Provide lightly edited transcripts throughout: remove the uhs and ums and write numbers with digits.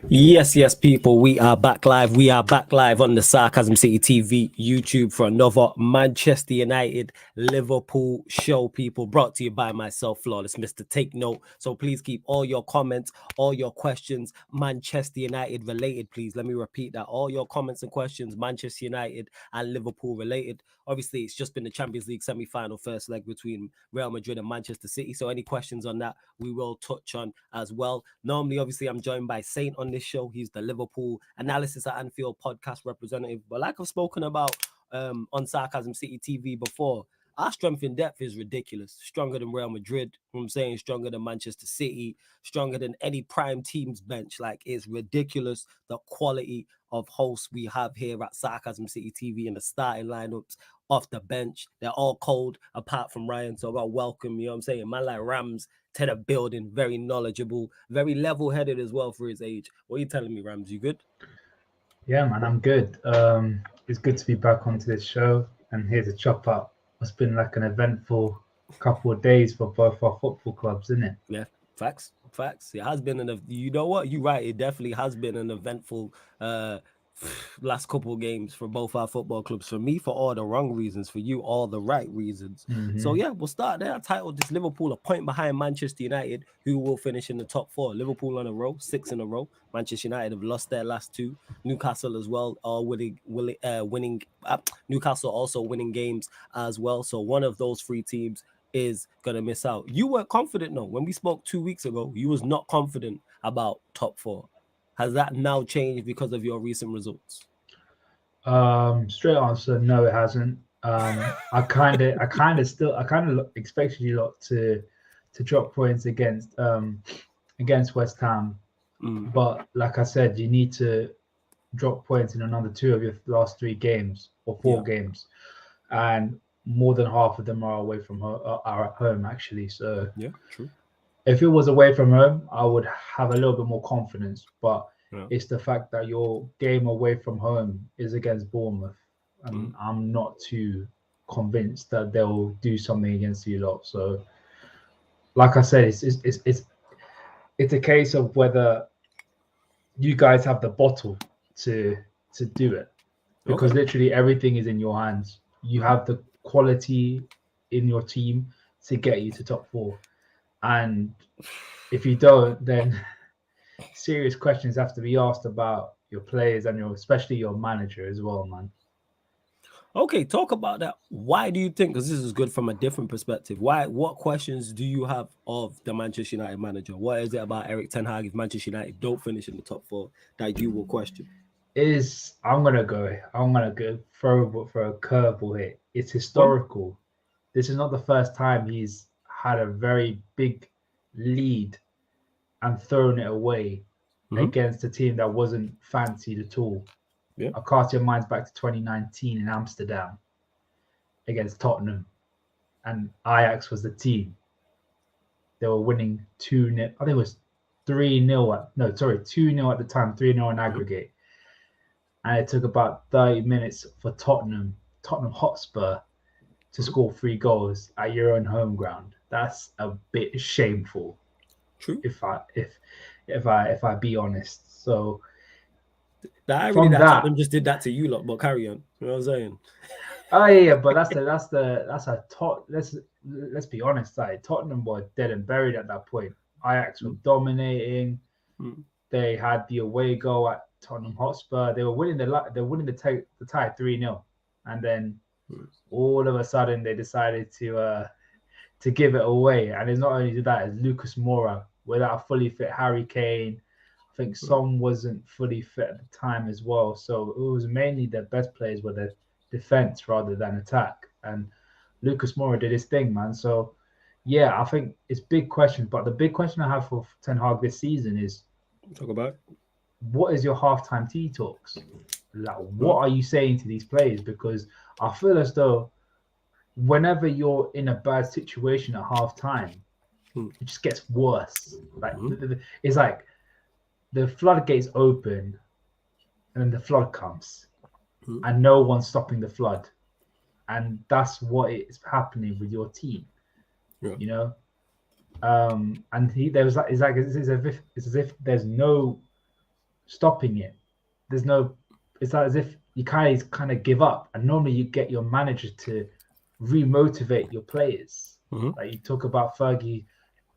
Yes, people. We are back live. We are back live on the Sarcasm City TV YouTube for another Manchester United Liverpool show, people. Brought to you by myself, Flawless Mr. Take Note. So please keep all your comments, all your questions, Manchester United related, please. Let me repeat that. All your comments and questions, Manchester United and Liverpool related. Obviously, it's just been the Champions League semi-final first leg between Real Madrid and Manchester City. So any questions on that, we will touch on as well. Normally, obviously, I'm joined by Saint on this show. He's the Liverpool Analysis at Anfield podcast representative. But like I've spoken about on Sarcasm City TV before, our strength in depth is ridiculous. Stronger than Real Madrid. I'm saying stronger than Manchester City, stronger than any prime team's bench. Like, it's ridiculous the quality of hosts we have here at Sarcasm City TV and the starting lineups off the bench. They're all cold apart from Ryan. So I got to welcome, you know what I'm saying? Man like Rams to the building, very knowledgeable, very level-headed as well for his age. What are you telling me, Rams? You good? Yeah, man, I'm good. It's good to be back onto this show and here to chop up. It's been like an eventful couple of days for both our football clubs, isn't it? Yeah, facts. It has been you know what? You're right. It definitely has been an eventful last couple of games for both our football clubs. For me, for all the wrong reasons. For you, all the right reasons. So yeah, we'll start there. I titled this Liverpool a point behind Manchester United, who will finish in the top four. Liverpool on a row, 6 in a row. Manchester United have lost their last 2. Newcastle as well, all winning. Newcastle also winning games as well. So one of those 3 teams is gonna miss out. You weren't confident, no. When we spoke 2 weeks ago, you was not confident about top 4. Has that now changed because of your recent results? Straight answer, no, it hasn't. I kind of expected you lot to drop points against West Ham, but like I said, you need to drop points in another 2 of your last 3 games or 4 games, and more than half of them are away from are at home actually. So yeah, true. If it was away from home, I would have a little bit more confidence. But it's the fact that your game away from home is against Bournemouth, and I'm not too convinced that they'll do something against you lot. So, like I said, it's a case of whether you guys have the bottle to do it, because literally everything is in your hands. You have the quality in your team to get you to top 4, and if you don't, then serious questions have to be asked about your players and especially your manager as well, man. Okay, talk about that. Why do you think, because this is good from a different perspective, what questions do you have of the Manchester United manager? What is it about Eric Ten Hag if Manchester United don't finish in the top 4 that you will question? I'm gonna go throw for a curveball here. It's historical. This is not the first time he's had a very big lead and thrown it away against a team that wasn't fancied at all. Yeah. I cast your minds back to 2019 in Amsterdam against Tottenham, and Ajax was the team. They were winning 2-0. I think it was 3-0. 2-0 at the time, 3-0 in aggregate. And it took about 30 minutes for Tottenham Hotspur, to score 3 goals at your own home ground. That's a bit shameful. True. If I be honest. So the irony that Tottenham just did that to you lot, but carry on. You know what I'm saying? Oh yeah, but let's be honest. Like, Tottenham were dead and buried at that point. Ajax were dominating. They had the away goal at Tottenham Hotspur. They were winning the tie 3-0, and then all of a sudden they decided to give it away. And it's not only that, it's Lucas Moura without a fully fit Harry Kane. I think Son wasn't fully fit at the time as well. So it was mainly their best players were the defense rather than attack. And Lucas Moura did his thing, man. So yeah, I think it's big questions. But the big question I have for Ten Hag this season is, talk about what is your halftime tea talks? Like, what are you saying to these players? Because I feel as though whenever you're in a bad situation at halftime, it just gets worse. Like, it's like the floodgates open and then the flood comes and no one's stopping the flood. And that's what is happening with your team, you know? And it's as if there's no stopping it. There's no. It's like as if you kind of give up, and normally you get your manager to remotivate your players. Like you talk about Fergie,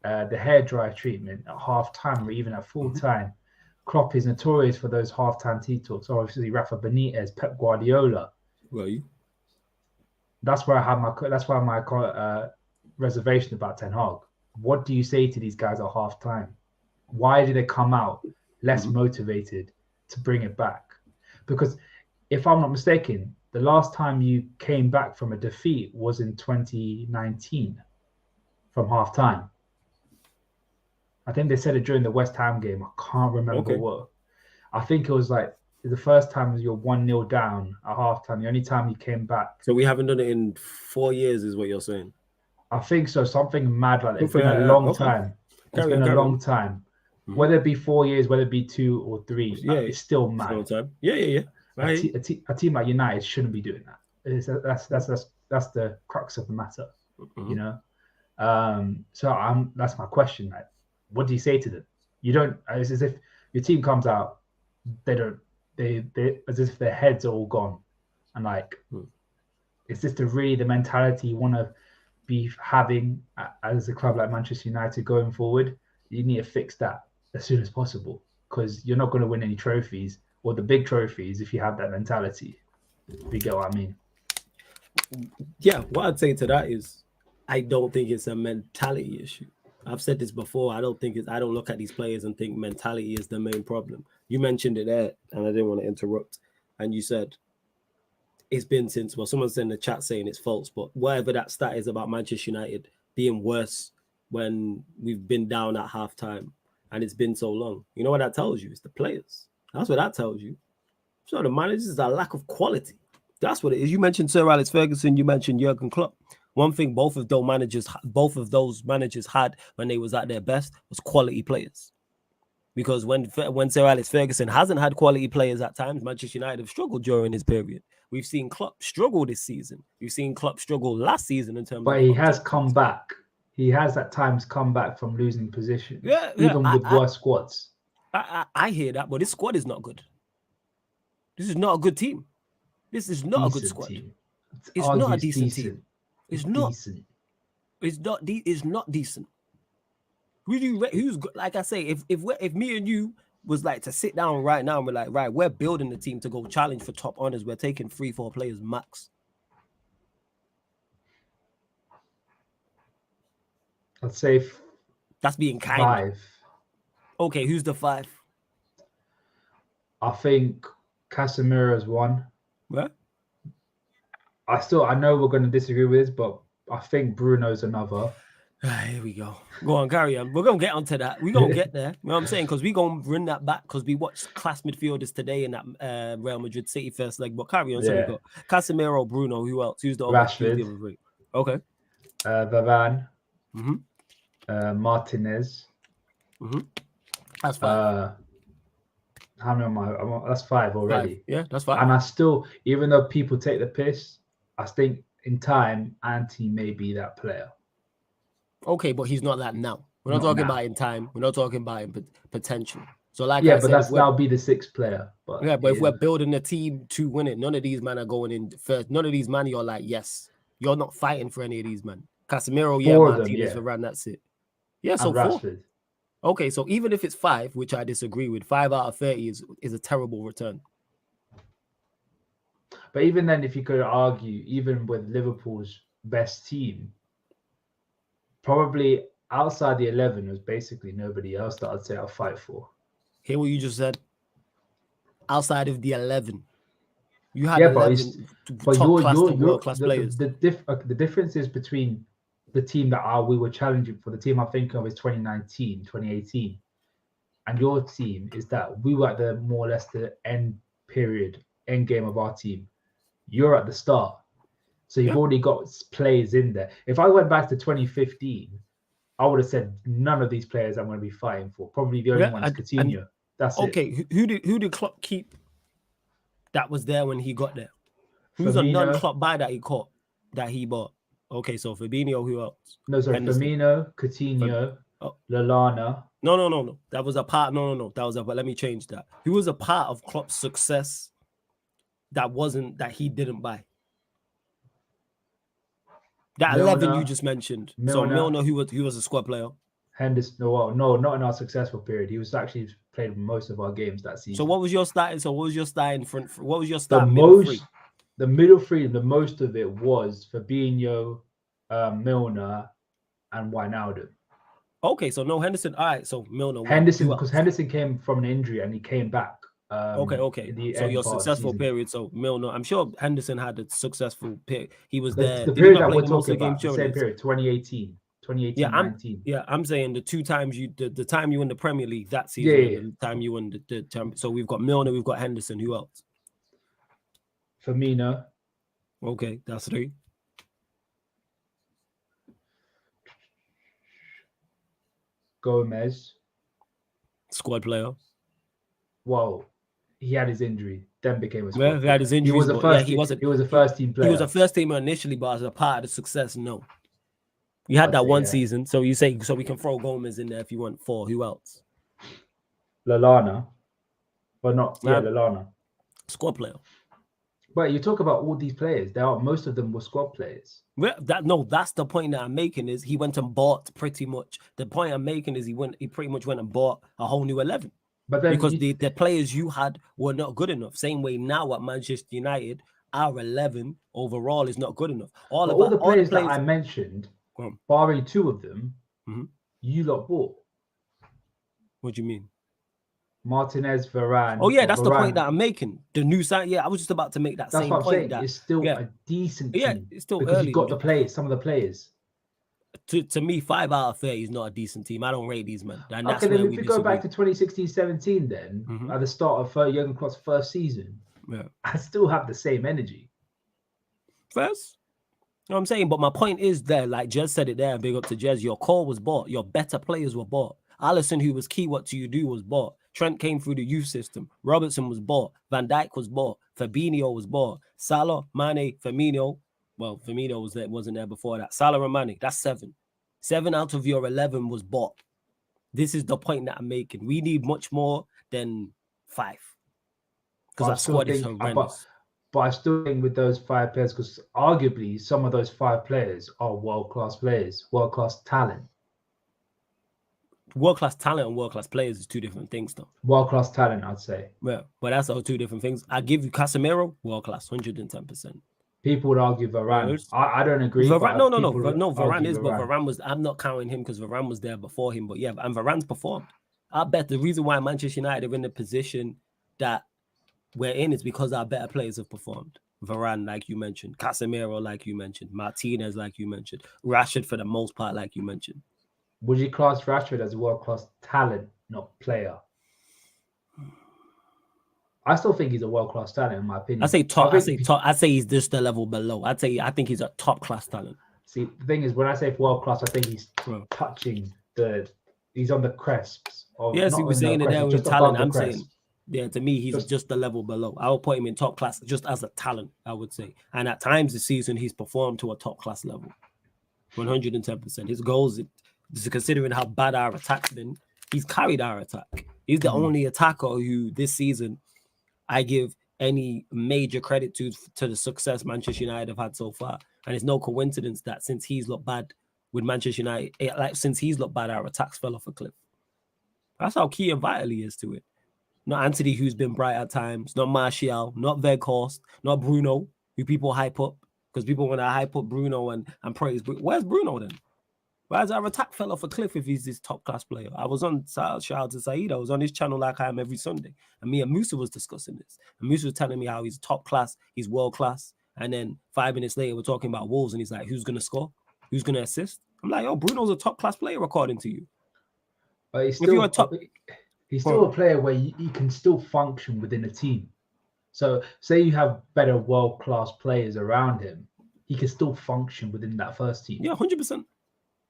the hairdryer treatment at half time or even at full time. Klopp is notorious for those half-time tea talks. Obviously, Rafa Benitez, Pep Guardiola. Right. That's where I have my reservation about Ten Hag. What do you say to these guys at half-time? Why did they come out less motivated to bring it back? Because if I'm not mistaken, the last time you came back from a defeat was in 2019 from half-time. I think they said it during the West Ham game. I can't remember what. I think it was like the first time you're 1-0 down at halftime. The only time you came back. So we haven't done it in 4 years, is what you're saying? I think so. Something mad like that. It's been a long time. It's been a long time. Whether it be 4 years, whether it be 2 or 3, it's still mad. Long time. Yeah. Right. A team like United shouldn't be doing that. That's the crux of the matter. You know. So that's my question. Like, what do you say to them? You don't. It's as if your team comes out, they as if their heads are all gone, and like, is this the mentality you want to be having as a club like Manchester United going forward? You need to fix that as soon as possible, because you're not going to win any trophies or the big trophies if you have that mentality. If you get what I mean? Yeah. What I'd say to that is, I don't think it's a mentality issue. I've said this before. I don't look at these players and think mentality is the main problem. You mentioned it there, and I didn't want to interrupt. And you said it's been since, well, someone's in the chat saying it's false, but whatever that stat is about Manchester United being worse when we've been down at halftime and it's been so long. You know what that tells you? It's the players. That's what that tells you. So the managers is a lack of quality. That's what it is. You mentioned Sir Alex Ferguson. You mentioned Jurgen Klopp. One thing both of those managers had when they was at their best was quality players. Because when Sir Alex Ferguson hasn't had quality players at times, Manchester United have struggled during his period. We've seen Klopp struggle this season. We've seen Klopp struggle last season in terms of... But he has come back. He has at times come back from losing position. Even with worse squads. I hear that, but this squad is not good. This is not a good team. This is not a good squad. It's not a decent team. It's not decent. It's not decent. Who's good? Like I say, if me and you was like to sit down right now and we're like, right, we're building the team to go challenge for top honors. We're taking 3-4 players max. I'd say that's being kind. 5. Okay, who's the 5? I think Casemiro's 1. What? I know we're going to disagree with this, but I think Bruno's another. Here we go. Go on, carry on. We're going to get onto that. We're going to get there. You know what I'm saying? Because we're going to run that back because we watched class midfielders today in that Real Madrid City first leg. But carry on. So we got Casemiro, Bruno. Who else? Who's the other? Rashford. Okay. Varane. Martinez. That's 5. How many am I? That's 5 already. 5. Yeah, that's 5. And I still, even though people take the piss, I think in time, Ante may be that player. Okay, but he's not that now. We're not talking about in time. We're not talking about in potential. So like I said, that'll be the 6th player. But if we're building a team to win it, none of these men are going in first. None of these men, you're like, yes, you're not fighting for any of these men. Casemiro, Martinez, Varane, that's it. Yeah, so 4. Rashford. Okay, so even if it's 5, which I disagree with, 5 out of 30 is a terrible return. But even then, if you could argue, even with Liverpool's best team, probably outside the 11 was basically nobody else that I'd say I'll fight for. Hear what you just said? Outside of the 11. You had 11 top-class to world-class players. The difference is between the team that we were challenging for, the team I'm thinking of is 2019, 2018. And your team is that we were at the more or less the end game of our team. You're at the start. So you've already got players in there. If I went back to 2015, I would have said none of these players I'm going to be fighting for. Probably the only one is Coutinho. That's it. Okay, who did Klopp keep that was there when he got there? Who's a non-Klopp buy that he bought? Okay, so Fabinho, who else? No, sorry, Firmino, Coutinho, Lallana, No. That was a part. No. That was a. But let me change that. He was a part of Klopp's success. That he didn't buy. That Milner, 11 you just mentioned. So Milner, who was a squad player. Henderson, no, not in our successful period. He was actually played most of our games that season. So what was your starting? What was your starting front? What was your middle three? The middle three, the most of it was Fabinho, Milner, and Wijnaldum. Okay, so no Henderson. All right, so Milner. Henderson, because Henderson came from an injury and he came back. Okay. So your successful period. So Milner, I'm sure Henderson had a successful period. He was there. The period that we're talking about, the same period, 2018, 19. I'm saying the two times the time you won the Premier League that season, the time you won the champion. So we've got Milner, we've got Henderson. Who else? Firmino. Okay, that's 3. Gomez. Squad player. Well, he had his injury, then became a squad player. He had his injury. He was a first. He was a first team player. He was a first teamer initially, but as a part of the success, no. You had that one season, so you say so we can throw Gomez in there if you want 4. Who else? Lallana, but not Lallana. Squad player. But you talk about all these players. Most of them were squad players. That's the point that I'm making. Is he went and bought pretty much. The point I'm making is he pretty much went and bought a whole new 11. But then because the players you had were not good enough. Same way now at Manchester United, our 11 overall is not good enough. All the players that I mentioned, barring 2 of them, you lot bought. What do you mean? Martinez, Varane. Oh yeah, that's the point that I'm making. The new sign. Yeah, I was just about to make that same point. That it's still a decent team. Yeah, it's still because early. You got the players. Some of the players. To me, 5 out of 30 is not a decent team. I don't rate these men. And okay, then if you go back to 2016-17, then at the start of Jurgen Klopp's first season, I still have the same energy. First, you know what I'm saying? But my point is there, like Jez said it there, big up to Jez, your core was bought. Your better players were bought. Alisson, who was key what do you do, was bought. Trent came through the youth system. Robertson was bought. Van Dijk was bought. Fabinho was bought. Salah, Mane, Firmino. Well, Firmino wasn't there before that. Salah and Mane, that's 7. 7 out of your 11 was bought. This is the point that I'm making. We need much more than 5. Because our squad is horrendous. But I still think with those 5 players, because arguably some of those 5 players are world-class players, world-class talent. World-class talent and world-class players is 2 different things, though. World-class talent, I'd say. Yeah, but that's all 2 different things. I give you Casemiro, world-class, 110%. People would argue Varane. I don't agree. Varane, no, Varane is, but Varane was. I'm not counting him because Varane was there before him. But yeah, and Varane's performed. I bet the reason why Manchester United are in the position that we're in is because our better players have performed. Varane, like you mentioned, Casemiro, like you mentioned, Martinez, like you mentioned, Rashford for the most part, like you mentioned. Would you class Rashford as a world-class talent, not player? I still think he's a world-class talent, in my opinion. I say top. I say he's just a level below. I think he's a top-class talent. See, the thing is, when I say world-class, I think he's touching he's on the cresps. Yes, he was saying it there with talent. I'm saying, yeah, to me, he's just a level below. I would put him in top class just as a talent, I would say. And at times this season, he's performed to a top-class level. 110%. His goals, considering how bad our attack's been, he's carried our attack. He's the only attacker who this season I give any major credit to the success Manchester United have had so far. And it's no coincidence that since he's looked bad with Manchester United, since he's looked bad, our attacks fell off a cliff. That's how key and vital he is to it. Not Anthony, who's been bright at times, not Martial, not Weghorst, not Bruno, who people hype up, because people want to hype up Bruno and praise. Where's Bruno then? Why has our attack fell off a cliff if he's this top-class player? I was on, shout out to Saeed, I was on his channel like I am every Sunday. And me and Musa was discussing this. And Musa was telling me how he's top-class, he's world-class. And then 5 minutes later, we're talking about Wolves, and he's like, who's going to score? Who's going to assist? I'm like, oh, Bruno's a top-class player, according to you. But he's still a player where he can still function within a team. So say you have better world-class players around him, he can still function within that first team. Yeah, 100%.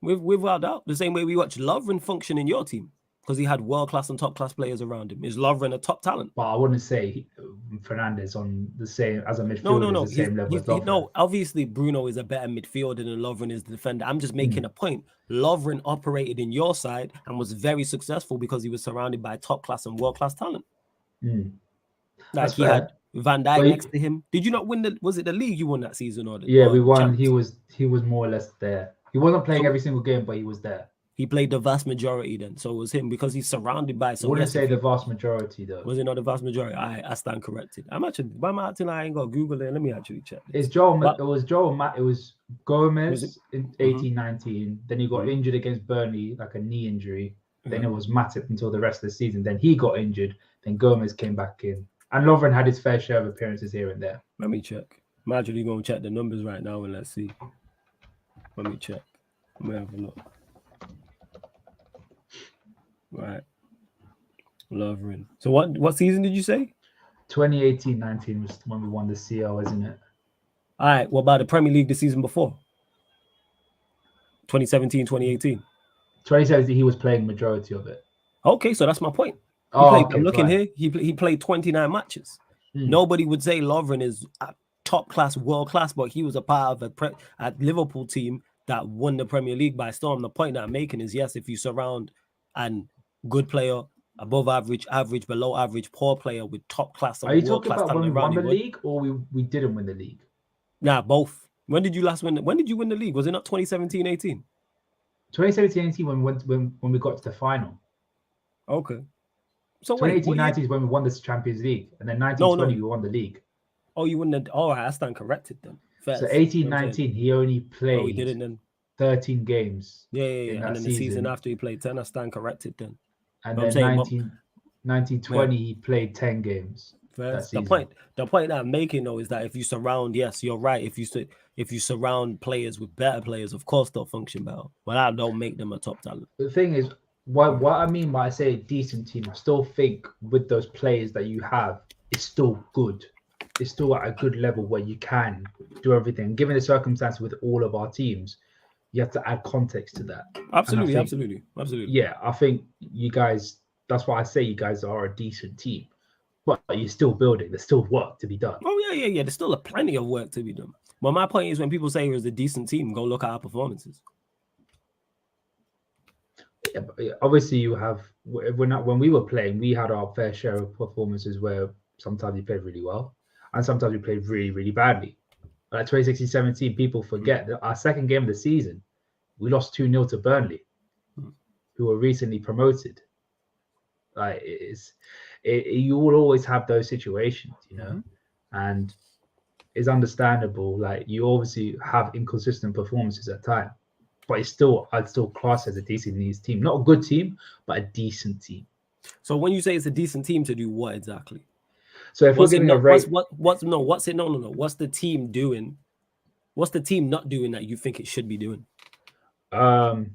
Without doubt. The same way we watch Lovren function in your team. because he had world-class and top-class players around him. Is Lovren a top talent? But I wouldn't say Fernandes on the same as a midfielder No. is the same level as Lovren. No, obviously Bruno is a better midfielder than Lovren is the defender. I'm just making a point. Lovren operated in your side and was very successful because he was surrounded by top-class and world-class talent. Like he had Van Dijk next to him. Did you not win was it the league you won that season or we won. Champs? He was more or less there. He wasn't playing every single game, but he was there. He played the vast majority then, so it was him because he's surrounded by. So wouldn't say the vast majority though. Was it not the vast majority? I stand corrected. I'm actually. Why am I acting like I ain't got Google it? Let me actually check. It was Gomez in 18-19. Then he got injured against Burnley, like a knee injury. Then it was Matip until the rest of the season. Then he got injured. Then Gomez came back in. And Lovren had his fair share of appearances here and there. Let me check. I'm actually going to check the numbers right now and let's see. Let me check. Let me have a look. Right. Lovren. So what season did you say? 2018-19 was when we won the CL, isn't it? All right. What about the Premier League the season before? 2017, 2018. 2017, he was playing majority of it. Okay, so that's my point. I'm looking here. He played 29 matches. Nobody would say Lovren is top class, world class, but he was a part of a Liverpool team that won the Premier League by storm. The point that I'm making is yes, if you surround an good player, above average, average, below average, poor player with top class. Are you talking about when we won the league or we didn't win the league? Nah, both. When did you last win? When did you win the league? Was it not 2017-18? 2017-18 when we got to the final. Okay. So 2018-19 is when we won this Champions League, and then 19-20 we won the league. Oh, you wouldn't. All right, I stand corrected then. Fair. So 18-19 he only played. Oh, he didn't then. 13 games. Yeah. And then the season after he played 10, I stand corrected then. And then 19-20 he played 10 games. The point that I'm making though is that if you surround, yes, you're right. If you surround players with better players, of course they'll function better. But that don't make them a top talent. The thing is, what I mean by I say a decent team, I still think with those players that you have, it's still good. It's still at a good level where you can do everything. Given the circumstances with all of our teams, you have to add context to that. Absolutely. Yeah, I think you guys, that's why I say you guys are a decent team. But you're still building. There's still work to be done. Oh, yeah. There's still plenty of work to be done. But my point is when people say it was a decent team, go look at our performances. Yeah, but obviously you have, when we were playing, we had our fair share of performances where sometimes we played really well and sometimes we played really, really badly. Like 2016-17, people forget that our second game of the season, we lost 2-0 to Burnley, who were recently promoted. Like you will always have those situations, you know, and it's understandable. Like you obviously have inconsistent performances at times, but I'd still class as a decent team, not a good team, but a decent team. So when you say it's a decent team, to do what exactly? So if we're giving a rate, what's the team doing? What's the team not doing that you think it should be doing? Well,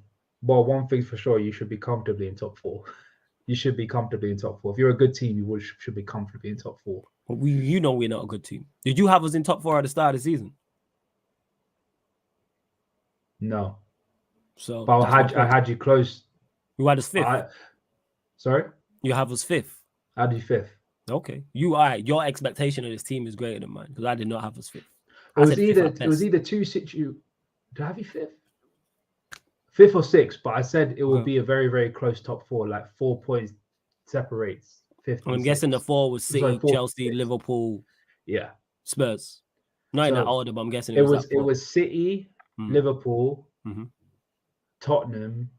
one thing for sure, you should be comfortably in top 4. You should be comfortably in top 4. If you're a good team, you should be comfortably in top 4. But we're not a good team. Did you have us in top 4 at the start of the season? No. So, but I had you close. You had us 5th. Sorry. You have us 5th. I had you 5th. Okay. Your expectation of this team is greater than mine because I did not have us 5th. It was either two situations. Did I have you 5th? 5th or 6th, but I said it will be a very, very close top 4, like 4 points separates 5th. I'm guessing the 4 was City, Chelsea, Liverpool, Spurs. Not in that order, but I'm guessing it was City, Liverpool, Tottenham,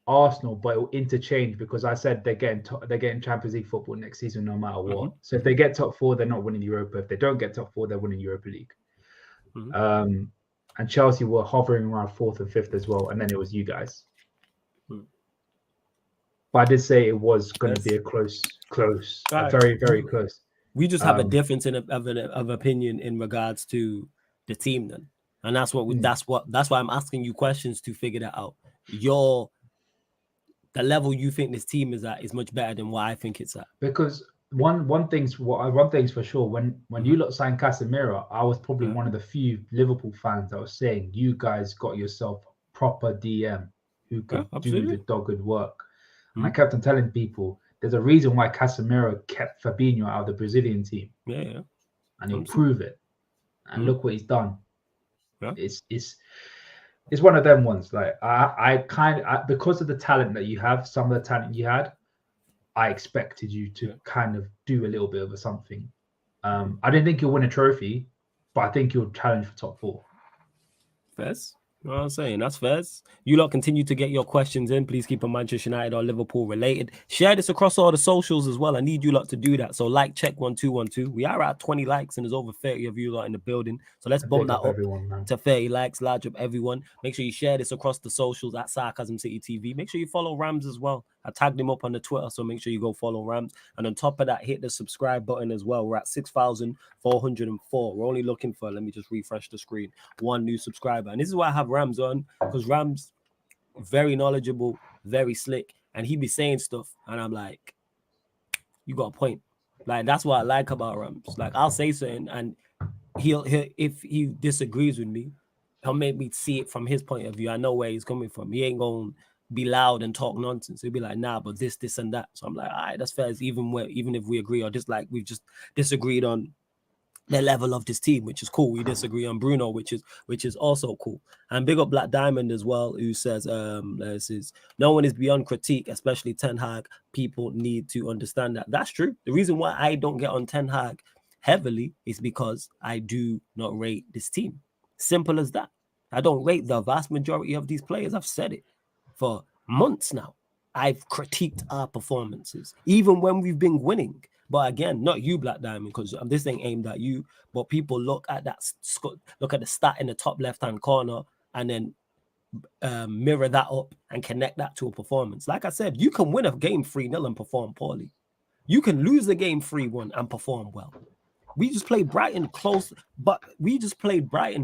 Arsenal, but it will interchange because I said they're getting Champions League football next season no matter what. So if they get top 4, they're not winning Europa. If they don't get top 4, they're winning Europa League. And Chelsea were hovering around 4th and 5th as well, and then it was you guys. But I did say it was going to be a close, very, very close. We just have a difference of opinion in regards to the team, then, and that's why I'm asking you questions to figure that out. The level you think this team is at is much better than what I think it's at. Because one thing's for sure. When you lot signed Casemiro, I was probably one of the few Liverpool fans that was saying you guys got yourself proper DM who could do the dogged work. And I kept on telling people there's a reason why Casemiro kept Fabinho out of the Brazilian team. Yeah. And he'll prove it. And look what he's done. Yeah. It's one of them ones. Like I because of the talent that you have, some of the talent you had, I expected you to kind of do a little bit of something. I didn't think you'll win a trophy, but I think you'll challenge for top 4. Fez? You know what I'm saying? That's Fez. You lot continue to get your questions in. Please keep them Manchester United or Liverpool related. Share this across all the socials as well. I need you lot to do that. So like, check 1212. We are at 20 likes and there's over 30 of you lot in the building. So let's bump that up to 30 likes. Large up everyone. Make sure you share this across the socials at Sarcasm City TV. Make sure you follow Rams as well. I tagged him up on the Twitter, so make sure you go follow Rams. And on top of that, hit the subscribe button as well. We're at 6,404. We're only looking for, let me just refresh the screen, 1 new subscriber. And this is why I have Rams on, because Rams, very knowledgeable, very slick, and he be saying stuff, and I'm like, you got a point. Like, that's what I like about Rams. Like, I'll say something, and he'll if he disagrees with me, he'll make me see it from his point of view. I know where he's coming from. He ain't going to be loud and talk nonsense. He'll be like, nah, but this, and that. So I'm like, all right, that's fair. Even if we agree, or just like we've just disagreed on the level of this team, which is cool. We disagree on Bruno, which is also cool. And big up Black Diamond as well, who says, no one is beyond critique, especially Ten Hag. People need to understand that. That's true. The reason why I don't get on Ten Hag heavily is because I do not rate this team. Simple as that. I don't rate the vast majority of these players. I've said it for months now. I've critiqued our performances, even when we've been winning. But again, not you, Black Diamond, because this ain't aimed at you. But people look at the stat in the top left-hand corner and then mirror that up and connect that to a performance. Like I said, you can win a game 3-0 and perform poorly. You can lose the game 3-1 and perform well. We just played Brighton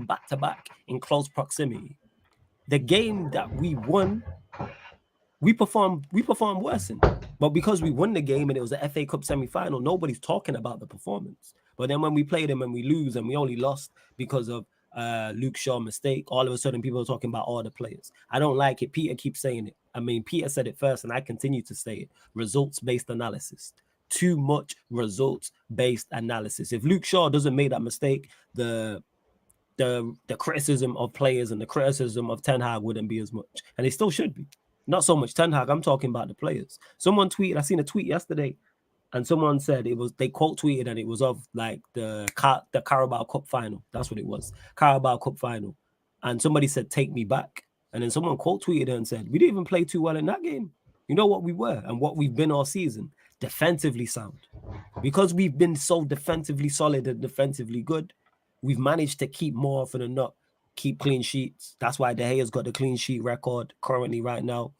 back-to-back in close proximity. The game that we won, we performed worse in. But because we won the game and it was an FA Cup semi-final, nobody's talking about the performance. But then when we play them and we lose and we only lost because of Luke Shaw's mistake, all of a sudden people are talking about all the players. I don't like it. Peter keeps saying it. I mean, Peter said it first and I continue to say it. Results-based analysis. Too much results-based analysis. If Luke Shaw doesn't make that mistake, the criticism of players and the criticism of Ten Hag wouldn't be as much. And it still should be. Not so much Ten Hag, I'm talking about the players. Someone tweeted, I seen a tweet yesterday, and someone said they quote tweeted, and it was of like the Carabao Cup final. That's what it was. Carabao Cup final. And somebody said, take me back. And then someone quote tweeted and said, we didn't even play too well in that game. You know what we were and what we've been all season? Defensively sound. Because we've been so defensively solid and defensively good, we've managed to keep more often than not, keep clean sheets. That's why De Gea's got the clean sheet record currently right now.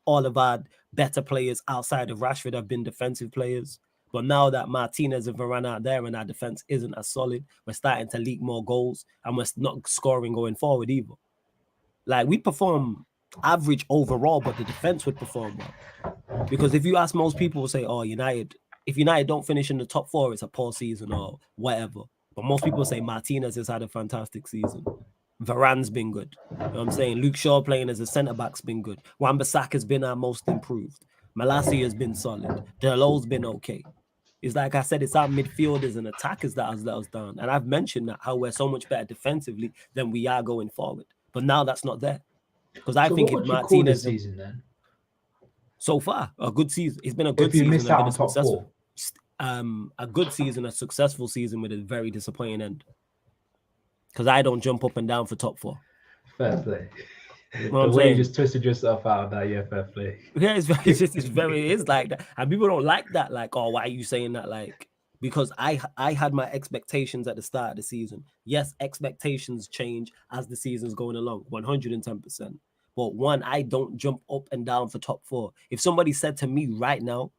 All of our better players outside of Rashford have been defensive players. But now that Martinez and Varane out there and our defense isn't as solid, we're starting to leak more goals and we're not scoring going forward either. Like, we perform average overall, but the defense would perform well. Because if you ask most people, will say, oh, if United don't finish in the top 4, it's a poor season or whatever. But most people say Martinez has had a fantastic season. Varane's been good. You know what I'm saying? Luke Shaw playing as a centre-back's been good. Wan-Bissaka's been our most improved. Malacia has been solid. Delow's been okay. It's like I said, it's our midfielders and attackers that has let us down. And I've mentioned that, how we're so much better defensively than we are going forward. But now that's not there. Because I think if Martinez... Call this season then? So far, a good season. It's been a good season. If you missed out on top 4. A good season, a successful season with a very disappointing end. Because I don't jump up and down for top 4. Fair play. The way you just twisted yourself out of that, yeah, fair play. Yeah, it's like that. And people don't like that. Like, oh, why are you saying that? Like, because I had my expectations at the start of the season. Yes, expectations change as the season's going along, 110%. But one, I don't jump up and down for top 4. If somebody said to me right now,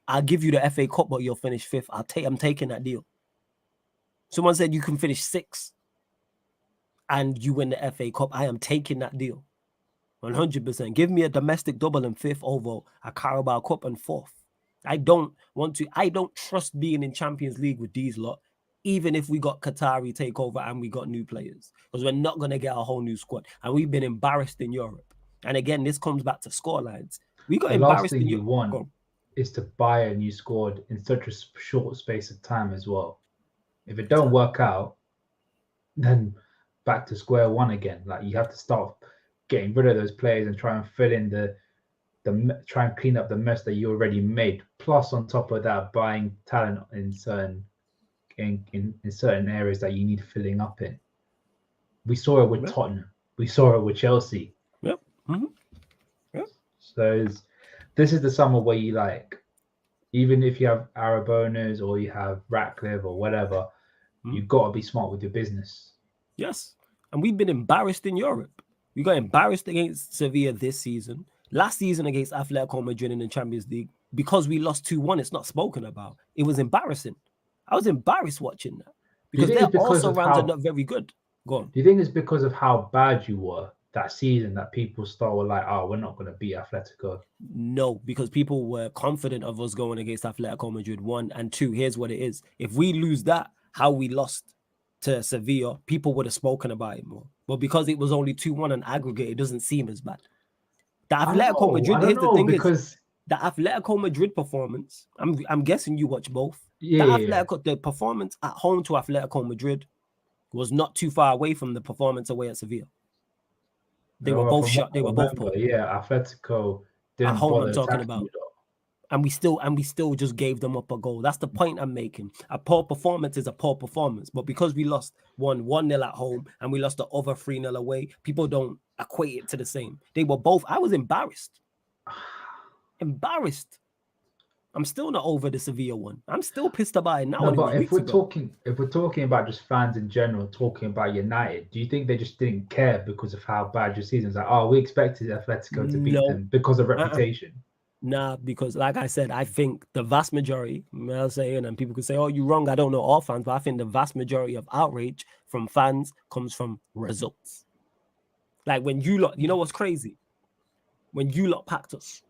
I'll give you the FA Cup, but you'll finish 5th, I'm taking that deal. Someone said you can finish 6th and you win the FA Cup. I am taking that deal. 100%. Give me a domestic double and 5th over a Carabao Cup and 4th. I don't trust being in Champions League with these lot, even if we got Qatari takeover and we got new players, because we're not going to get a whole new squad. And we've been embarrassed in Europe. And again, this comes back to scorelines. We got the last embarrassed thing in you Europe. want is to buy and you scored in such a short space of time as well. If it don't work out, then back to square one again. Like you have to start getting rid of those players and try and fill in try and clean up the mess that you already made. Plus, on top of that, buying talent in certain areas that you need filling up in. We saw it with Tottenham. We saw it with Chelsea. Yep. Mm-hmm. Yep. So this is the summer where you even if you have Arabonas or you have Ratcliffe or whatever, you've got to be smart with your business. Yes. And we've been embarrassed in Europe. We got embarrassed against Sevilla this season. Last season against Atletico Madrid in the Champions League, because we lost 2-1, it's not spoken about. It was embarrassing. I was embarrassed watching that because their also runs are not very good. Go on. Do you think it's because of how bad you were that season that people were like, oh, we're not going to beat Atletico? No, because people were confident of us going against Atletico Madrid, 1 and 2. Here's what it is. If we lose that, how we lost to Sevilla, people would have spoken about it more. But because it was only 2-1 on aggregate, it doesn't seem as bad. The Atletico Madrid, here's the thing is, the Atletico Madrid performance, I'm guessing you watch both. The performance at home to Atletico Madrid was not too far away from the performance away at Sevilla. They were both shot. They were both poor. Yeah, Atletico didn't at home. bother I'm talking about, and we still just gave them up a goal. That's the point I'm making. A poor performance is a poor performance, but because we lost 1-0 at home and we lost the other 3-0 away, people don't equate it to the same. They were both. I was embarrassed. I'm still not over the Sevilla one. I'm still pissed about it now. No, but if we're talking about just fans in general, talking about United, do you think they just didn't care because of how bad your season was? Like, oh, we expected Atletico to beat them because of reputation. Nah, because like I said, I think the vast majority, I'm saying, and people could say, oh, you're wrong. I don't know all fans, but I think the vast majority of outrage from fans comes from results. Like when you lot, you know what's crazy? When you lot packed us.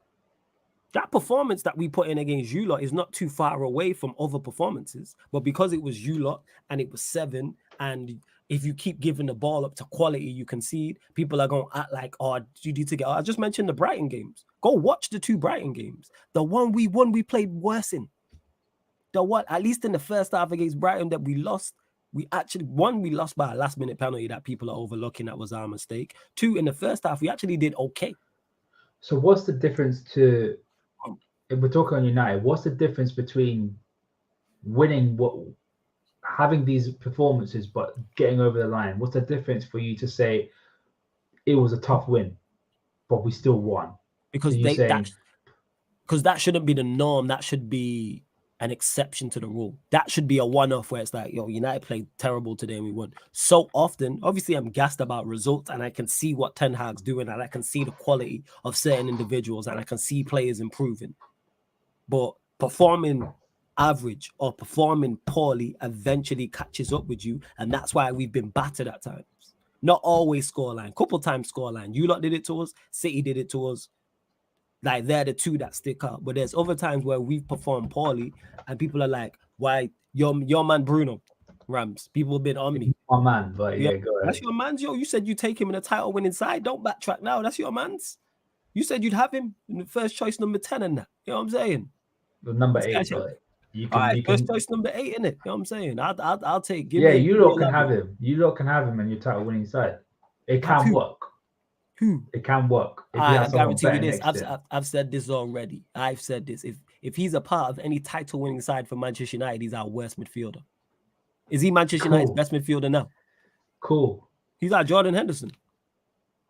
That performance that we put in against you lot is not too far away from other performances, but because it was you lot and it was 7, and if you keep giving the ball up to quality, you concede, people are going to act like, oh, you need to get. I just mentioned the Brighton games. Go watch the 2 Brighton games. The one we won, we played worse in. The one, at least in the first half against Brighton that we lost, we lost by a last-minute penalty that people are overlooking. That was our mistake. 2, in the first half, we actually did okay. So what's the difference if we're talking on United, what's the difference between having these performances but getting over the line? What's the difference for you to say it was a tough win, but we still won? Because that shouldn't be the norm. That should be an exception to the rule. That should be a one-off where it's like, yo, United played terrible today and we won. So often, obviously, I'm gassed about results and I can see what Ten Hag's doing and I can see the quality of certain individuals and I can see players improving. But performing average or performing poorly eventually catches up with you, and that's why we've been battered at times. Not always scoreline, couple times scoreline. You lot did it to us, City did it to us. Like they're the 2 that stick out. But there's other times where we've performed poorly, and people are like, "Why your man Bruno Rams?" People have been on me. My man, but yeah, go ahead. That's your man's, yo. You said you take him in a title winning side. Don't backtrack now. That's your man's. You said you'd have him in the first choice number 10 and that. You know what I'm saying? The number 8, but you can. First choice number 8 in it. You know what I'm saying? I'll take. You lot can have him. You lot can have him in your title winning side. It can work. It can work. I guarantee you this. I've said this already. I've said this. If he's a part of any title winning side for Manchester United, he's our worst midfielder. Is he Manchester United's best midfielder now? Cool. He's our Jordan Henderson.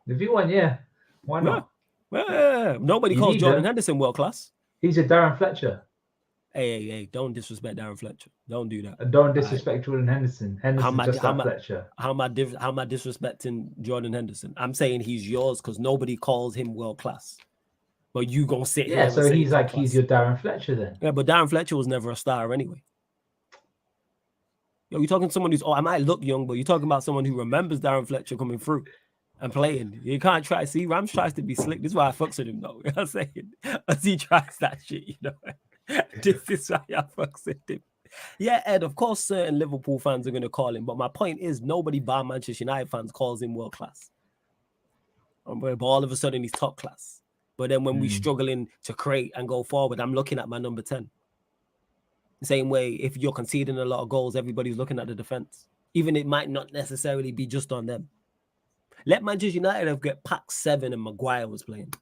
If you want, yeah. Why not? Yeah. Nobody calls Jordan Henderson world class. He's a Darren Fletcher. Hey, don't disrespect Darren Fletcher. Don't do that. Don't disrespect Jordan Henderson. Henderson's just like Fletcher. How am I disrespecting Jordan Henderson? I'm saying he's yours because nobody calls him world class. But you gonna sit here. Yeah, so he's like he's your Darren Fletcher then. Yeah, but Darren Fletcher was never a star anyway. Yo, you're talking to someone who's I might look young, but you're talking about someone who remembers Darren Fletcher coming through and playing. You can't try. See, Rams tries to be slick. This is why I fucks with him though. You know what I'm saying? As he tries that shit, you know. This is why I fucks with him. Yeah, Ed, of course certain Liverpool fans are going to call him, but my point is nobody bar Manchester United fans calls him world class. But all of a sudden he's top class. But then when we're struggling to create and go forward, I'm looking at my number 10. Same way, if you're conceding a lot of goals, everybody's looking at the defense. Even it might not necessarily be just on them. Let Manchester United have get packed 7 and Maguire was playing.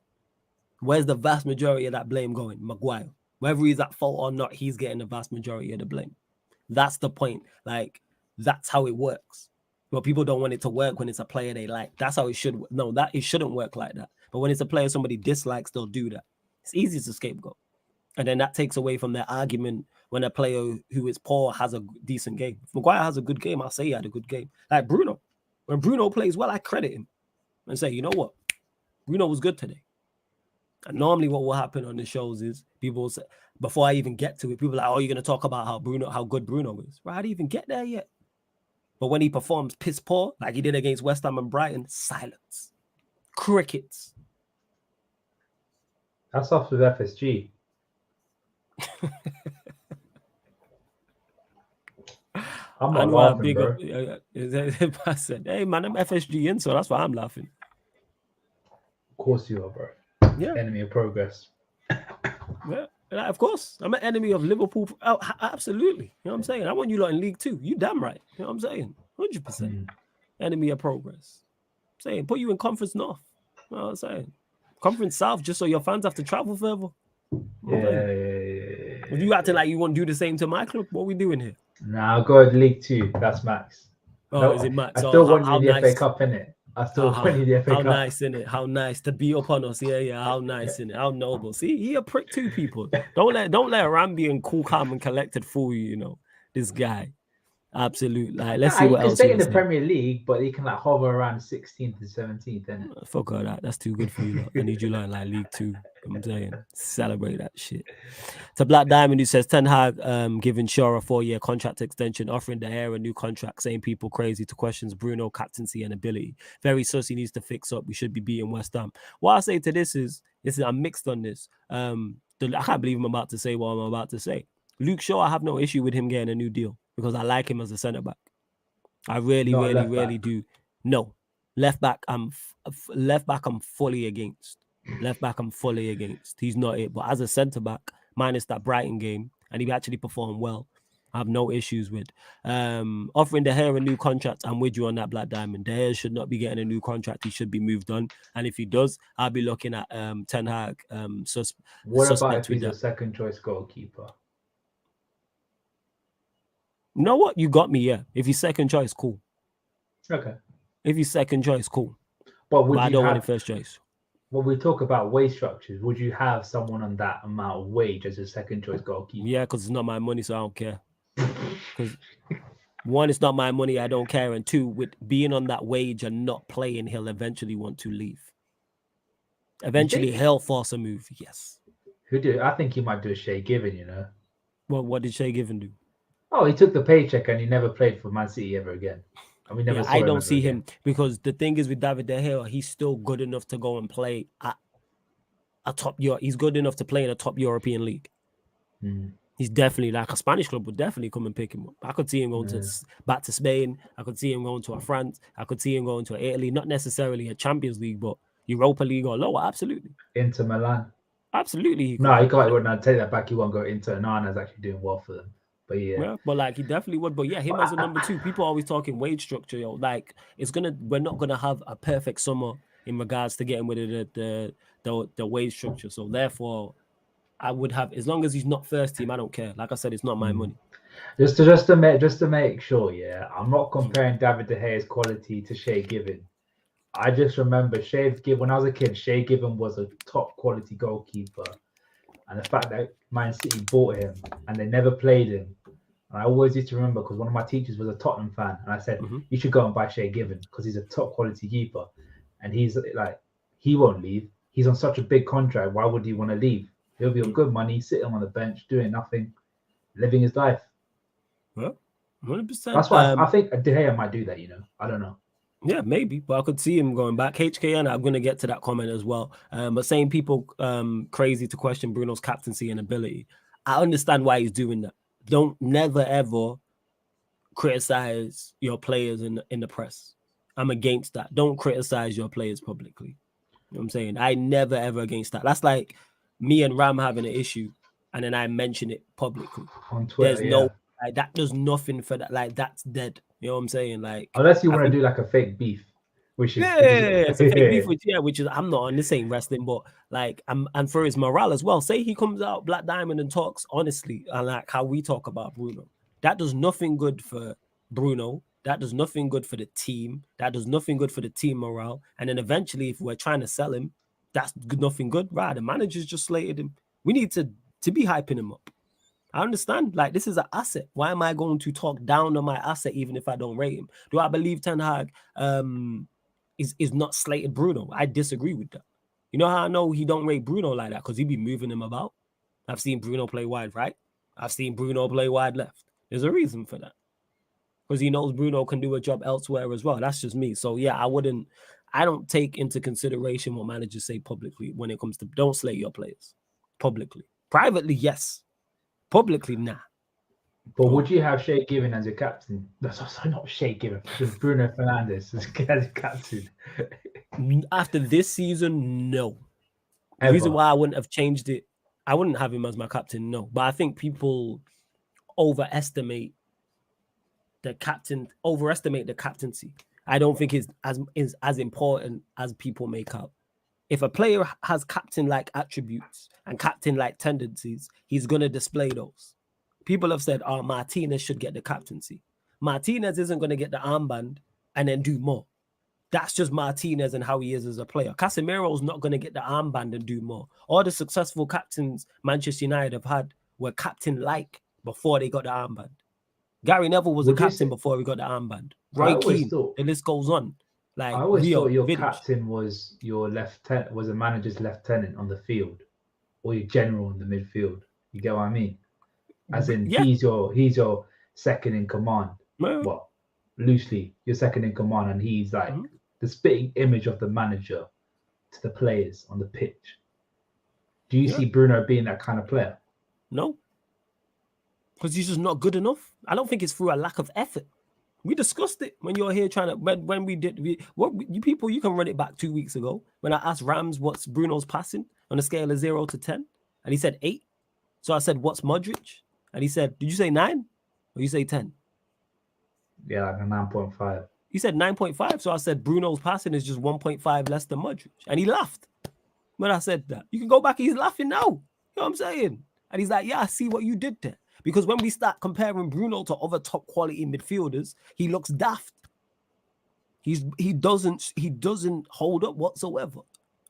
Where's the vast majority of that blame going? Maguire. Whether he's at fault or not, he's getting the vast majority of the blame. That's the point. Like, that's how it works. But people don't want it to work when it's a player they like. That's how it should. No, it shouldn't work like that. But when it's a player somebody dislikes, they'll do that. It's easy to scapegoat. And then that takes away from their argument when a player who is poor has a decent game. If Maguire has a good game, I'll say he had a good game. Like Bruno. When Bruno plays well, I credit him and say, you know what? Bruno was good today. And normally what will happen on the shows is people will say, before I even get to it, people are like, oh, you're going to talk about how good Bruno is. Well, I didn't even get there yet. But when he performs piss poor, like he did against West Ham and Brighton, silence. Crickets. That's off with FSG. I'm not laughing, bro. I said, hey, man, I'm FSG in, so that's why I'm laughing. Of course you are, bro. Yeah. Enemy of progress. Yeah, of course. I'm an enemy of Liverpool. Oh, absolutely. You know what I'm saying? I want you lot in League 2. You damn right. You know what I'm saying? 100%. Enemy of progress. I'm saying, put you in Conference North. You know what I'm saying? Conference South, just so your fans have to travel further. Yeah. If you acting like you want to do the same to my club, what are we doing here? Nah, go to League 2. That's max. Oh, is it max? I still want you in the FA Cup, innit? I still want you in the FA Cup. How nice, innit? How nice to be up on us. Yeah. How nice, innit? How noble. See, he a prick too, people. Don't let Rambi and cool, calm, and collected fool you, you know. This guy. Absolutely. Like, let's see what else. He can stay in the Premier League, but he can like hover around 16th and 17th, innit? Fuck all that. That's too good for you lot. I need you like League 2. I'm saying, celebrate that shit. To Black Diamond, who says Ten Hag giving Shaw a 4-year contract extension, offering De Gea a new contract, saying people crazy to questions Bruno captaincy and ability. Very sus. He needs to fix up. We should be beating West Ham. What I say to this is I'm mixed on this. I can't believe I'm about to say what I'm about to say. Luke Shaw, I have no issue with him getting a new deal because I like him as a centre back. I really do. No, left back. I'm fully against. Left back, I'm fully against. He's not it. But as a centre back, minus that Brighton game, and he actually performed well, I have no issues with. Offering De Gea a new contract, I'm with you on that, Black Diamond. De Gea should not be getting a new contract. He should be moved on. And if he does, I'll be looking at Ten Hag. What about if he's a second choice goalkeeper? You know what? You got me, yeah. If he's second choice, cool. Okay. If he's second choice, cool. But I don't want him first choice. When we talk about wage structures, would you have someone on that amount of wage as a second choice goalkeeper? Yeah, because it's not my money, so I don't care. Because one, it's not my money, I don't care. And two, with being on that wage and not playing, he'll eventually want to leave. Eventually, he'll force a move, yes. Who do? I think he might do a Shay Given, you know. Well, what did Shay Given do? Oh, he took the paycheck and he never played for Man City ever again. I don't see him because the thing is with David De Gea, he's still good enough to go and play at a top Europe. He's good enough to play in a top European league. He's definitely like a Spanish club would definitely come and pick him up. I could see him going back to Spain. I could see him going to a France. I could see him going to Italy. Not necessarily a Champions League, but Europa League or lower. Absolutely. Inter Milan. Absolutely. He wouldn't take that back. He won't go Inter. Nana's actually doing well for them. But yeah, but like he definitely would. But yeah, him as a number 2. People are always talking wage structure, yo. Like we're not gonna have a perfect summer in regards to getting with the wage structure. So therefore, I would have, as long as he's not first team, I don't care. Like I said, it's not my money. Just to make sure, yeah, I'm not comparing David De Gea's quality to Shay Given. I just remember when I was a kid, Shay Given was a top quality goalkeeper. And the fact that Man City bought him and they never played him. And I always used to remember because one of my teachers was a Tottenham fan. And I said, you should go and buy Shay Given because he's a top quality keeper. And he's like, he won't leave. He's on such a big contract. Why would he want to leave? He'll be on good money, sitting on the bench, doing nothing, living his life. Well, 100%. That's why I think De Gea might do that, you know. I don't know. Yeah, maybe, but I could see him going back. HKN, I'm going to get to that comment as well. But saying people crazy to question Bruno's captaincy and ability, I understand why he's doing that. Don't never ever criticize your players in the press. I'm against that. Don't criticize your players publicly. You know what I'm saying? I never ever against that. That's like me and Ram having an issue, and then I mention it publicly on Twitter. There's no like that does nothing for that. Like that's dead. You know what I'm saying? Like unless you I want to think do like a fake beef, which is it's a fake beef which is I'm not on the same wrestling, but like and for his morale as well. Say he comes out Black Diamond and talks honestly, and like how we talk about Bruno. That does nothing good for Bruno. That does nothing good for the team. That does nothing good for the team morale. And then eventually, if we're trying to sell him, that's nothing good. Right? The manager's just slated him. We need to be hyping him up. I understand. Like, this is an asset. Why am I going to talk down on my asset even if I don't rate him? Do I believe Ten Hag is not slated Bruno? I disagree with that. You know how I know he don't rate Bruno like that? Because he be moving him about. I've seen Bruno play wide right. I've seen Bruno play wide left. There's a reason for that. Because he knows Bruno can do a job elsewhere as well. That's just me. So, yeah, I don't take into consideration what managers say publicly when it comes to don't slate your players publicly. Privately, yes. Publicly, nah. But would you have Shay Given as your captain? That's also not Shay Given. Bruno Fernandes as your captain. After this season, no. The reason why I wouldn't have changed it, I wouldn't have him as my captain, no. But I think people overestimate the captaincy. I don't think it's as important as people make out. If a player has captain-like attributes and captain-like tendencies, he's going to display those. People have said, oh, Martinez should get the captaincy. Martinez isn't going to get the armband and then do more. That's just Martinez and how he is as a player. Casemiro's not going to get the armband and do more. All the successful captains Manchester United have had were captain-like before they got the armband. Gary Neville was a captain before he got the armband. Roy Keane, the list goes on. Like, I always thought your captain was your lieutenant, was a manager's lieutenant on the field, or your general in the midfield. You get what I mean? As in, he's your second in command. Well, loosely, your second in command, and he's like the spitting image of the manager to the players on the pitch. Do you see Bruno being that kind of player? No, because he's just not good enough. I don't think it's through a lack of effort. We discussed it when you were here trying to when we did you people, you can run it back 2 weeks ago when I asked Rams what's Bruno's passing on a scale of 0 to 10, and he said 8. So I said, what's Modric? And he said, did you say 9 or you say 10? Yeah, like a 9.5. He said 9.5. So I said Bruno's passing is just 1.5 less than Modric, and he laughed when I said that. You can go back. He's laughing now. You know what I'm saying? And he's like, yeah, I see what you did there. Because when we start comparing Bruno to other top quality midfielders, he looks daft. He doesn't hold up whatsoever.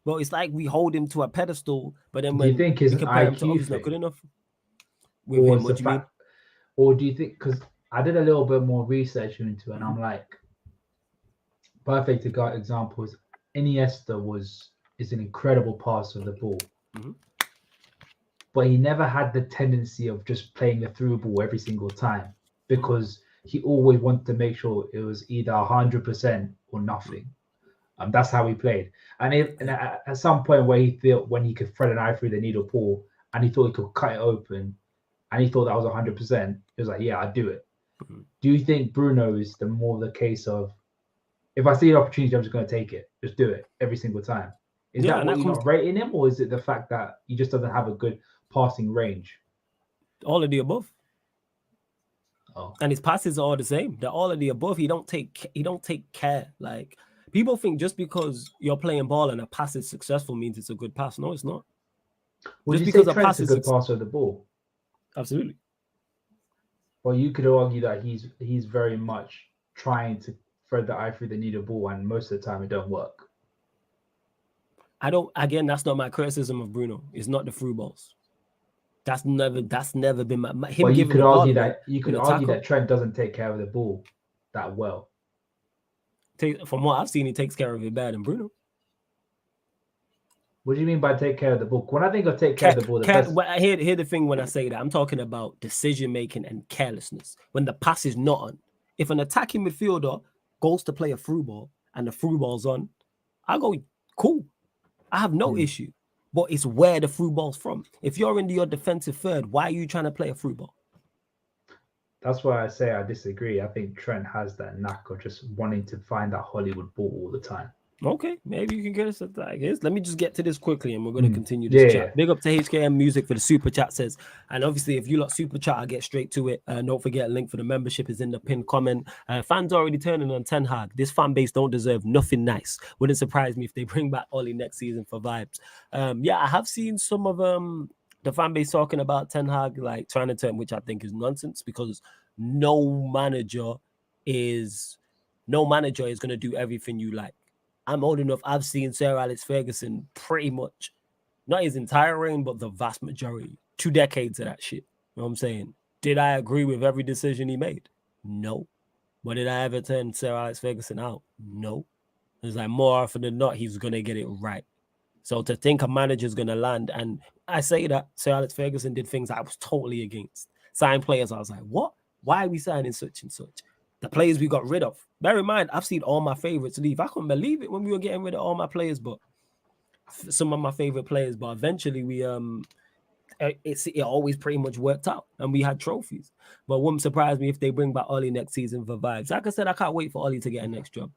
Well, it's like we hold him to a pedestal, but then when you think his we compare him IQ to he's not good enough. With him, what do you mean? Or do you think, because I did a little bit more research into it, and I'm like, perfect example is Iniesta is an incredible passer of the ball. But he never had the tendency of just playing the through ball every single time, because he always wanted to make sure it was either 100% or nothing. That's how he played. And at some point where he felt when he could thread an eye through the needle pool and he thought he could cut it open and he thought that was 100%, he was like, yeah, I'd do it. Do you think Bruno is more the case of, if I see an opportunity, I'm just going to take it, just do it every single time? Is that what you're not rating him, or is it the fact that he just doesn't have a good passing range? All of the above. And his passes are all the same. They're all of the above. He don't take care. Like, people think just because you're playing ball and a pass is successful means it's a good pass. No, it's not. Just because a pass is a good passer of the ball. Absolutely. Well, you could argue that he's very much trying to thread the eye through the needle ball, and most of the time it don't work. Again, that's not my criticism of Bruno. It's not the through balls. That's never been my him. Well, you could argue that Trent doesn't take care of the ball that well. From what I've seen, he takes care of it better than Bruno. What do you mean by take care of the ball? When I think of take care of the ball, hear the thing when I say that, I'm talking about decision making and carelessness. When the pass is not on, if an attacking midfielder goes to play a through ball and the through ball's on, I go, cool. I have no issue. But it's where the through ball's from. If you're into your defensive third, why are you trying to play a through ball? That's why I say I disagree. I think Trent has that knack of just wanting to find that Hollywood ball all the time. Okay, maybe you can get us at that. I guess. Let me just get to this quickly and we're going to continue this chat. Big up to HKM Music for the super chat says. And obviously, if you lot super chat, I'll get straight to it. Don't forget, a link for the membership is in the pinned comment. Fans already turning on Ten Hag. This fan base don't deserve nothing nice. Wouldn't surprise me if they bring back Ollie next season for vibes. Yeah, I have seen some of the fan base talking about Ten Hag, like trying to turn, which I think is nonsense because no manager is going to do everything you like. I'm old enough. I've seen Sir Alex Ferguson pretty much, not his entire reign, but the vast majority. 2 decades of that shit. You know what I'm saying? Did I agree with every decision he made? No. But did I ever turn Sir Alex Ferguson out? No. It's like more often than not, he's going to get it right. So to think a manager's going to land, and I say that Sir Alex Ferguson did things I was totally against. Sign players, I was like, what? Why are we signing such and such? The players we got rid of. Bear in mind, I've seen all my favorites leave. I couldn't believe it when we were getting rid of all my players, but some of my favorite players. But eventually, it always pretty much worked out, and we had trophies. But wouldn't surprise me if they bring back Ollie next season for vibes. Like I said, I can't wait for Ollie to get a next job,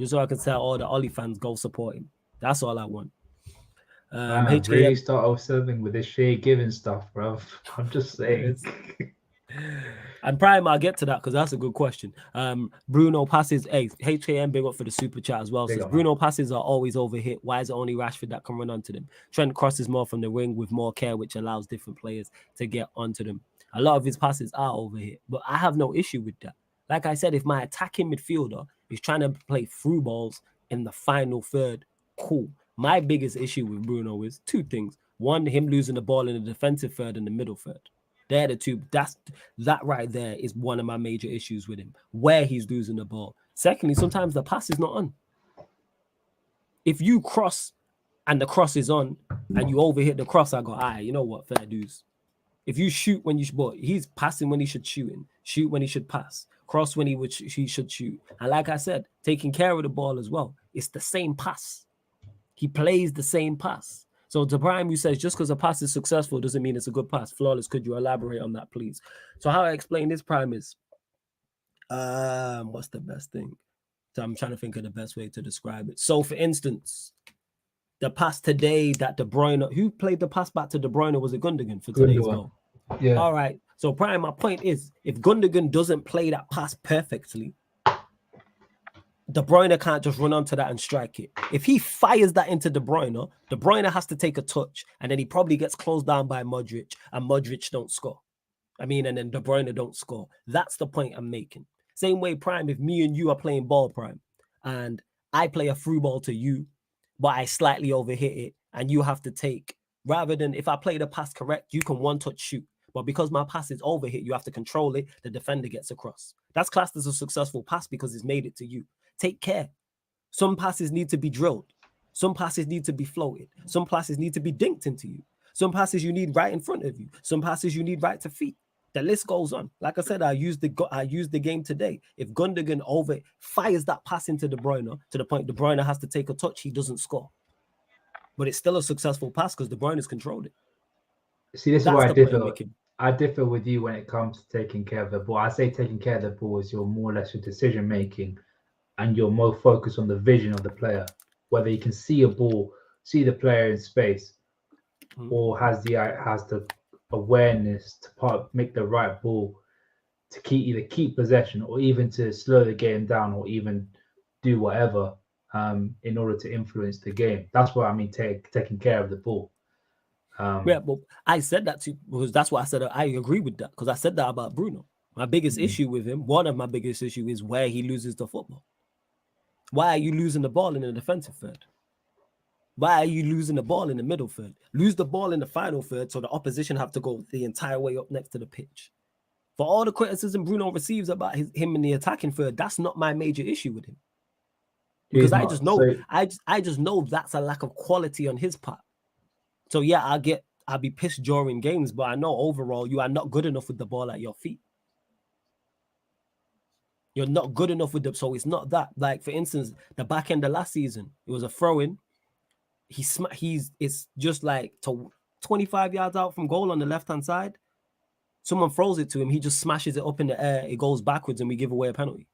just so I can tell all the Ollie fans go support him. That's all I want. HKM really start off serving with this Shea Given stuff, bro. I'm just saying. And Prime, I'll get to that because that's a good question. Bruno passes. Hey, HKM big up for the super chat as well. Says Bruno passes are always overhit. Why is it only Rashford that can run onto them? Trent crosses more from the wing with more care, which allows different players to get onto them. A lot of his passes are overhit, but I have no issue with that. Like I said, if my attacking midfielder is trying to play through balls in the final third, cool. My biggest issue with Bruno is 2 things. One, him losing the ball in the defensive third and the middle third. They're the 2. That right there is one of my major issues with him, where he's losing the ball. Secondly, sometimes the pass is not on. If you cross and the cross is on and you overhit the cross, I go, you know what, fair dues. If you shoot when you should, but he's passing when he should shoot when he should pass, cross when he should shoot. And like I said, taking care of the ball as well. It's the same pass. He plays the same pass. So to Prime, who says just because a pass is successful doesn't mean it's a good pass. Flawless, could you elaborate on that, please? So how I explain this, Prime, is what's the best thing? So I'm trying to think of the best way to describe it. So for instance, the pass today that De Bruyne, who played the pass back to De Bruyne, was it Gundogan for today's goal? Yeah. All right. So Prime, my point is, if Gundogan doesn't play that pass perfectly, De Bruyne can't just run onto that and strike it. If he fires that into De Bruyne has to take a touch, and then he probably gets closed down by Modric, and Modric don't score. And then De Bruyne don't score. That's the point I'm making. Same way, Prime, if me and you are playing ball, Prime, and I play a through ball to you, but I slightly overhit it, and you have to take, rather than if I play the pass correct, you can one-touch shoot. But because my pass is overhit, you have to control it, the defender gets across. That's classed as a successful pass because it's made it to you. Take care. Some passes need to be drilled. Some passes need to be floated. Some passes need to be dinked into you. Some passes you need right in front of you. Some passes you need right to feet. The list goes on. Like I said, I used the game today. If Gundogan fires that pass into De Bruyne to the point De Bruyne has to take a touch, he doesn't score. But it's still a successful pass because De Bruyne has controlled it. See, this is why I differ with you when it comes to taking care of the ball. I say taking care of the ball is your more or less your decision making, and you're more focused on the vision of the player, whether you can see a ball, see the player in space, or has the awareness to make the right ball to either keep possession or even to slow the game down or even do whatever in order to influence the game. That's what I mean, taking care of the ball. Yeah, but I said that too because that's what I said. I agree with that because I said that about Bruno. My biggest issue with him, one of my biggest issues, is where he loses the football. Why are you losing the ball in the defensive third? Why are you losing the ball in the middle third? Lose the ball in the final third so the opposition have to go the entire way up next to the pitch. For all the criticism Bruno receives about him in the attacking third, that's not my major issue with him. Because I just know that's a lack of quality on his part. So yeah, I'll be pissed during games, but I know overall you are not good enough with the ball at your feet. You're not good enough with them, so it's not that. Like for instance, the back end of last season, it was a throw-in. It's just like 25 yards out from goal on the left-hand side. Someone throws it to him, he just smashes it up in the air, it goes backwards, and we give away a penalty.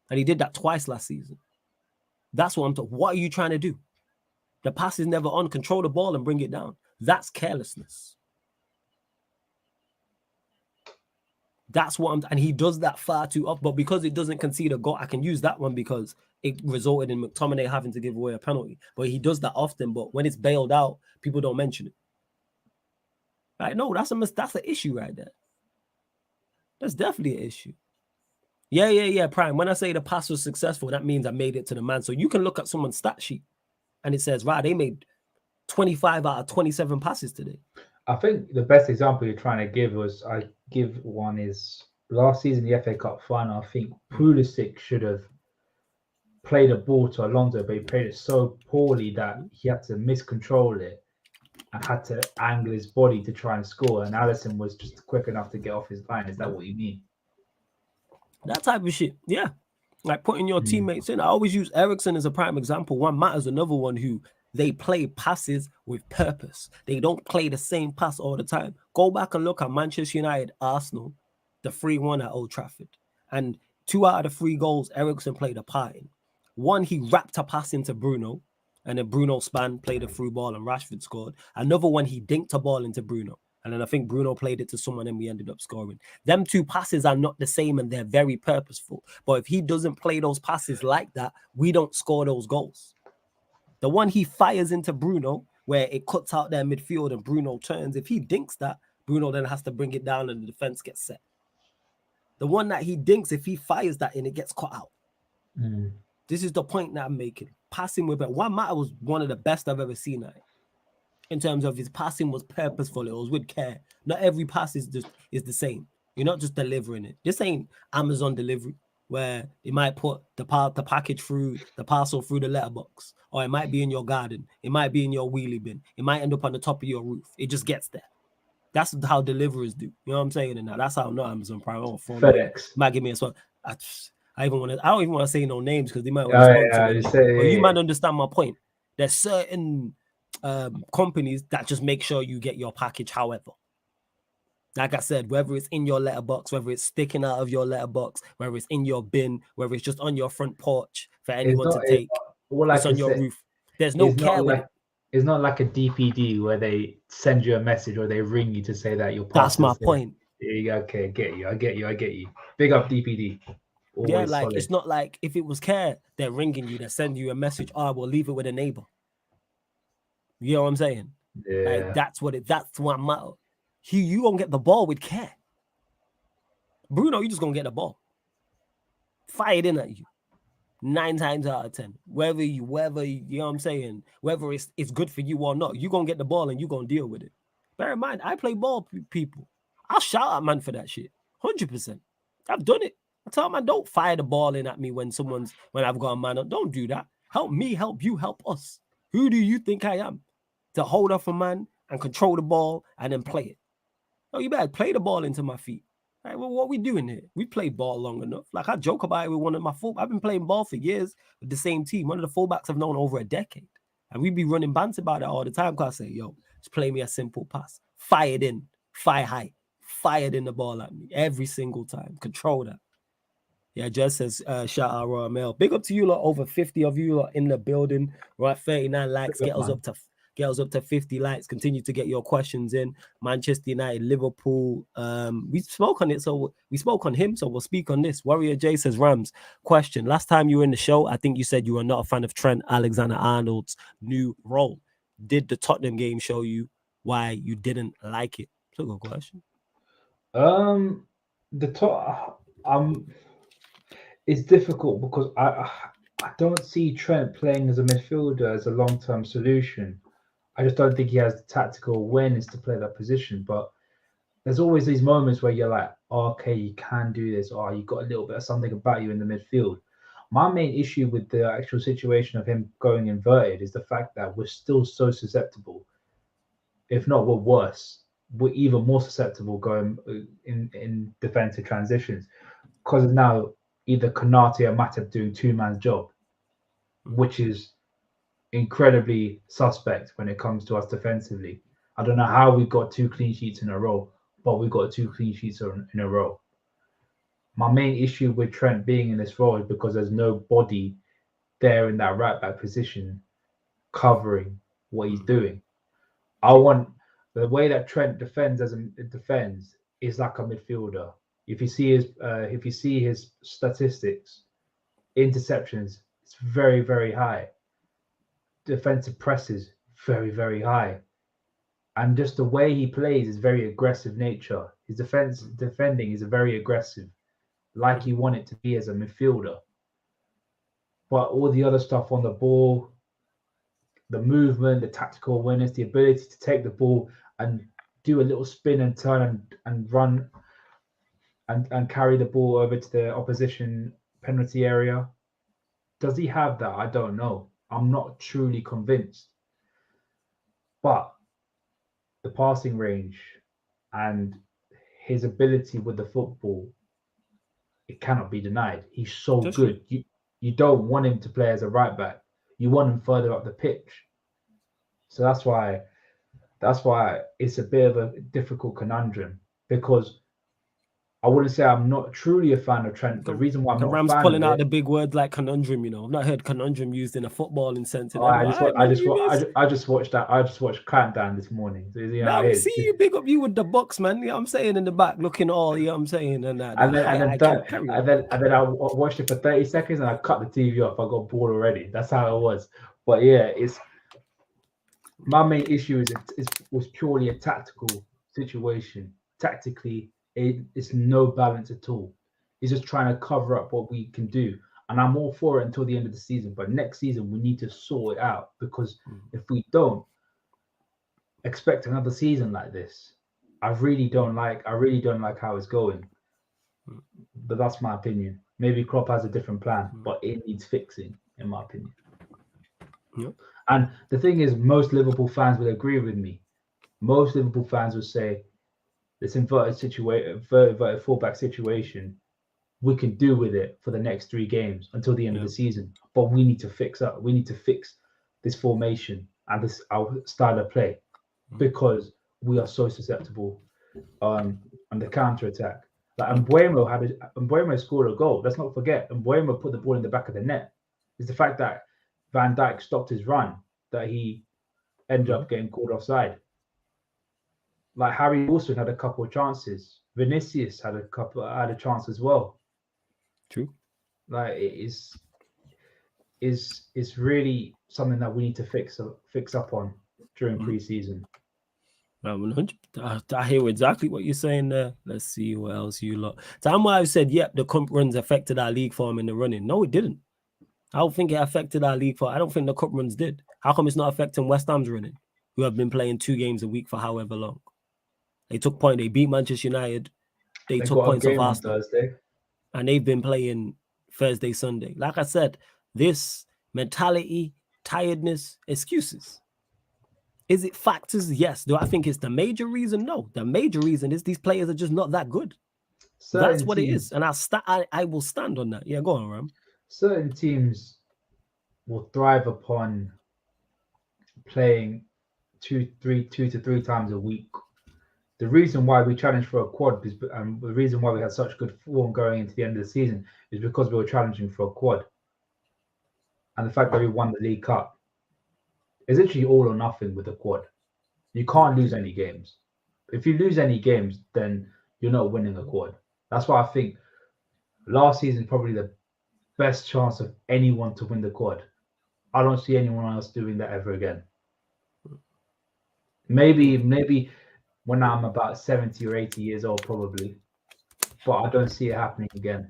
And he did that twice last season. That's what I'm talking. What are you trying to do? The pass is never on. Control the ball and bring it down. That's carelessness. That's what and he does that far too often. But because it doesn't concede a goal, I can use that one because it resulted in McTominay having to give away a penalty. But he does that often. But when it's bailed out, people don't mention it. Right? No, that's an issue right there. That's definitely an issue. Yeah, Prime. When I say the pass was successful, that means I made it to the man. So you can look at someone's stat sheet and it says, right, they made 25 out of 27 passes today. I think the best example you're trying to give is last season, the FA Cup final. I think Pulisic should have played a ball to Alonso, but he played it so poorly that he had to miscontrol it and had to angle his body to try and score. And Alisson was just quick enough to get off his line. Is that what you mean? That type of shit, yeah. Like putting your teammates in. I always use Eriksen as a prime example. One matters, another one who they play passes with purpose. They don't play the same pass all the time. Go back and look at Manchester United, Arsenal, the 3-1 at Old Trafford. And 2 out of the 3 goals, Eriksen played a part in. One, he wrapped a pass into Bruno, and then Bruno span, played a through ball, and Rashford scored. Another one, he dinked a ball into Bruno. And then I think Bruno played it to someone and we ended up scoring. Them 2 passes are not the same and they're very purposeful. But if he doesn't play those passes like that, we don't score those goals. The one he fires into Bruno, where it cuts out their midfield and Bruno turns, if he dinks that, Bruno then has to bring it down and the defense gets set. The one that he dinks, if he fires that in, it gets cut out. This is the point that I'm making. Passing with it. Juan Mata was one of the best I've ever seen at it. In terms of his passing was purposeful. It was with care. Not every pass is the same. You're not just delivering it. This ain't Amazon delivery where it might put the package through the parcel through the letterbox, or it might be in your garden. It might be in your wheelie bin. It might end up on the top of your roof. It just gets there. That's how deliverers do. You know what I'm saying? And now that's how not Amazon Prime or FedEx might give me a spot. I don't even want to say no names because they might want to sponsor me. But you might understand my point. There's certain companies that just make sure you get your package however. Like I said, whether it's in your letterbox, whether it's sticking out of your letterbox, whether it's in your bin, whether it's just on your front porch for anyone to take, it's on your roof. There's no care with it. It's not like a DPD where they send you a message or they ring you to say that your That's my point. Okay, I get you. Big up DPD. Always yeah, like solid. It's not like if it was care, they're ringing you, they're sending you a message. Oh, we'll leave it with a neighbor. You know what I'm saying? Yeah. Like that's what matters. You gonna get the ball with care. Bruno, you just gonna get the ball. Fired in at you. 9 times out of 10. Whether you know what I'm saying, whether it's good for you or not, you gonna get the ball and you gonna deal with it. Bear in mind, I play ball, people. I'll shout at man for that shit. 100%. I've done it. I tell man, don't fire the ball in at me when I've got a man up. Don't do that. Help me, help you, help us. Who do you think I am? To hold off a man and control the ball and then play it. Oh, you better play the ball into my feet. Right, well, what we doing here? We played ball long enough. Like I joke about it with one of my fullbacks. I've been playing ball for years with the same team. One of the fullbacks I've known over a decade. And we be running banter about it all the time because I say, yo, just play me a simple pass. Fired in, fire high, fired in the ball at me every single time. Control that. Yeah, Jess says, shout out Royal Mail. Big up to you lot, over 50 of you lot in the building. Right, 39 likes, get us up to 50 likes. Continue to get your questions in. Manchester United, Liverpool. We spoke on it, so we spoke on him, so we'll speak on this. Warrior J says, Rams, question. Last time you were in the show, I think you said you were not a fan of Trent Alexander-Arnold's new role. Did the Tottenham game show you why you didn't like it? It's a good question. It's difficult because I don't see Trent playing as a midfielder as a long-term solution. I just don't think he has the tactical awareness to play that position. But there's always these moments where you're like, oh, okay, you can do this, or you got a little bit of something about you in the midfield. My main issue with the actual situation of him going inverted is the fact that we're still so susceptible. If not, we're worse. We're even more susceptible going in defensive transitions because now either Konate or Matip doing 2-man's job, which is incredibly suspect when it comes to us defensively. I don't know how we got 2 clean sheets in a row, but we got 2 clean sheets in a row. My main issue with Trent being in this role is because there's no body there in that right back position, covering what he's doing. I want the way that Trent defends is like a midfielder. If you see his statistics, interceptions, it's very, very high. Defensive presses, very, very high. And just the way he plays is very aggressive nature. His defending is very aggressive, like you want it to be as a midfielder. But all the other stuff on the ball, the movement, the tactical awareness, the ability to take the ball and do a little spin and turn and run and carry the ball over to the opposition penalty area. Does he have that? I don't know. I'm not truly convinced. But the passing range and his ability with the football, it cannot be denied. He's so good. You don't want him to play as a right back. You want him further up the pitch. So that's why it's a bit of a difficult conundrum, because I wouldn't say I'm not truly a fan of Trent. The reason why I'm not Ram's a fan pulling of out the big words like conundrum. I've not heard conundrum used in a footballing sense. I just watched that. I just watched Countdown this morning. So we see you big up you with the box, man. You know what I'm saying, in the back, looking all. You know what I'm saying, and then I watched it for 30 seconds and I cut the TV off. I got bored already. That's how it was. But yeah, it's my main issue was purely a tactical situation. Tactically, it's no balance at all. He's just trying to cover up what we can do. And I'm all for it until the end of the season. But next season, we need to sort it out, because if we don't, expect another season like this. I really don't like how it's going. But that's my opinion. Maybe Klopp has a different plan, but it needs fixing, in my opinion. Yep. And the thing is, most Liverpool fans will agree with me. Most Liverpool fans will say this inverted fullback situation, we can do with it for the next 3 games until the end of the season. But we need to fix up. We need to fix this formation and our style of play, because we are so susceptible on the counter attack. Like Mbeumo scored a goal. Let's not forget, Mbeumo put the ball in the back of the net. It's the fact that Van Dijk stopped his run that he ended up getting called offside. Like Harry Wilson had a couple of chances. Vinicius had a chance as well. True. Like it's really something that we need to fix up on during pre-season. I hear exactly what you're saying there. Let's see what else you lot. Time where I said, yep, the cup runs affected our league form in the running. No, it didn't. I don't think it affected our league form. I don't think the cup runs did. How come it's not affecting West Ham's running, who have been playing 2 games a week for however long? They took point. They beat Manchester United. They took points off Arsenal. Thursday. And they've been playing Thursday, Sunday. Like I said, this mentality, tiredness, excuses. Is it factors? Yes. Do I think it's the major reason? No. The major reason is these players are just not that good. That's what it is. And I will stand on that. Yeah, go on, Ram. Certain teams will thrive upon playing 2 to 3 times a week. The reason why we challenged for a quad is, the reason why we had such good form going into the end of the season is because we were challenging for a quad. And the fact that we won the League Cup is literally all or nothing with the quad. You can't lose any games. If you lose any games, then you're not winning a quad. That's why I think last season is probably the best chance of anyone to win the quad. I don't see anyone else doing that ever again. Maybe when I'm about 70 or 80 years old, probably. But I don't see it happening again.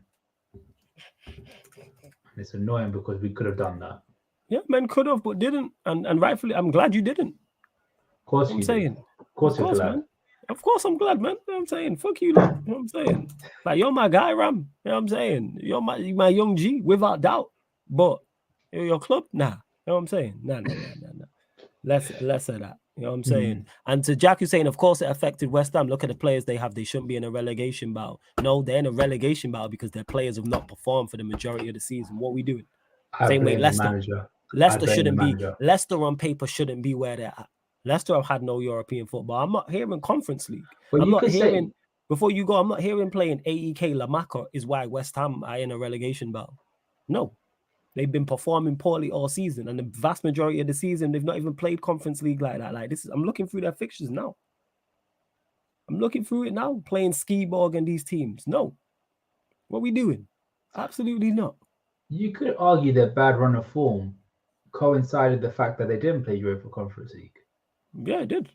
It's annoying because we could have done that. Yeah, men could have, but didn't. And rightfully, I'm glad you didn't. Of course I'm saying. Of course you're glad. Man. Of course I'm glad, man. You know what I'm saying? Fuck you, lot. You know what I'm saying? Like, you're my guy, Ram. You know what I'm saying? You're my young G, without doubt. But your club? Nah. You know what I'm saying? Nah. Less of that. You know what I'm saying? And to Jack, who's saying, of course, it affected West Ham. Look at the players they have. They shouldn't be in a relegation battle. No, they're in a relegation battle because their players have not performed for the majority of the season. What are we doing? Same way Leicester. Leicester shouldn't be. Leicester on paper shouldn't be where they're at. Leicester have had no European football. I'm not hearing Conference League. I'm not hearing, before you go, I'm not hearing playing AEK Lamaka is why West Ham are in a relegation battle. No. They've been performing poorly all season, and the vast majority of the season, they've not even played Conference League like that. Like I'm looking through their fixtures now. I'm looking through it now, playing Skiborg and these teams. No. What are we doing? Absolutely not. You could argue their bad run of form coincided the fact that they didn't play Europa Conference League. Yeah, it did.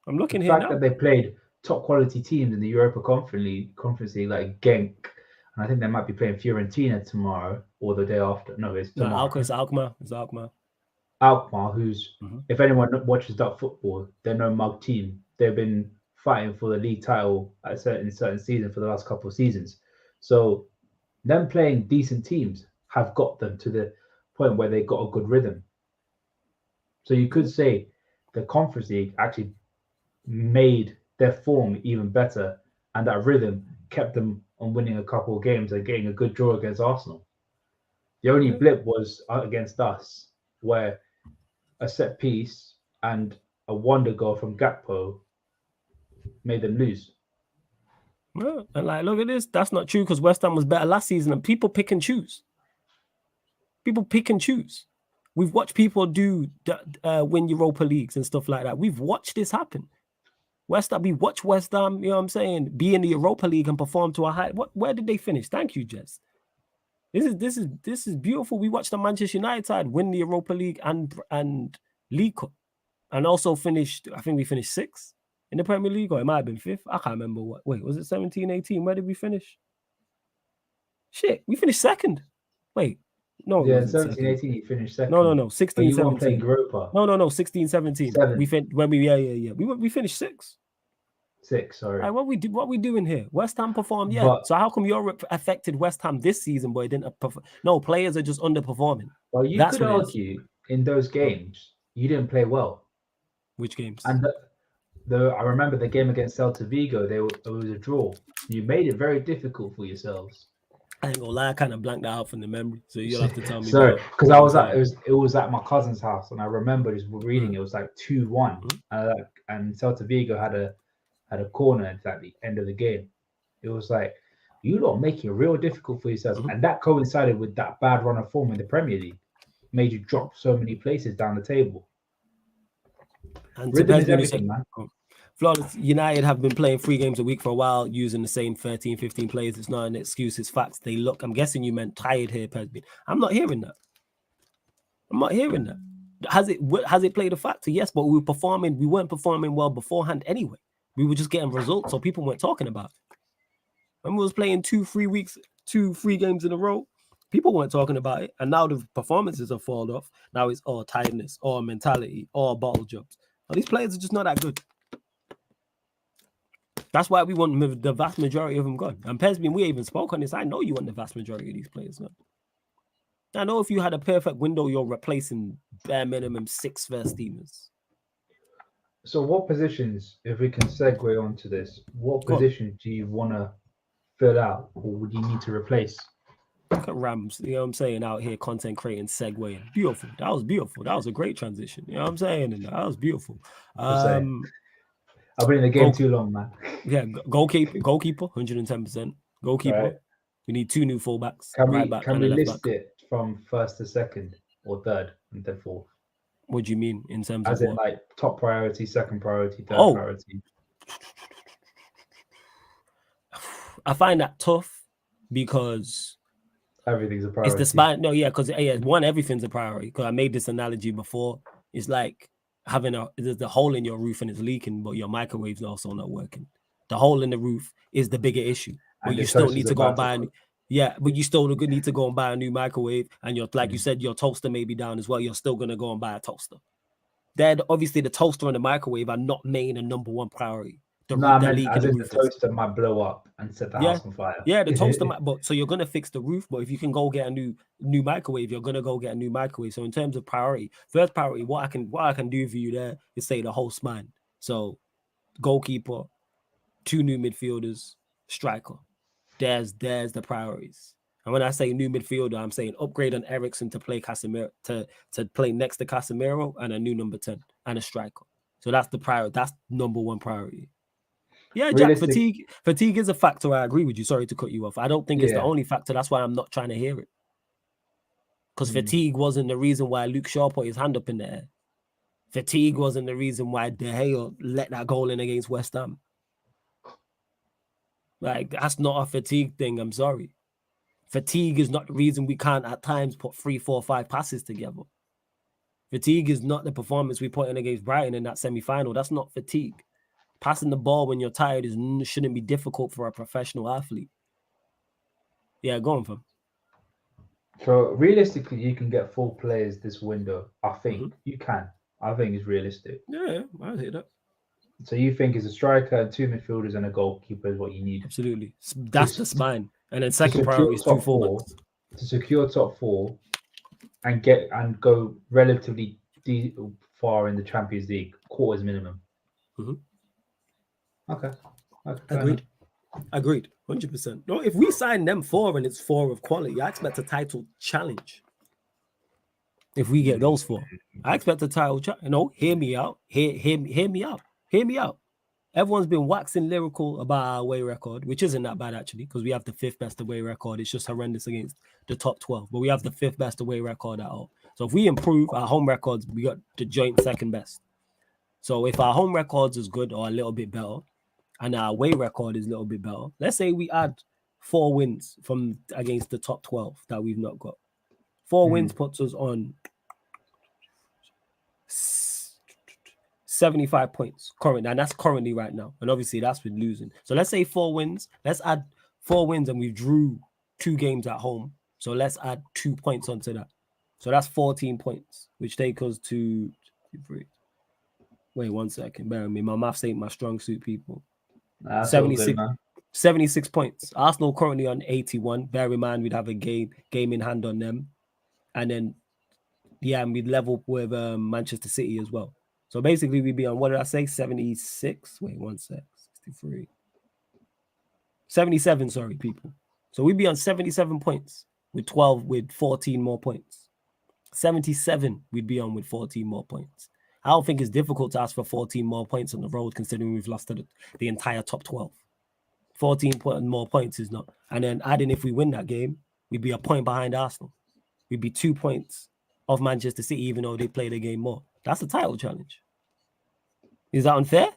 I'm looking the here fact now. that they played top quality teams in the Europa Conference League like Genk, and I think they might be playing Fiorentina tomorrow or the day after. No, it's tomorrow. No, it's Alkmaar. It's Alkmaar. Alkmaar, who's, if anyone watches that football, they're no mug team. They've been fighting for the league title at certain season for the last couple of seasons. So them playing decent teams have got them to the point where they got a good rhythm. So you could say the Conference League actually made their form even better, and that rhythm kept them on winning a couple of games and getting a good draw against Arsenal. The only blip was against us, where a set piece and a wonder goal from Gakpo made them lose. Well, and like, look at this. That's not true because West Ham was better last season, and people pick and choose. People pick and choose. We've watched people do win Europa Leagues and stuff like that. We've watched this happen. We watch West Ham, you know what I'm saying, be in the Europa League and perform to a high. Where did they finish? Thank you, Jess. This is beautiful. We watched the Manchester United side win the Europa League and League Cup, and also finished. I think we finished 6th in the Premier League, or it might have been 5th. I can't remember what. Wait, was it 17, 18? Where did we finish? Shit, we finished 2nd. Wait, no, yeah, 17, 18, you finished 2nd. No, 16, you 17. Europa. No, 16, 17. 7th. We finished 6th. 6, sorry. Right, what we doing here? West Ham performed, yeah. So how come Europe affected West Ham this season, but it didn't perform? No, players are just underperforming. Well, you could argue in those games you didn't play well. Which games? And I remember the game against Celta Vigo. It was a draw. You made it very difficult for yourselves. I ain't gonna lie, I kind of blanked that out from the memory, so you'll have to tell me. Sorry, because I was it was at my cousin's house, and I remember just reading it was like 2-1, and Celta Vigo had a corner at the end of the game. It was like, you lot making it real difficult for yourselves, and that coincided with that bad run of form in the Premier League, made you drop so many places down the table. And rhythm is everything, man. Flawless United have been playing 3 games a week for a while, using the same 13, 15 players. It's not an excuse, it's facts. They look, I'm guessing you meant tired here, Pesby. I'm not hearing that. Has it played a factor? Yes, but we weren't performing well beforehand anyway. We were just getting results, so people weren't talking about it. When we was playing 2-3 games in a row, people weren't talking about it. And now the performances have fallen off. Now it's all tiredness, all mentality, all bottle jobs. Now, these players are just not that good. That's why we want the vast majority of them gone. And Pesby, we even spoke on this. I know you want the vast majority of these players gone. I know if you had a perfect window, you're replacing bare minimum 6 first teamers. So what positions, if we can segue onto this, what positions do you want to fill out, or would you need to replace? Look at Rams, you know what I'm saying, out here content creating, segueing. Beautiful. That was beautiful. That was a great transition. You know what I'm saying? And that was beautiful. I've been in the game too long, man. Yeah, goalkeeper, 110%. Goalkeeper. Right. We need 2 new fullbacks. Can we list it from 1st to 2nd or 3rd and then 4th? What do you mean in terms of what? Like top priority, 2nd priority, 3rd priority? I find that tough because everything's a priority. It's the spine. No, yeah, because everything's a priority. Because I made this analogy before. It's like having there's the hole in your roof and it's leaking, but your microwave's also not working. The hole in the roof is the bigger issue. But you still need to go and buy but you still need to go and buy a new microwave. And you said, your toaster may be down as well. You're still gonna go and buy a toaster. Obviously the toaster and the microwave are not main and number 1 priority. The toaster might blow up and set the house on fire. Yeah, the toaster might, so you're gonna fix the roof, but if you can go get a new microwave, you're gonna go get a new microwave. So in terms of priority, first priority, what I can do for you there is say the whole spine. So goalkeeper, 2 new midfielders, striker. There's the priorities. And when I say new midfielder, I'm saying upgrade on Eriksen to play Casemiro to play next to Casemiro, and a new number 10 and a striker. So that's the priority. That's number 1 priority. Yeah, Jack, fatigue is a factor. I agree with you. Sorry to cut you off. I don't think it's the only factor. That's why I'm not trying to hear it. Because fatigue wasn't the reason why Luke Shaw put his hand up in the air. Fatigue wasn't the reason why De Gea let that goal in against West Ham. Like, that's not a fatigue thing. I'm sorry. Fatigue is not the reason we can't at times put 3, 4, 5 passes together. Fatigue is not the performance we put in against Brighton in that semi-final. That's not fatigue. Passing the ball when you're tired shouldn't be difficult for a professional athlete. Yeah, go on, fam. So realistically, you can get 4 players this window. I think you can. I think it's realistic. Yeah, I hear that. So you think it's a striker, 2 midfielders, and a goalkeeper is what you need? Absolutely. That's the spine. And then second priority is 2 fullbacks. To secure top 4 and go relatively far in the Champions League, quarters minimum. Okay. Agreed. 100%. No, if we sign them 4 and it's 4 of quality, I expect a title challenge. If we get those 4, I expect a title challenge. No, hear me out. Hear me out. Hear me out. Everyone's been waxing lyrical about our away record, which isn't that bad actually, because we have the 5th best away record. It's just horrendous against the top 12, but we have the 5th best away record at all. So if we improve our home records, we got the joint 2nd best. So if our home records is good or a little bit better, and our away record is a little bit better, let's say we add 4 wins from against the top 12 that we've not got. 4 wins puts us on 75 points current, and that's currently right now. And obviously that's with losing. So let's say 4 wins. Let's add 4 wins, and we drew 2 games at home. So let's add 2 points onto that. So that's 14 points, which take us to 3. Wait 1 second. Bear with me. My maths ain't my strong suit, people. 76 points. Arsenal currently on 81. Bear in mind we'd have a game in hand on them. And then, and we'd level with Manchester City as well. So basically we'd be on, what did I say? 76? Wait, 1 sec. 63. 77, sorry, people. So we'd be on 77 points with 14 more points. 77 we'd be on with 14 more points. I don't think it's difficult to ask for 14 more points on the road, considering we've lost to the entire top 12. 14 more points is not. And then adding, if we win that game, we'd be a point behind Arsenal. We'd be 2 points off Manchester City, even though they played a game more. That's a title challenge. Is that unfair?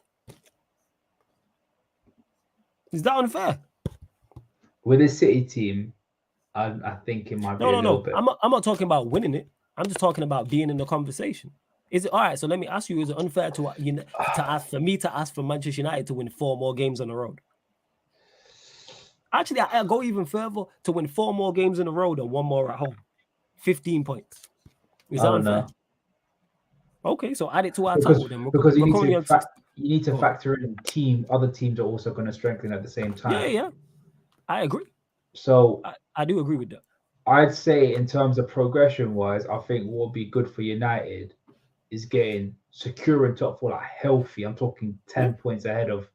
Is that unfair? With a City team, I think it might be a little bit. I'm not talking about winning it. I'm just talking about being in the conversation. Is it all right? So let me ask you: is it unfair to ask for Manchester United to win 4 more games on the road? Actually, I'll go even further, to win 4 more games in a row than 1 more at home. 15 points. Is that unfair? No. Okay, so add it to our title then. Because you need to factor in other teams are also going to strengthen at the same time. Yeah. I agree. So I do agree with that. I'd say in terms of progression-wise, I think what would be good for United is getting secure in top 4, like healthy. I'm talking 10 points ahead of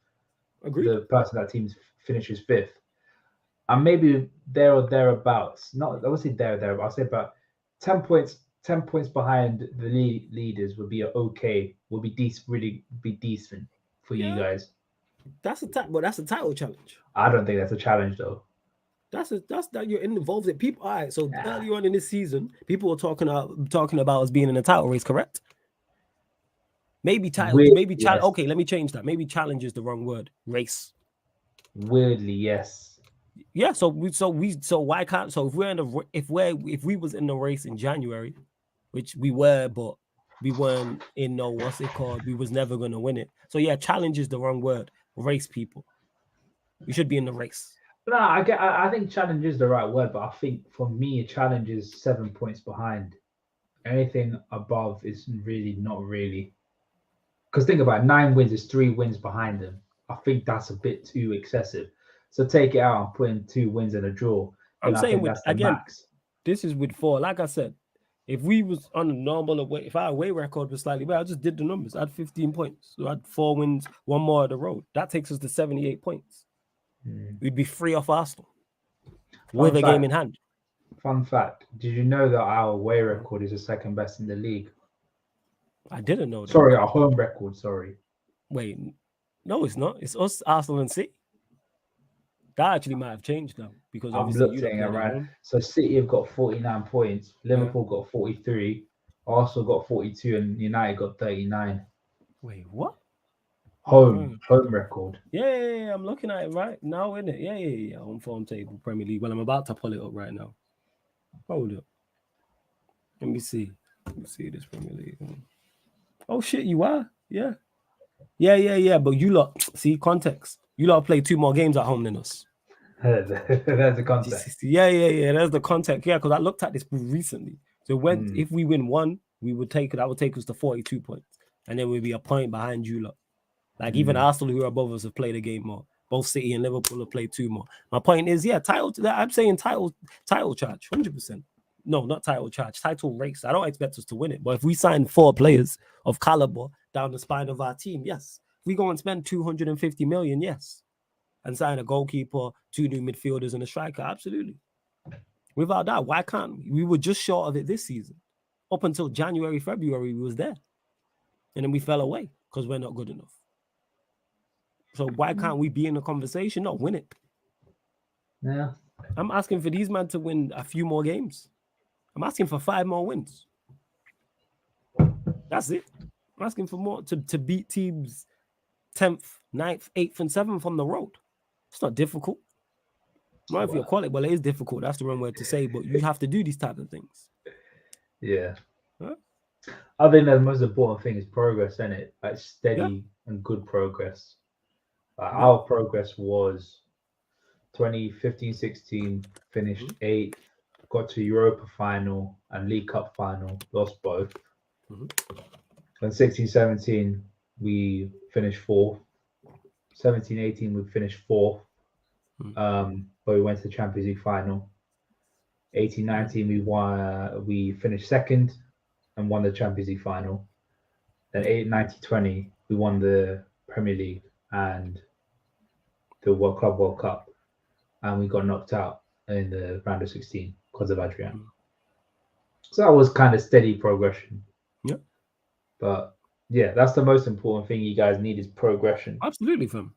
the person that team finishes 5th. And maybe there or thereabouts. Not, I would say there or thereabouts. I'll say about 10 points behind the leaders would be would be decent, really be decent for you guys. That's a title challenge. I don't think that's a challenge though. That's that you're involved in people. All right, so early on in this season, people were talking about us being in a title race, correct? Maybe title, yes. Okay, let me change that. Maybe challenge is the wrong word. Race. Weirdly, yes. Yeah. So why can't? So if we was in the race in January, which we were, but we weren't in what's it called? We was never gonna win it. So yeah, challenge is the wrong word. Race, people. We should be in the race. No, I think challenge is the right word, but I think for me, a challenge is 7 points behind. Anything above is really not really. Because think about it, 9 wins is 3 wins behind them. I think that's a bit too excessive. So take it out and put in 2 wins and a draw. I'm saying that's the max. This is with 4. Like I said, if we was on a normal away, if our away record was slightly better, I just did the numbers. I had 15 points. So I had 4 wins, 1 more on the road. That takes us to 78 points. We'd be free off Arsenal with a game in hand. Fun fact: did you know that our away record is the 2nd best in the league? I didn't know that. Sorry, our home record. Sorry. Wait, no, it's not. It's us, Arsenal, and City. That actually might have changed now because I'm obviously you lot looking playing at around. home. So City have got 49 points, Liverpool got 43, Arsenal got 42, and United got 39. Wait, what? Home record. Yeah, I'm looking at it right now, isn't it? Yeah. On form table, Premier League. Well, I'm about to pull it up right now. Hold up. Let me see. This Premier League. Oh shit, you are? Yeah. But you lot, see, context. You lot play 2 more games at home than us. That's the context. Yeah. That's the context. Yeah, because I looked at this recently. So if we win 1, that would take us to 42 points. And then we'd be a point behind you lot. Like even Arsenal, who are above us, have played a game more. Both City and Liverpool have played 2 more. My point is, title. I'm saying title charge, 100%. No, not title charge, title race. I don't expect us to win it, but if we sign 4 players of caliber down the spine of our team, yes. If we go and spend 250 million, yes, and sign a goalkeeper, 2 new midfielders, and a striker, absolutely. Without that, why can't we? We were just short of it this season. Up until January, February, we was there, and then we fell away because we're not good enough. So why can't we be in the conversation? No, win it. Yeah. I'm asking for these men to win a few more games. I'm asking for 5 more wins. That's it. I'm asking for more to beat teams 10th, 9th, 8th, and 7th on the road. It's not difficult. Not if you're quality. Well, it is difficult. That's the wrong word to say, but you have to do these type of things. Yeah. Huh? I think the most important thing is progress, isn't it? Like steady and good progress. Our progress was 2015-16, finished 8th, got to Europa final and League Cup final, lost both. And 16-17, we finished 4th. 17-18, we finished 4th. But we went to the Champions League final. 18-19, we finished 2nd and won the Champions League final. Then 19-20, we won the Premier League and the World Cup, and we got knocked out in the round of 16 because of Adrian. So that was kind of steady progression. Yeah. But yeah, that's the most important thing you guys need is progression. Absolutely, fam.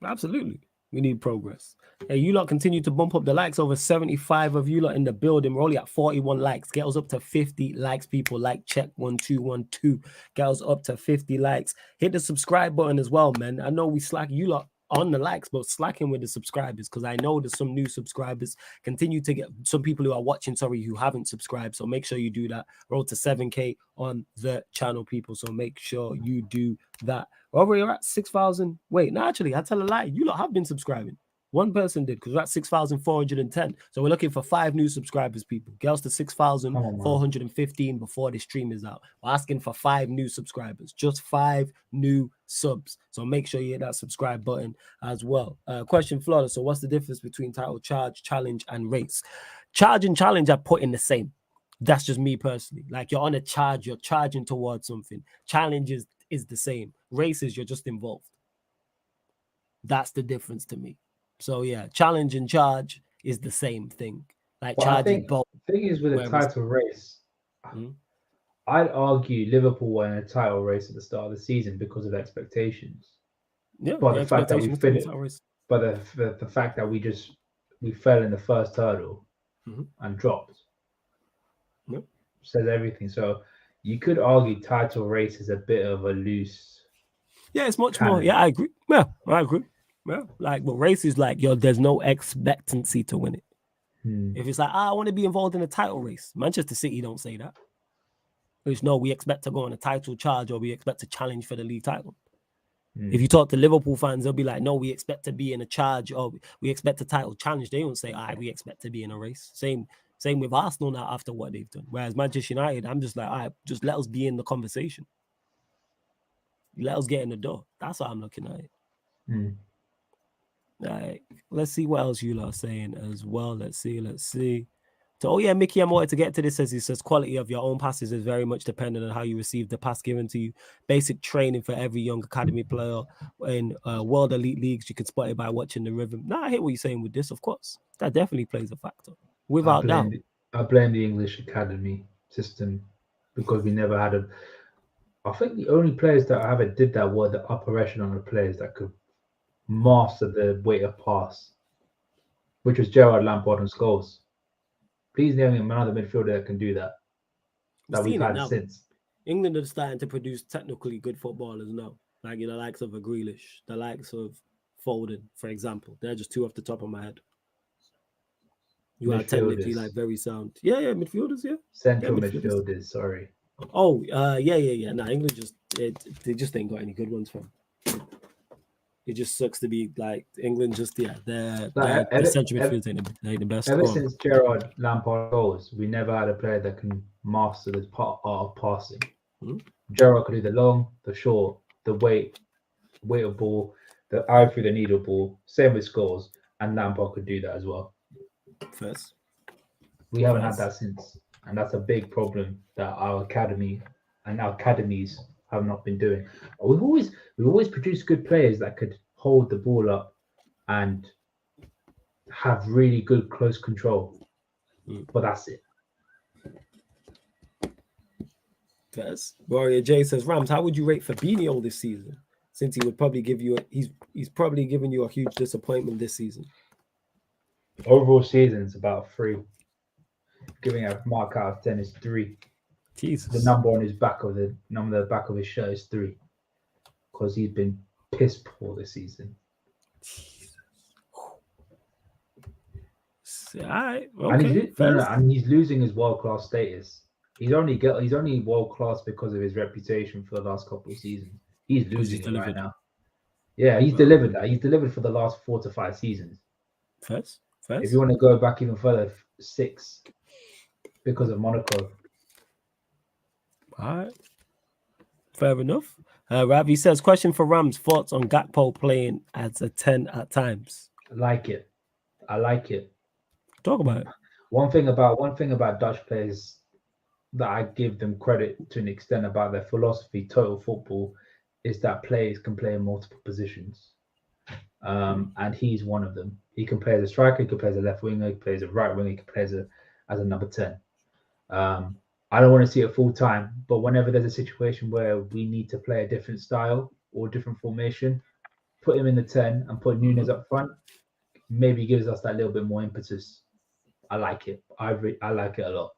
Absolutely. We need progress. Hey, you lot continue to bump up the likes. Over 75 of you lot in the building. We're only at 41 likes. Get us up to 50 likes, people. Like, check 1212. Get us up to 50 likes. Hit the subscribe button as well, man. I know we slack you lot on the likes, but slacking with the subscribers because I know there's some new subscribers. Continue to get some people who are watching, who haven't subscribed. So make sure you do that. Roll to 7K on the channel, people. So make sure you do that. Well, we're at 6,000. Wait, no, actually, I tell a lie. You lot have been subscribing. One person did because we're at 6,410. So we're looking for 5 new subscribers, people. Girls to 6,415 before the stream is out. We're asking for 5 new subscribers. Just 5 new subs. So make sure you hit that subscribe button as well. Question, Florida. So what's the difference between title charge, challenge, and race? Charge and challenge are put in the same. That's just me personally. Like you're on a charge, you're charging towards something. Challenge is the same. Races, you're just involved. That's the difference to me. So yeah, challenge and charge is the same thing. Like charging both. The thing is with a title race, I'd argue Liverpool were in a title race at the start of the season because of expectations. Yeah, but the fact that we finished, but the fact that we fell in the first hurdle and dropped says everything. So you could argue title race is a bit of a loose. Yeah, it's much more. Yeah, I agree. Yeah, I agree. Yeah, like, but race is like, there's no expectancy to win it. If it's like, I want to be involved in a title race, Manchester City don't say that. It's no, we expect to go on a title charge or we expect to challenge for the league title. If you talk to Liverpool fans, they'll be like, no, we expect to be in a charge or we expect a title challenge. They don't say, we expect to be in a race. Same with Arsenal now after what they've done. Whereas Manchester United, I'm just like, just let us be in the conversation. Let us get in the door. That's how I'm looking at it. Like, let's see what else you lot are saying as well. Let's see. So, Mickey, I'm wanted to get to this. He says quality of your own passes is very much dependent on how you receive the pass given to you. Basic training for every young academy player in world elite leagues. You can spot it by watching the rhythm. I hear what you're saying with this, of course. That definitely plays a factor. Without doubt. I blame the English academy system because we never had I think the only players that I ever did that were the upper echelon of players that could mastered the weight of pass, which was Gerrard, Lampard, and Scholes. Please name him another midfielder that can do that. That we've had since. England are starting to produce technically good footballers now. Like the likes of a Grealish, the likes of Foden, for example. They're just two off the top of my head. You are technically like very sound. Yeah, midfielders, yeah. Central midfielders, sorry. Oh, yeah. Nah, England they just ain't got any good ones from. It just sucks to be like England. Just their central midfield ain't the best. Ever since Gerrard, Lampard goes, we never had a player that can master this part of passing. Gerrard could do the long, the short, the weight of ball, the eye through the needle ball. Same with Scholes, and Lampard could do that as well. We haven't had that since, and that's a big problem that our academy and our academies have not been doing. We've always produced good players that could hold the ball up and have really good close control, but that's it. Warrior J says, Rams, how would you rate Fabinho this season? Since he would probably give you he's probably given you a huge disappointment this season. Overall season's about 3. Giving a mark out of 10 is 3. Jesus. The number on his back of his shirt is 3. Because he's been piss poor this season. All right. Okay. And he's losing his world-class status. He's only world-class because of his reputation for the last couple of seasons. He's losing it right now. Yeah, he's delivered that. He's delivered for the last 4 to 5 seasons. First. If you want to go back even further, 6 because of Monaco. All right. Fair enough. Ravi says, question for Rams, thoughts on Gakpo playing as a 10 at times? I like it. Talk about it. One thing about Dutch players that I give them credit to an extent about their philosophy, total football, is that players can play in multiple positions. And he's one of them. He can play as a striker, he can play as a left winger, he can play as a right winger, he can play as a number 10. I don't want to see it full time, but whenever there's a situation where we need to play a different style or different formation, put him in the 10 and put Nunes up front, maybe gives us that little bit more impetus. I like it. I like it a lot.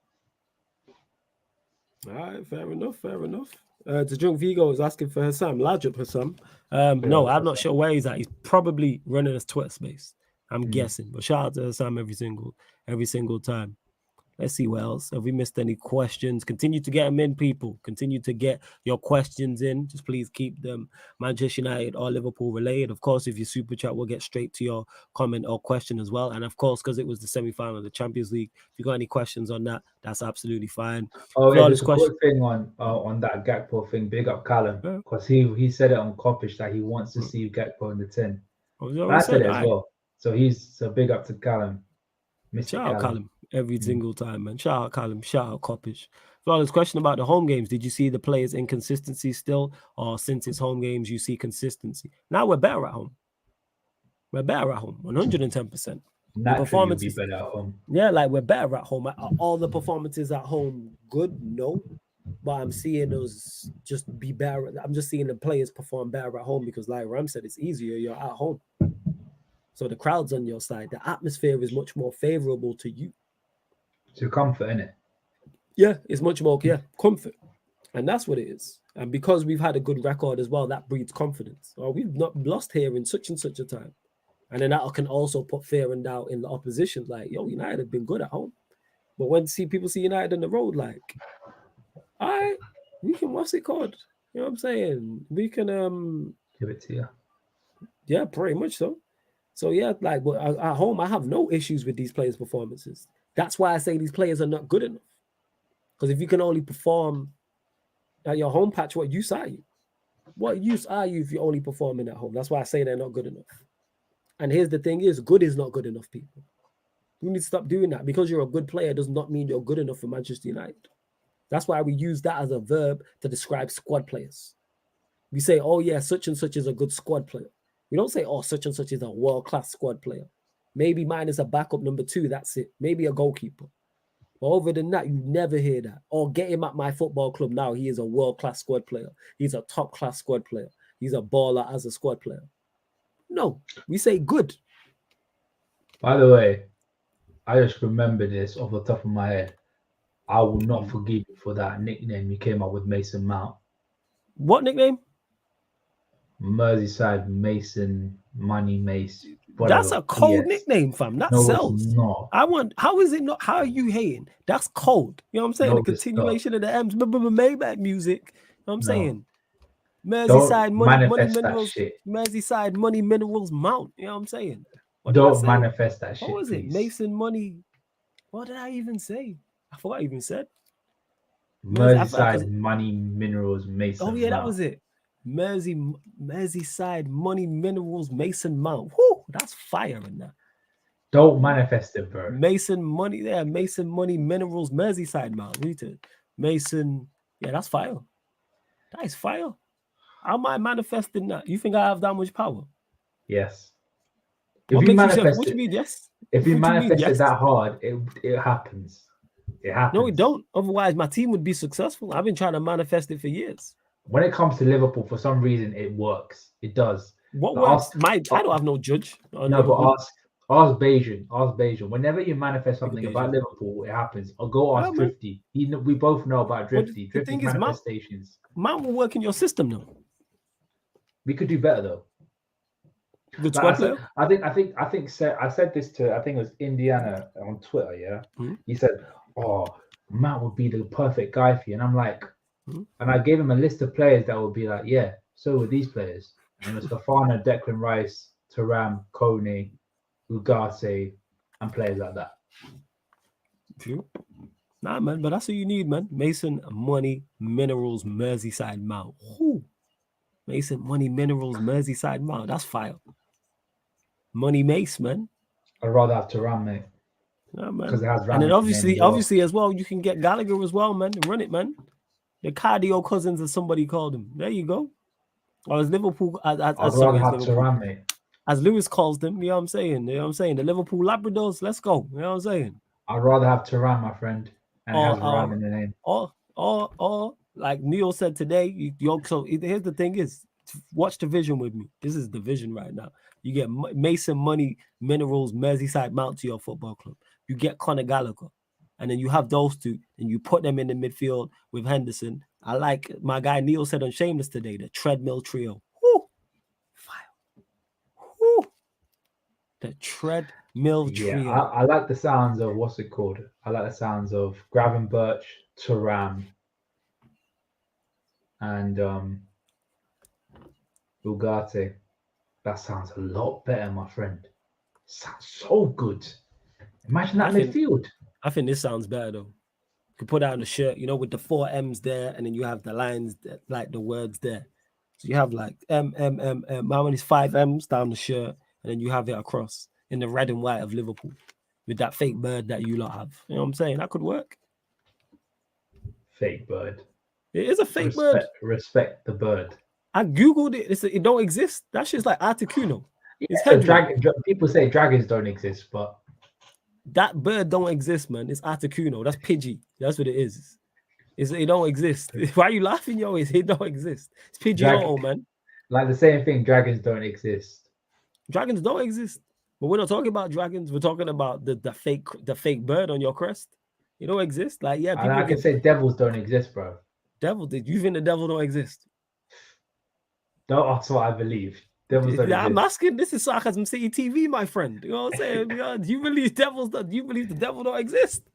All right, fair enough. The Junk Vigo is asking for Hassam. Large up Hassam. No, I'm not sure where he's at. He's probably running his Twitter space. I'm guessing. But shout out to Hassam every single time. Let's see what else. Have we missed any questions? Continue to get them in, people. Continue to get your questions in. Just please keep them Manchester United or Liverpool related. Of course, if you super chat, we'll get straight to your comment or question as well. And of course, because it was the semi-final of the Champions League, if you got any questions on that, that's absolutely fine. Oh, yeah, there's a good thing on that Gakpo thing. Big up Callum, because he said it on Kopish that he wants to see Gakpo in the 10. I said it as well. So big up to Callum. Shout out Callum every single time, man. Shout out Callum. Shout out Kopish. Flawless question about the home games. Did you see the players' inconsistency still, or since it's home games you see consistency? Now we're better at home. 110%. The performances be better at home. Yeah, like we're better at home. Are all the performances at home good? No, but I'm seeing those just be better. I'm just seeing the players perform better at home because, like Ram said, it's easier. You're at home. So the crowd's on your side. The atmosphere is much more favorable to you. It's your comfort, isn't it? Yeah, it's much more, comfort. And that's what it is. And because we've had a good record as well, that breeds confidence. Or we've not lost here in such and such a time. And then that can also put fear and doubt in the opposition. Like, United have been good at home. But when people see United on the road, like, all right, we can, what's it called? You know what I'm saying? We can... give it to you. Yeah, pretty much so. So, yeah, like, but at home, I have no issues with these players' performances. That's why I say these players are not good enough. Because if you can only perform at your home patch, what use are you? What use are you if you're only performing at home? That's why I say they're not good enough. And here's the thing is, good is not good enough, people. You need to stop doing that. Because you're a good player does not mean you're good enough for Manchester United. That's why we use that as a verb to describe squad players. We say, oh, yeah, such and such is a good squad player. We don't say, oh, such and such is a world-class squad player. Maybe mine is a backup number 2, that's it. Maybe a goalkeeper. But other than that, you never hear that. Or get him at my football club now. He is a world-class squad player. He's a top-class squad player. He's a baller as a squad player. No, we say good. By the way, I just remember this off the top of my head. I will not forgive you for that nickname you came up with, Mason Mount. What nickname? Merseyside Mason, Money Mace. Whatever. That's a cold Yes. nickname, fam. That No, sells. it's not. How is it not? How are you hating? That's cold. You know what I'm saying? No, The continuation of the M's, Maybach music. You know what I'm saying? Merseyside money minerals, shit. Merseyside money minerals mount. You know what I'm saying? What Don't did I say? manifest that shit. What was please. it? Mason money. What did I even say? I forgot I even said. Merseyside money minerals Mason. Oh yeah, that was it. Merseyside money minerals Mason Mount. Whoo, that's fire in that. Don't manifest it, bro. Mason money there. Mason money minerals Merseyside Mount. Read it. Mason. Yeah, that's fire. That is fire. How am I manifesting that? You think I have that much power? Yes. If you manifest it, yes. If you manifest it that hard, it happens. It happens. No, it don't. Otherwise, my team would be successful. I've been trying to manifest it for years. When it comes to Liverpool, for some reason, it works. It does. What works? I don't have no judge. No, Liverpool. But ask Bayesian. Ask Bayesian. Whenever you manifest something about Liverpool, it happens. Or go ask Drifty. We both know about Drifty. Drifty's manifestations. Mount will work in your system now. We could do better though. Good I said this to, I think it was Indiana on Twitter. Yeah, He said, "Oh, Mount would be the perfect guy for you," and I'm like, and I gave him a list of players that would be like, yeah, so would these players. And it was Fofana, Declan Rice, Thuram, Kone, Ugarte, and players like that. True. Nah, man, but that's what you need, man. Mason, money, minerals, Merseyside Mount. Whoo. Mason, money, minerals, Merseyside Mount. That's fire. Money Mace, man. I'd rather have Thuram, mate. Yeah, man. Because it has and then obviously as well, you can get Gallagher as well, man. Run it, man. The cardio cousins, as somebody called him. There you go. Or as Liverpool, as Lewis calls them, you know what I'm saying? You know what I'm saying? The Liverpool Labradors, let's go. You know what I'm saying? I'd rather have Thuram, my friend. And it has Ram in the name. Or like Neil said today, so here's the thing is, watch the vision with me. This is the vision right now. You get Mason, money, minerals, Merseyside Mount to your football club. You get Conor Gallagher. And then you have those two, and you put them in the midfield with Henderson. I like my guy Neil said on Shameless today, the treadmill trio. Woo! Fire. Woo! The treadmill trio. Yeah, I like the sounds of, what's it called? I like the sounds of Gravenberch, Thuram, and Ugarte. That sounds a lot better, my friend. Sounds so good. Imagine that midfield. I think this sounds better though. You could put out on the shirt, with the 4 M's there, and then you have the lines, like the words there. So you have like how many 5 M's down the shirt, and then you have it across in the red and white of Liverpool with that fake bird that you lot have. You know what I'm saying? That could work. Fake bird. It is a fake bird. Respect the bird. I googled it. It don't exist. That shit's like Articuno. Yeah, people say dragons don't exist, but that bird don't exist, man. It's Articuno. That's Pidgey. That's what it is. It don't exist. Why are you laughing, yo? It don't exist. It's Pidgeotto, man. Like the same thing. Dragons don't exist. Dragons don't exist. But we're not talking about dragons. We're talking about the fake bird on your crest. It don't exist. Like, yeah, people I can say devils don't exist, bro. You think the devil don't exist? That's what I believe. Devils don't exist. I'm asking. This is Sarcasm City TV, my friend. You know what I'm saying? Do you believe do you believe the devil don't exist?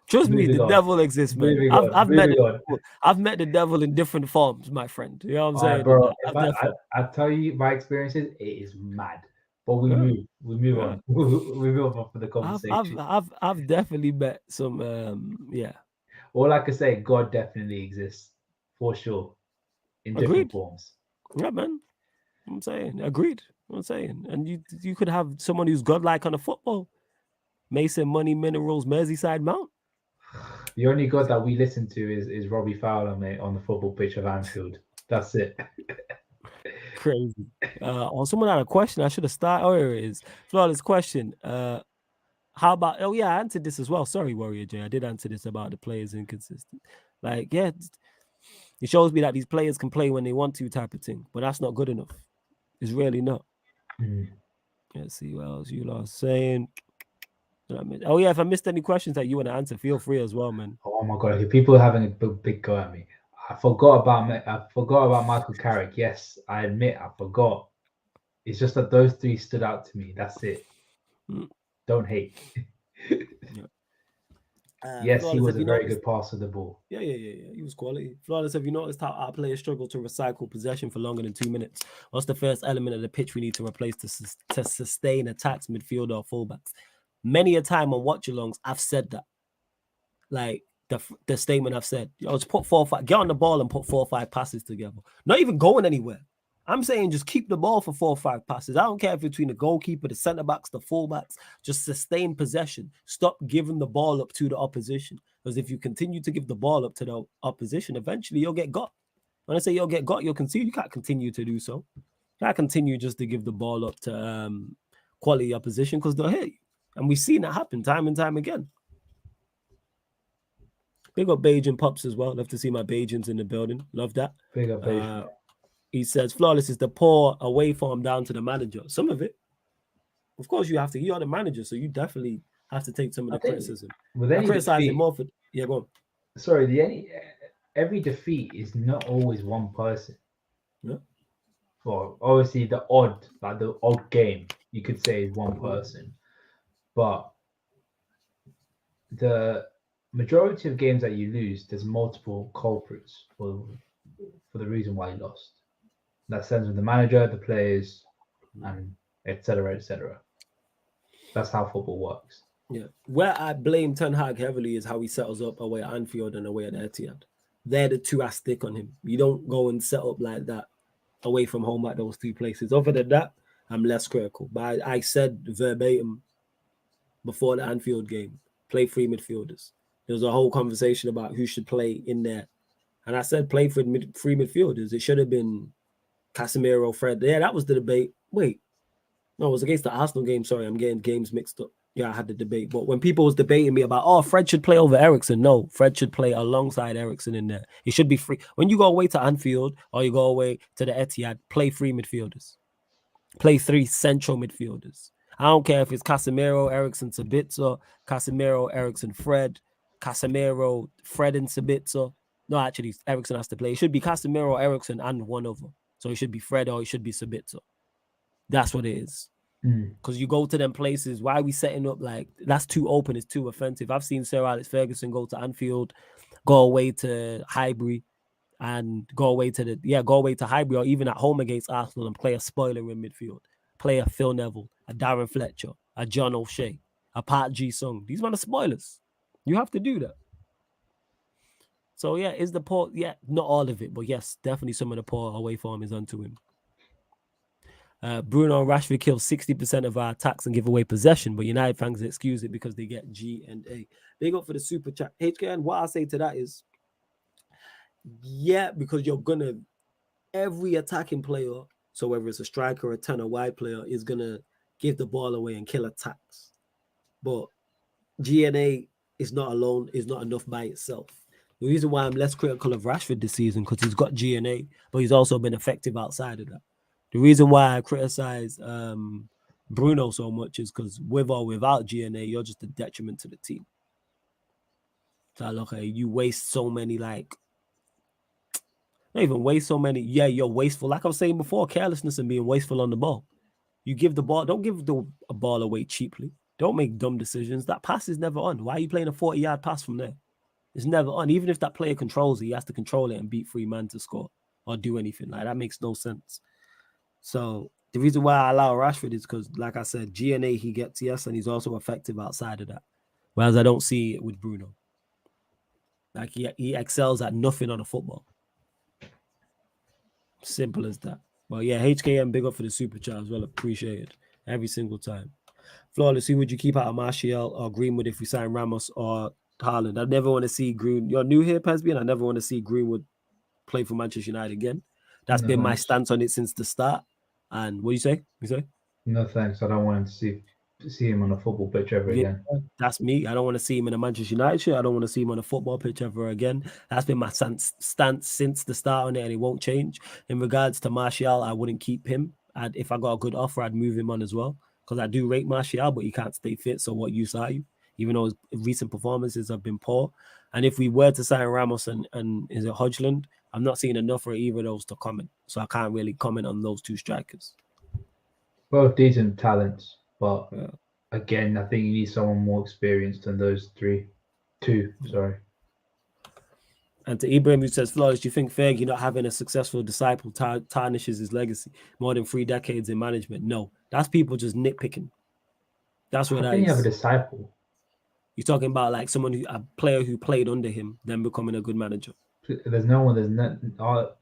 Trust me, the devil exists, man. I've met the devil in different forms, my friend. You know what I'm saying? Bro, I tell you my experiences, it is mad. But we move on. We move on for the conversation. I've definitely met some All I can say, God definitely exists for sure in different forms. Yeah, man. I'm saying, agreed. I'm saying, and you could have someone who's godlike on a football. Mason, money, minerals, Merseyside Mount. The only God that we listen to is Robbie Fowler, mate, on the football pitch of Anfield. That's it. Crazy. Someone had a question. I should have started. Oh, here it is. Flawless question. How about? Oh yeah, I answered this as well. Sorry, Warrior J. I did answer this about the players inconsistent. Like, yeah, it shows me that these players can play when they want to, type of thing. But that's not good enough. It's really not. Let's see what else you are saying. Oh yeah, if I missed any questions that you want to answer, feel free as well, man. Oh my god, people are having a big go at me. I forgot about Michael Carrick. Yes, I admit I forgot. It's just that those three stood out to me. That's it. Don't hate. Yes, he was a very good passer of the ball. Yeah. He was quality. Flawless, have you noticed how our players struggle to recycle possession for longer than 2 minutes? What's the first element of the pitch we need to replace to sustain attacks, midfielder or fullbacks? Many a time on watch-alongs, I've said that. Like the statement I've said, just put 4 or 5, get on the ball and put 4 or 5 passes together. Not even going anywhere. I'm saying just keep the ball for 4 or 5 passes. I don't care if between the goalkeeper, the centre backs, the fullbacks, just sustain possession. Stop giving the ball up to the opposition. Because if you continue to give the ball up to the opposition, eventually you'll get got. When I say you'll get got, you'll concede. You can't continue to do so. You can't continue just to give the ball up to quality opposition because they'll hit you. And we've seen that happen time and time again. Big up Bajan Pops as well. Love to see my Bajans in the building. Love that. Big up Bajan. He says, Flawless is the poor away form down to the manager. Some of it. Of course, you have to. You are the manager, so you definitely have to take some of the criticism. I criticize him more for... Yeah, go on. Sorry, every defeat is not always one person. Yeah. Well, obviously, the odd game, you could say is one person. But the majority of games that you lose, there's multiple culprits for the reason why you lost. That stems with the manager, the players, and etc. etc. That's how football works. Yeah. Where I blame Ten Hag heavily is how he settles up away at Anfield and away at Etihad. They're the two I stick on him. You don't go and set up like that away from home at those 2 places. Other than that, I'm less critical. But I said verbatim before the Anfield game, play 3 midfielders. There was a whole conversation about who should play in there. And I said play for 3 midfielders. It should have been Casemiro, Fred. Yeah, that was the debate. Wait. No, it was against the Arsenal game. Sorry, I'm getting games mixed up. Yeah, I had the debate. But when people was debating me about, Fred should play over Eriksen. No, Fred should play alongside Eriksen in there. He should be free. When you go away to Anfield or you go away to the Etihad, play 3 midfielders. Play 3 central midfielders. I don't care if it's Casemiro, Eriksen, Sabitzer, Casemiro, Eriksen, Fred, Casemiro, Fred and Sabitzer. No, actually, Eriksen has to play. It should be Casemiro, Eriksen, and one other. So it should be Fred or it should be Sabitzer. That's what it is. Because you go to them places, why are we setting up like that's too open, it's too offensive? I've seen Sir Alex Ferguson go to Anfield, go away to Highbury, and go away to Highbury, or even at home against Arsenal and play a spoiler in midfield. Play a Phil Neville, a Darren Fletcher, a John O'Shea, a Pat G Sung. These men are spoilers. You have to do that. So yeah, is the poor? Yeah, not all of it, but yes, definitely some of the poor away form is onto him. Bruno and Rashford kill 60% of our attacks and give away possession, but United fans excuse it because they get G and A. They go for the super chat. HKN, what I say to that is, yeah, because you're gonna every attacking player, so whether it's a striker, a 10 or wide player, is gonna give the ball away and kill attacks. But G and A is not alone, is not enough by itself. The reason why I'm less critical of Rashford this season because he's got G and A, but he's also been effective outside of that. The reason why I criticize Bruno so much is because with or without GNA, you're just a detriment to the team. So look, you waste so many, not even waste so many. Yeah, you're wasteful. Like I was saying before, carelessness and being wasteful on the ball. You give the ball, don't give the ball away cheaply. Don't make dumb decisions. That pass is never on. Why are you playing a 40-yard pass from there? It's never on. Even if that player controls it, he has to control it and beat 3 men to score or do anything. Like that makes no sense. So the reason why I allow Rashford is because, like I said, GNA he gets, yes, and he's also effective outside of that. Whereas I don't see it with Bruno. Like he excels at nothing on a football. Simple as that. Well, yeah, HKM, big up for the super chat as well. Appreciate it every single time. Flawless, who would you keep out of Martial or Greenwood if we sign Ramos or Haaland? I never want to see Green. You're new here, Pesby, and I never want to see Greenwood play for Manchester United again. That's No been my thanks. stance on it since the start. And what do you say? You say? No thanks. I don't want to see him on a football pitch ever again. That's me. I don't want to see him in a Manchester United shirt. I don't want to see him on a football pitch ever again. That's been my stance since the start on it, and it won't change. In regards to Martial, I wouldn't keep him. If I got a good offer, I'd move him on as well, because I do rate Martial, but he can't stay fit. So what use are you? Even though his recent performances have been poor. And if we were to sign Ramos and is it Hodgland, I'm not seeing enough for either of those to comment. So I can't really comment on those two strikers. Both decent talents, but again, I think you need someone more experienced than those two. Sorry. And to Ibrahim, who says, Flores, do you think Fergie not having a successful disciple tarnishes his legacy? More than 3 decades in management? No, that's people just nitpicking. That's what that is. You have a disciple. You're talking about like a player who played under him, then becoming a good manager. There's no one.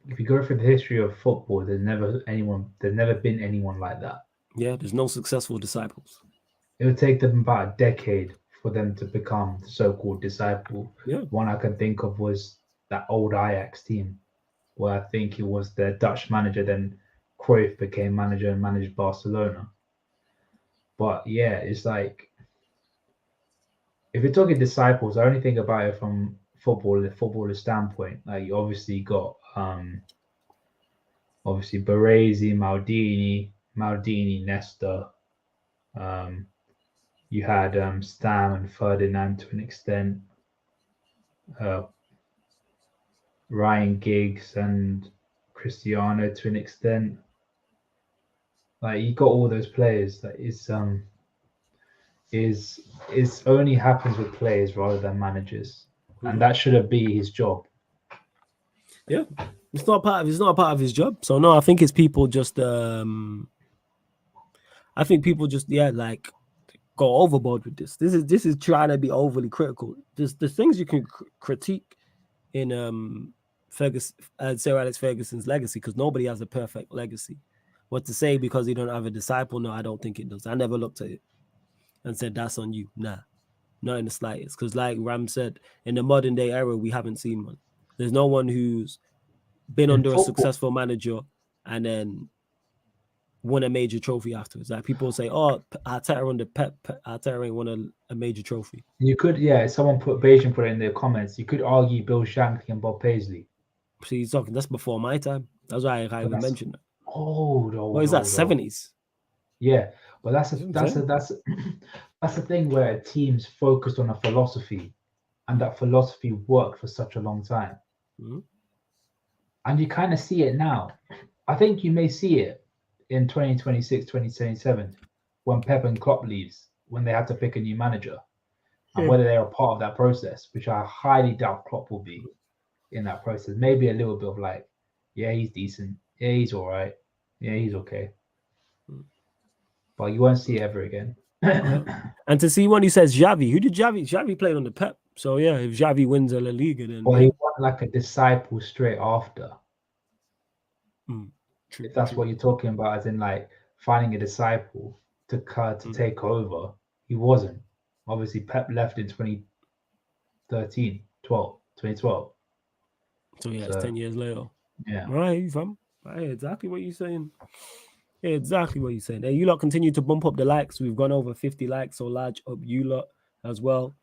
If you go through the history of football, there's never been anyone like that. Yeah, there's no successful disciples. It would take them about a decade for them to become the so-called disciple. Yeah. One I can think of was that old Ajax team, where I think it was their Dutch manager, then Cruyff became manager and managed Barcelona. But yeah, it's like, if you're talking disciples, I only think about it from the footballer standpoint. Like, you obviously got Baresi, Maldini, Nesta. You had Stam and Ferdinand to an extent. Ryan Giggs and Cristiano to an extent. Like, you got all those players. That is only happens with players rather than managers, and that shouldn't be his job. Yeah, it's not part of his job. So no, I think it's people just like go overboard with this. This is trying to be overly critical. There's things you can critique in Sir Alex Ferguson's legacy, because nobody has a perfect legacy. What to say because he don't have a disciple? No, I don't think it does. I never looked at it and said that's on you. Nah, not in the slightest. Because like Ram said, in the modern day era, we haven't seen one. There's no one who's been under a successful manager and then won a major trophy afterwards. Like, people say, "Oh, Arteta under Pep, Arteta ain't won a major trophy." You could, someone put Beijing put it in their comments. You could argue Bill Shankly and Bob Paisley. So he's talking. That's before my time. That's why I can't even mention that. What is that? 70s. Yeah, but that's the thing where teams focused on a philosophy, and that philosophy worked for such a long time. Mm-hmm. And you kind of see it now. I think you may see it in 2026, 2027, when Pep and Klopp leaves, when they have to pick a new manager, and whether they're a part of that process, which I highly doubt Klopp will be in that process. Maybe a little bit of like, yeah, he's decent. Yeah, he's all right. Yeah, he's okay. But you won't see it ever again. And to see when he says Xavi, who did Xavi? Xavi played on the Pep. So yeah, if Xavi wins a La Liga, then he won like a disciple straight after. True, if that's what you're talking about, as in like finding a disciple to take over, he wasn't. Obviously, Pep left in 2012. So yeah, it's 10 years later. Yeah. Right, fam. I hear exactly what you're saying. Hey, you lot continue to bump up the likes. We've gone over 50 likes, so large up you lot as well.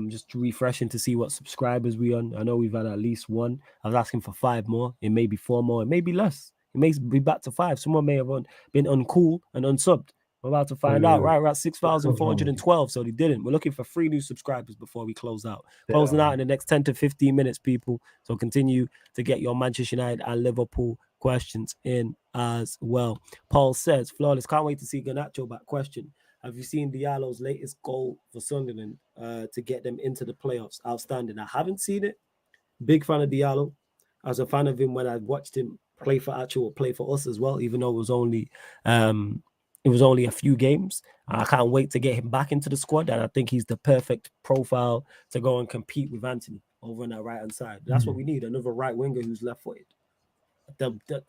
Just refreshing to see what subscribers we on. I know we've had at least one. I was asking for 5 more. It may be 4 more. It may be less. It may be back to 5. Someone may have been uncool and unsubbed. We're about to find out. Right, we're at 6,412, so they didn't. We're looking for 3 new subscribers before we close out. Closing out in the next 10 to 15 minutes, people. So continue to get your Manchester United and Liverpool questions in as well. Paul says, Flawless, can't wait to see Garnacho back. Question: have you seen Diallo's latest goal for Sunderland to get them into the playoffs? Outstanding. I haven't seen it. Big fan of Diallo. I was a fan of him when I watched him play for us as well, even though it was only a few games. I can't wait to get him back into the squad, and I think he's the perfect profile to go and compete with Anthony over on that right-hand side. That's what we need, another right winger who's left-footed.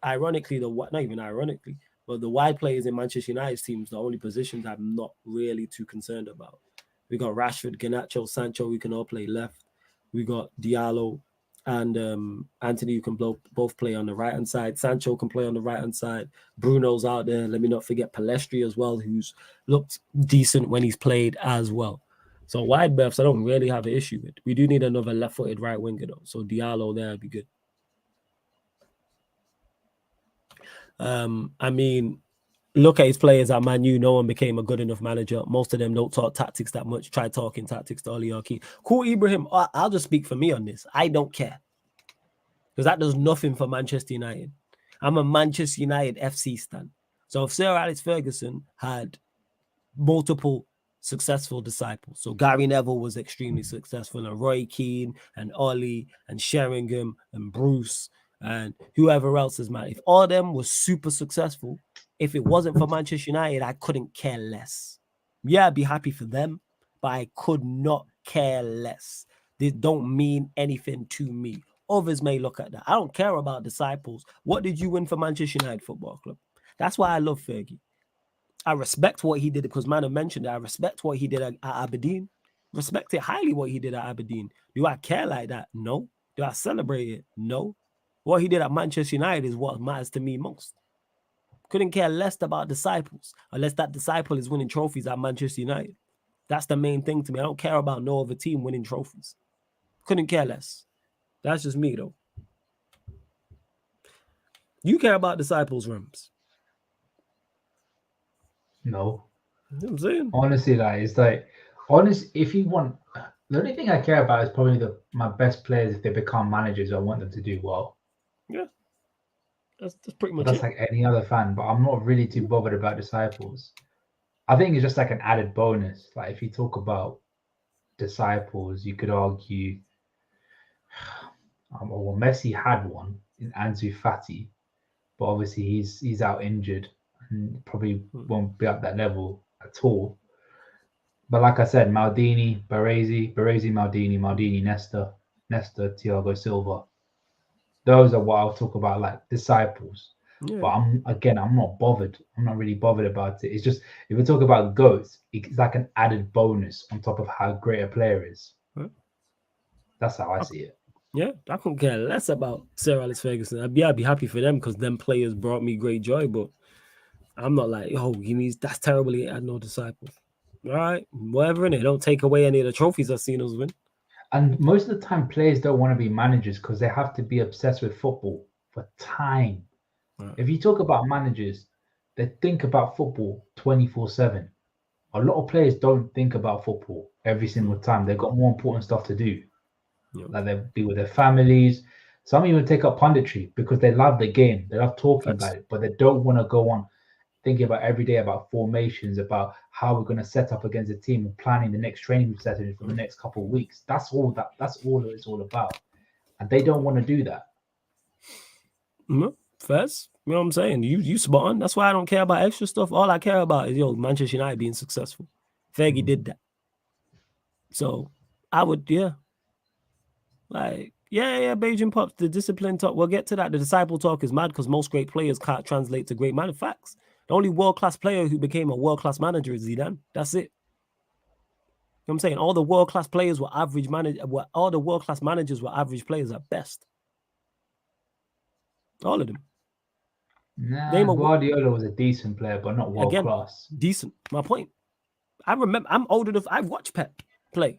Ironically, not even ironically, but the wide players in Manchester United's teams, the only positions I'm not really too concerned about. We got Rashford, Garnacho, Sancho, we can all play left. We got Diallo, and Anthony, you can both play on the right hand side. Sancho can play on the right hand side. Bruno's out there. Let me not forget Palestri as well, who's looked decent when he's played as well. So wide berths, I don't really have an issue with. We do need another left-footed right winger though. So Diallo there would be good. I mean, look at his players at Man U. No one became a good enough manager. Most of them don't talk tactics that much. Try talking tactics to Oliarchy. Cool, Ibrahim. I'll just speak for me on this. I don't care. Because that does nothing for Manchester United. I'm a Manchester United FC stan. So if Sir Alex Ferguson had multiple successful disciples, so Gary Neville was extremely successful, and Roy Keane and Ollie and Sheringham and Bruce and whoever else is mad, if all of them were super successful, if it wasn't for Manchester United, I couldn't care less. Yeah, I'd be happy for them, but I could not care less. They don't mean anything to me. Others may look at that. I don't care about disciples. What did you win for Manchester United Football Club? That's why I love Fergie. I respect what he did because man, I mentioned it. I respect what he did at Aberdeen. Respect it highly what he did at Aberdeen. Do I care like that? No. Do I celebrate it? No. What he did at Manchester United is what matters to me most. Couldn't care less about disciples unless that disciple is winning trophies at Manchester United. That's the main thing to me. I don't care about no other team winning trophies. Couldn't care less. That's just me, though. You care about disciples, Rams? No. You know what I'm saying? Honestly, if you want, the only thing I care about is probably my best players. If they become managers, I want them to do well. Yeah. That's pretty much that's it. Like any other fan, but I'm not really too bothered about disciples. I think it's just like an added bonus. Like if you talk about disciples, you could argue, well, Messi had one in Ansu Fati, but obviously he's out injured and probably won't be at that level at all. But like I said, Maldini, Baresi, Maldini, Nesta, Thiago Silva. Those are what I'll talk about, like disciples. Yeah. But I'm not bothered. I'm not really bothered about it. It's just if we talk about GOATs, it's like an added bonus on top of how great a player is. Huh? That's how I see it. Yeah, I couldn't care less about Sir Alex Ferguson. I'd be happy for them because them players brought me great joy. But I'm not like, oh, he means that's terrible. He had no disciples. All right, whatever in it. Don't take away any of the trophies I've seen us win. And most of the time, players don't want to be managers because they have to be obsessed with football for time. Right. If you talk about managers, they think about football 24/7. A lot of players don't think about football every single time. They've got more important stuff to do. Yep. Like they be with their families. Some even take up punditry because they love the game. They love talking about it, but they don't want to go on thinking about every day about formations, about how we're going to set up against a team and planning the next training session for the next couple of weeks. That's all it's all about. And they don't want to do that. First, you know what I'm saying? You spot on. That's why I don't care about extra stuff. All I care about is Manchester United being successful. Fergie did that. So I would, Beijing Pops, the discipline talk. We'll get to that. The disciple talk is mad because most great players can't translate to great man. Facts. The only world-class player who became a world-class manager is Zidane. That's it. You know what I'm saying? All the world-class players were average all the world-class managers were average players at best. All of them. Guardiola was a decent player, but not world-class. Decent. My point. I remember, I'm old enough. I've watched Pep play.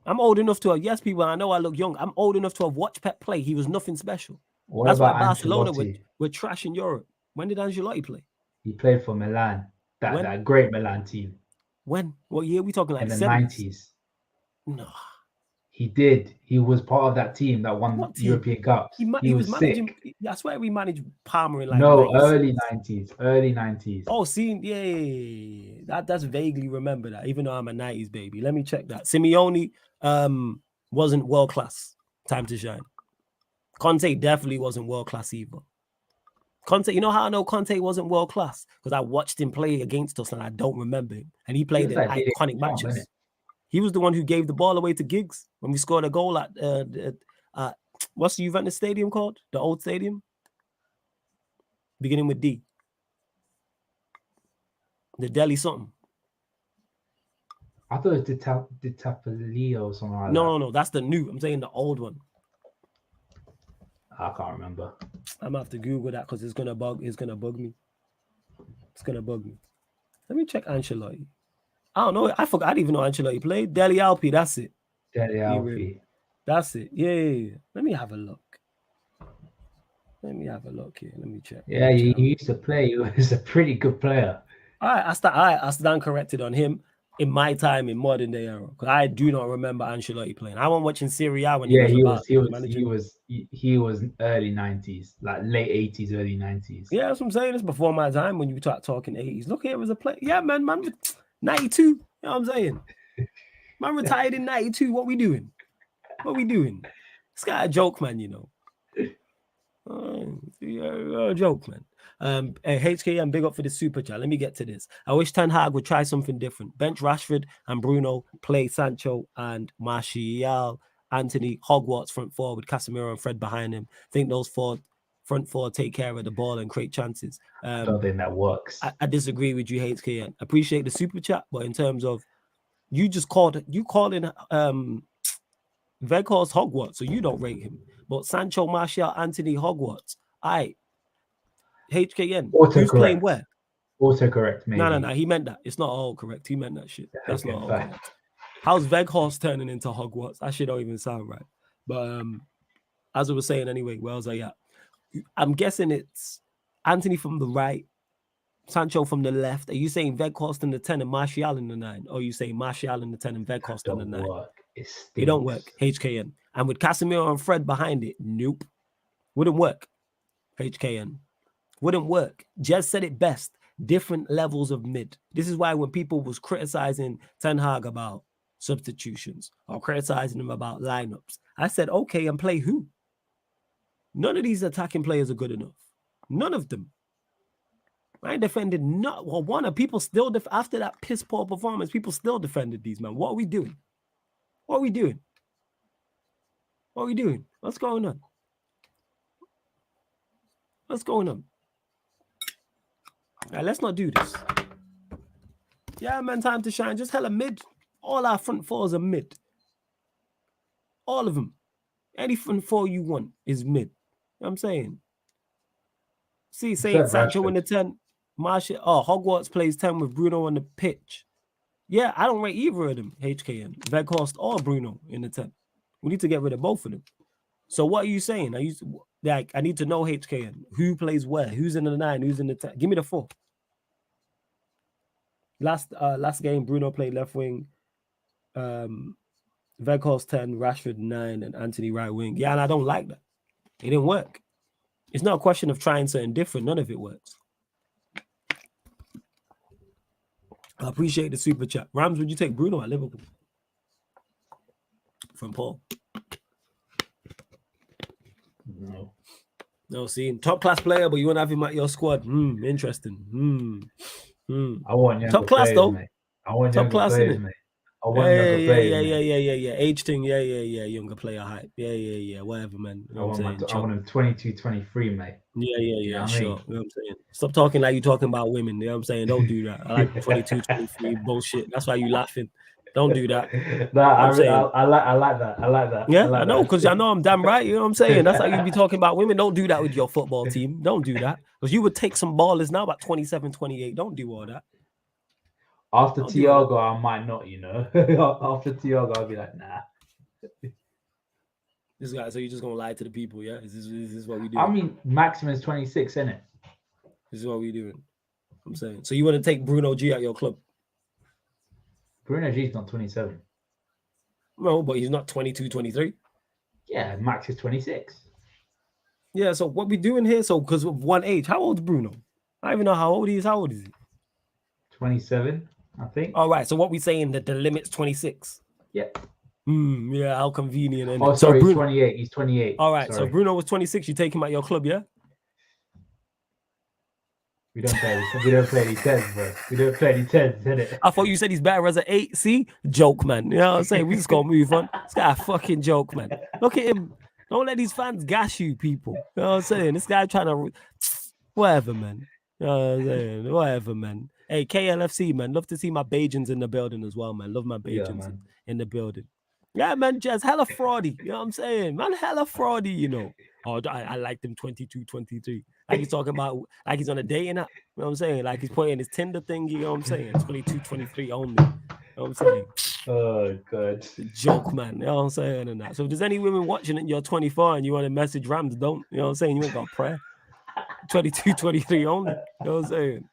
I'm old enough to have, yes, people, I know I look young. I'm old enough to have watched Pep play. He was nothing special. That's why Barcelona were trash in Europe. When did Ancelotti play? He played for Milan. That great Milan team. When? What year are we talking? Like in the 90s? No. He did. He was part of that team that won European Cups. He was managing. Sick. I swear we managed Palmer in early 90s. Early 90s. Oh, yeah. That's vaguely remember that. Even though I'm a 90s baby, let me check that. Simeone wasn't world class. Time to shine. Conte definitely wasn't world class either. Conte, you know how I know Conte wasn't world class? Because I watched him play against us and I don't remember him. And he played in iconic matches. He was the one who gave the ball away to Giggs when we scored a goal at what's the Juventus stadium called? The old stadium? Beginning with D. The Delhi something. I thought it was Di Tapalio or something like that. No. That's the new. I'm saying the old one. I can't remember. I'm gonna have to Google that because it's gonna bug me. It's gonna bug me. Let me check Ancelotti. I don't know. I forgot. I didn't even know Ancelotti played. Dele Alpi, that's it. Dele Alpi. That's it. Yeah. Let me have a look. Let me have a look here. Let me check. Yeah, he used to play. He was a pretty good player. All right, I stand corrected on him in my time in modern day era because I do not remember Ancelotti playing. I was watching Serie A when he was early 90s, like late 80s, early 90s. Yeah, that's what I'm saying. It's before my time when you start talking 80s. Look here as a player. Yeah, man, 92. You know what I'm saying? Man retired in 92. What we doing? This guy a joke, man, you know. You're a joke, man. HKM, big up for the super chat. Let me get to this. I wish Ten Hag would try something different. Bench Rashford and Bruno, play Sancho and Martial, Anthony, Hogwarts front four with Casemiro and Fred behind him. Think those front four take care of the ball and create chances. I don't think that works. I disagree with you, HKM. Appreciate the super chat, but in terms of you calling Weghorst Hogwarts, so you don't rate him. But Sancho, Martial, Anthony, Hogwarts. HKN. Who's playing where? Autocorrect, maybe. No. He meant that. It's not all correct. He meant that shit. That's not all correct. How's Weghorst turning into Hogwarts? That shit don't even sound right. But as I was saying anyway, where was I at? I'm guessing it's Anthony from the right, Sancho from the left. Are you saying Weghorst in the 10 and Martial in the 9? Or are you saying Martial in the 10 and Weghorst in the 9? It don't work. HKN. And with Casemiro and Fred behind it, nope. Wouldn't work. HKN. Wouldn't work. Jez said it best. Different levels of mid. This is why when people was criticizing Ten Hag about substitutions or criticizing him about lineups, I said, okay, and play who? None of these attacking players are good enough. None of them. I ain't defended one of people still after that piss poor performance, people still defended these, man. What are we doing? What's going on? Right, let's not do this. Yeah, man, time to shine. Just hella mid. All our front fours are mid. All of them. Any front four you want is mid. You know what I'm saying? See, saying Sancho in the 10. Hogwarts plays 10 with Bruno on the pitch. Yeah, I don't rate either of them, HKN. Weghorst or Bruno in the 10. We need to get rid of both of them. So what are you saying? I need to know HKN. Who plays where? Who's in the 9? Who's in the 10? Give me the 4. Last game, Bruno played left wing. Weghorst 10, Rashford 9, and Anthony right wing. Yeah, and I don't like that. It didn't work. It's not a question of trying something different. None of it works. I appreciate the super chat. Rams, would you take Bruno at Liverpool? From Paul. No, see, top class player, but you want to have him at your squad. Interesting. I want top class players, though. Mate. I want top class, players, mate. I want younger players. Yeah. H thing, yeah. Younger player hype. Yeah. Whatever, man. You know I want him 22, 23, mate. Yeah, sure. You know what I'm saying? Stop talking like you're talking about women. You know what I'm saying? Don't do that. I like 22, 23 bullshit. That's why you laughing. Don't do that. I like that. Yeah, I know, because I know I'm damn right. You know what I'm saying? That's how you be talking about women. Don't do that with your football team. Don't do that. Because you would take some ballers now about 27, 28. Don't do all that. After Thiago, I might not, you know. After Thiago, I'll be like, nah. This guy, so you're just going to lie to the people, yeah? Is this what we do? I mean, maximum is 26, isn't it? This is what we doing. I'm saying. So you want to take Bruno G at your club? Bruno G's not 27. No, but he's not 22, 23. Yeah, max is 26. Yeah, so what we doing here? So because of one age, how old is Bruno? I don't even know how old he is. How old is he? 27, I think. All right, so what we saying that the limit's 26? Yeah. Yeah, how convenient. Oh, sorry, he's 28. He's 28. All right, so Bruno was 26. You take him at your club, yeah? We don't play any 10s, bro. We don't play any 10s, innit? I thought you said he's better as an 8. See? Joke, man. You know what I'm saying? We just gonna move on. This guy a fucking joke, man. Look at him. Don't let these fans gas you, people. You know what I'm saying? This guy trying to... Whatever, man. You know what I'm saying? Whatever, man. Hey, KLFC, man. Love to see my Bajans in the building as well, man. Love my Bajans in the building. Yeah, man, just hella fraudy. You know what I'm saying? Man, hella fraudy, you know. Oh, I like them 22, 23. Like he's talking about, like he's on a dating app. You know what I'm saying? Like he's putting his Tinder thing, you know what I'm saying? 22, 23 only. You know what I'm saying? Oh, God. The joke, man. You know what I'm saying? And that. So if there's any women watching it, you're 24 and you want to message Rams, don't. You know what I'm saying? You ain't got prayer. 22, 23 only. You know what I'm saying?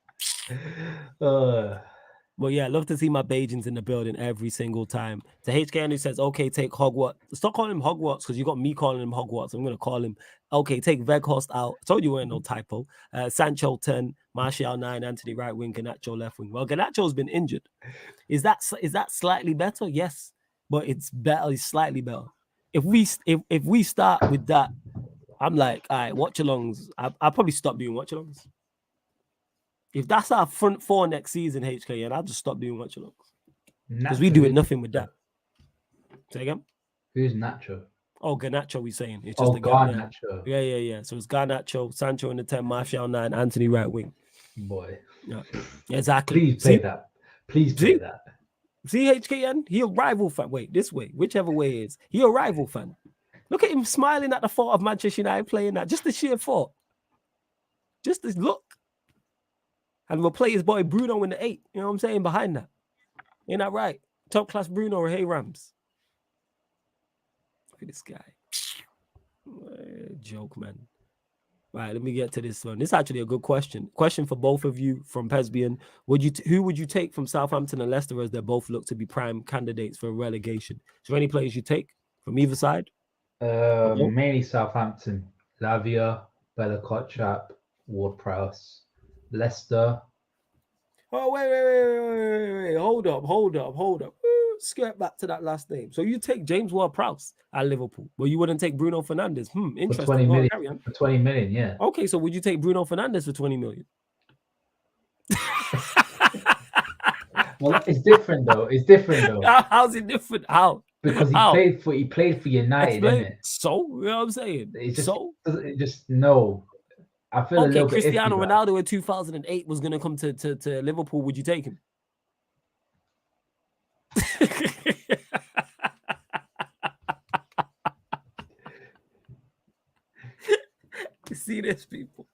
Well, yeah, I love to see my Bajans in the building every single time. The HKN who says, okay, take Hogwarts. Stop calling him Hogwarts because you got me calling him Hogwarts. I'm going to call him, okay, take Veghorst out. I told you weren't no typo. Sancho 10, Martial 9, Anthony right wing, Garnacho left wing. Well, Garnacho's been injured. Is that slightly better? Yes, but it's better. It's slightly better. If we start with that, I'm like, all right, watch-alongs. I'll probably stop doing watch-alongs. If that's our front four next season, HKN, I'll just stop doing watch-alongs. Because we do it nothing with that. Say again? Who's Nacho? Oh, Garnacho, we saying. It's just Garnacho. Yeah. So it's Garnacho, Sancho in the 10, Martial 9, Anthony right wing. Boy. Yeah, exactly. Please play that. Please play that. See, HKN? He a rival fan. Wait, this way. Whichever way it is. He a rival fan. Look at him smiling at the thought of Manchester United playing that. Just the sheer thought. Just this look. And we'll play his boy Bruno in the 8. You know what I'm saying? Behind that. Ain't that right? Top class Bruno or hey Rams. Look at this guy. Joke, man. Right, let me get to this one. This is actually a good question. Question for both of you from Pesbian. Who would you take from Southampton and Leicester as they both look to be prime candidates for relegation? Is there any players you take from either side? Mainly Southampton. Lavia, Bella Kotchap, Ward-Prowse. Leicester. Oh, wait. Hold up. Skirt back to that last name. So you take James Ward-Prowse at Liverpool, but you wouldn't take Bruno Fernandes. Interesting. For 20 million. For 20 million, yeah. Okay, so would you take Bruno Fernandes for 20 million? Well, it's different though. How's it different? How? Because he played for United, innit? So, you know what I'm saying? No. I feel a little bit Cristiano Ronaldo in 2008 was going to come to Liverpool. Would you take him? See this, people.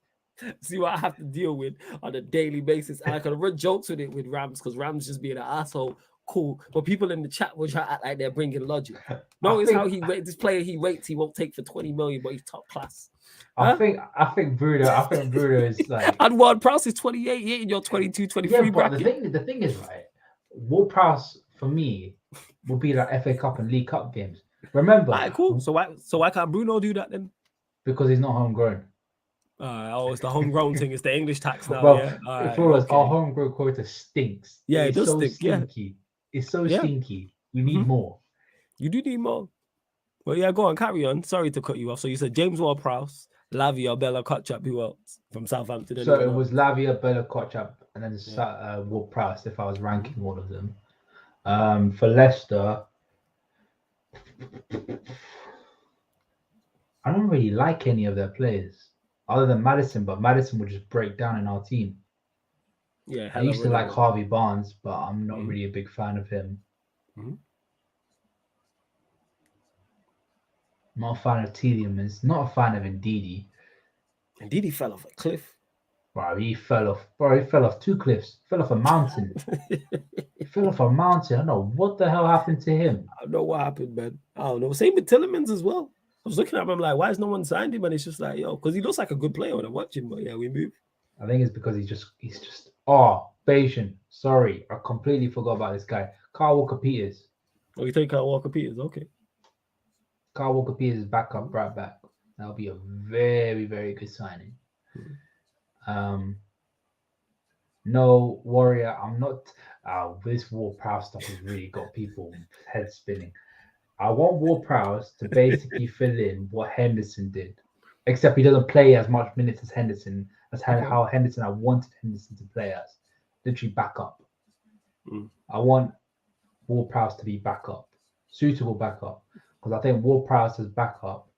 See what I have to deal with on a daily basis. I could run jokes with it with Rams because Rams just being an asshole. Cool. But people in the chat will try to act like they're bringing logic. Notice how he rates this player he won't take for 20 million, but he's top class. I think Bruno is like. And Ward-Prowse is 28, he ain't your 22, 23 bracket. The thing is, right, Ward-Prowse for me will be like FA Cup and League Cup games. Remember? All right, cool. So why can't Bruno do that then? Because he's not homegrown. It's the homegrown thing. It's the English tax now. Well, yeah. For us, our homegrown quota stinks. Yeah, it does so stink. Stinky. Yeah. It's so stinky. We need more. You do need more. Well, yeah, go on, carry on. Sorry to cut you off. So you said James Ward-Prowse, Lavia, Bella Kotchap, who else from Southampton? So it was Lavia, Bella Kotchap, and then Ward-Prowse if I was ranking all of them. For Leicester, I don't really like any of their players other than Maddison, but Maddison would just break down in our team. Yeah, I used to like Harvey Barnes, but I'm not really a big fan of him. Not a fan of Tielemans. Not a fan of Ndidi. Ndidi fell off a cliff. Bro, he fell off 2 cliffs. Fell off a mountain. He fell off a mountain. I don't know what the hell happened to him. I don't know what happened, man. I don't know. Same with Tielemans as well. I was looking at him like, why has no one signed him? And it's just like, because he looks like a good player when I watch him. But yeah, we move. I think it's because he's just Bayesian. Sorry, I completely forgot about this guy. Kyle Walker-Peters. Oh, you think Kyle Walker-Peters? Okay. Kyle Walker-Peters is backup right back. That'll be a very, very good signing. No, Warrior, I'm not. This Ward-Prowse stuff has really got people head spinning. I want Ward-Prowse to basically fill in what Henderson did, except he doesn't play as much minutes as Henderson, how Henderson I wanted Henderson to play as, literally backup. I want Ward-Prowse to be backup, suitable backup, because I think Ward-Prowse as backup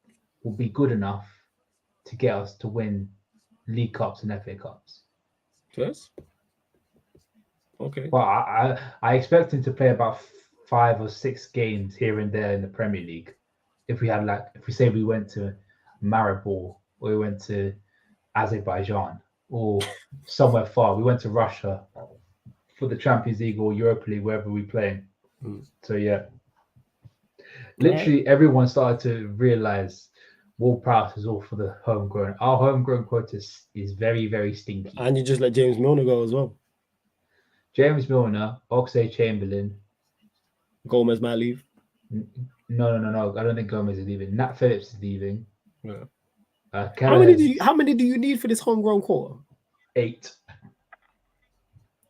will be good enough to get us to win League Cups and FA Cups. Yes. Okay. But I expect him to play about 5 or 6 games here and there in the Premier League. If we say we went to Maribor or we went to Azerbaijan or somewhere far, we went to Russia for the Champions League or Europa League, wherever we play. So yeah, literally everyone started to realize Ward Prowse is all for the homegrown. Our homegrown quota is very, very stinky. And you just let James Milner go as well. James Milner, Oxlade-Chamberlain. Gomez might leave. No. I don't think Gomez is leaving. Nat Phillips is leaving. Yeah. How many do you need for this homegrown quarter? 8.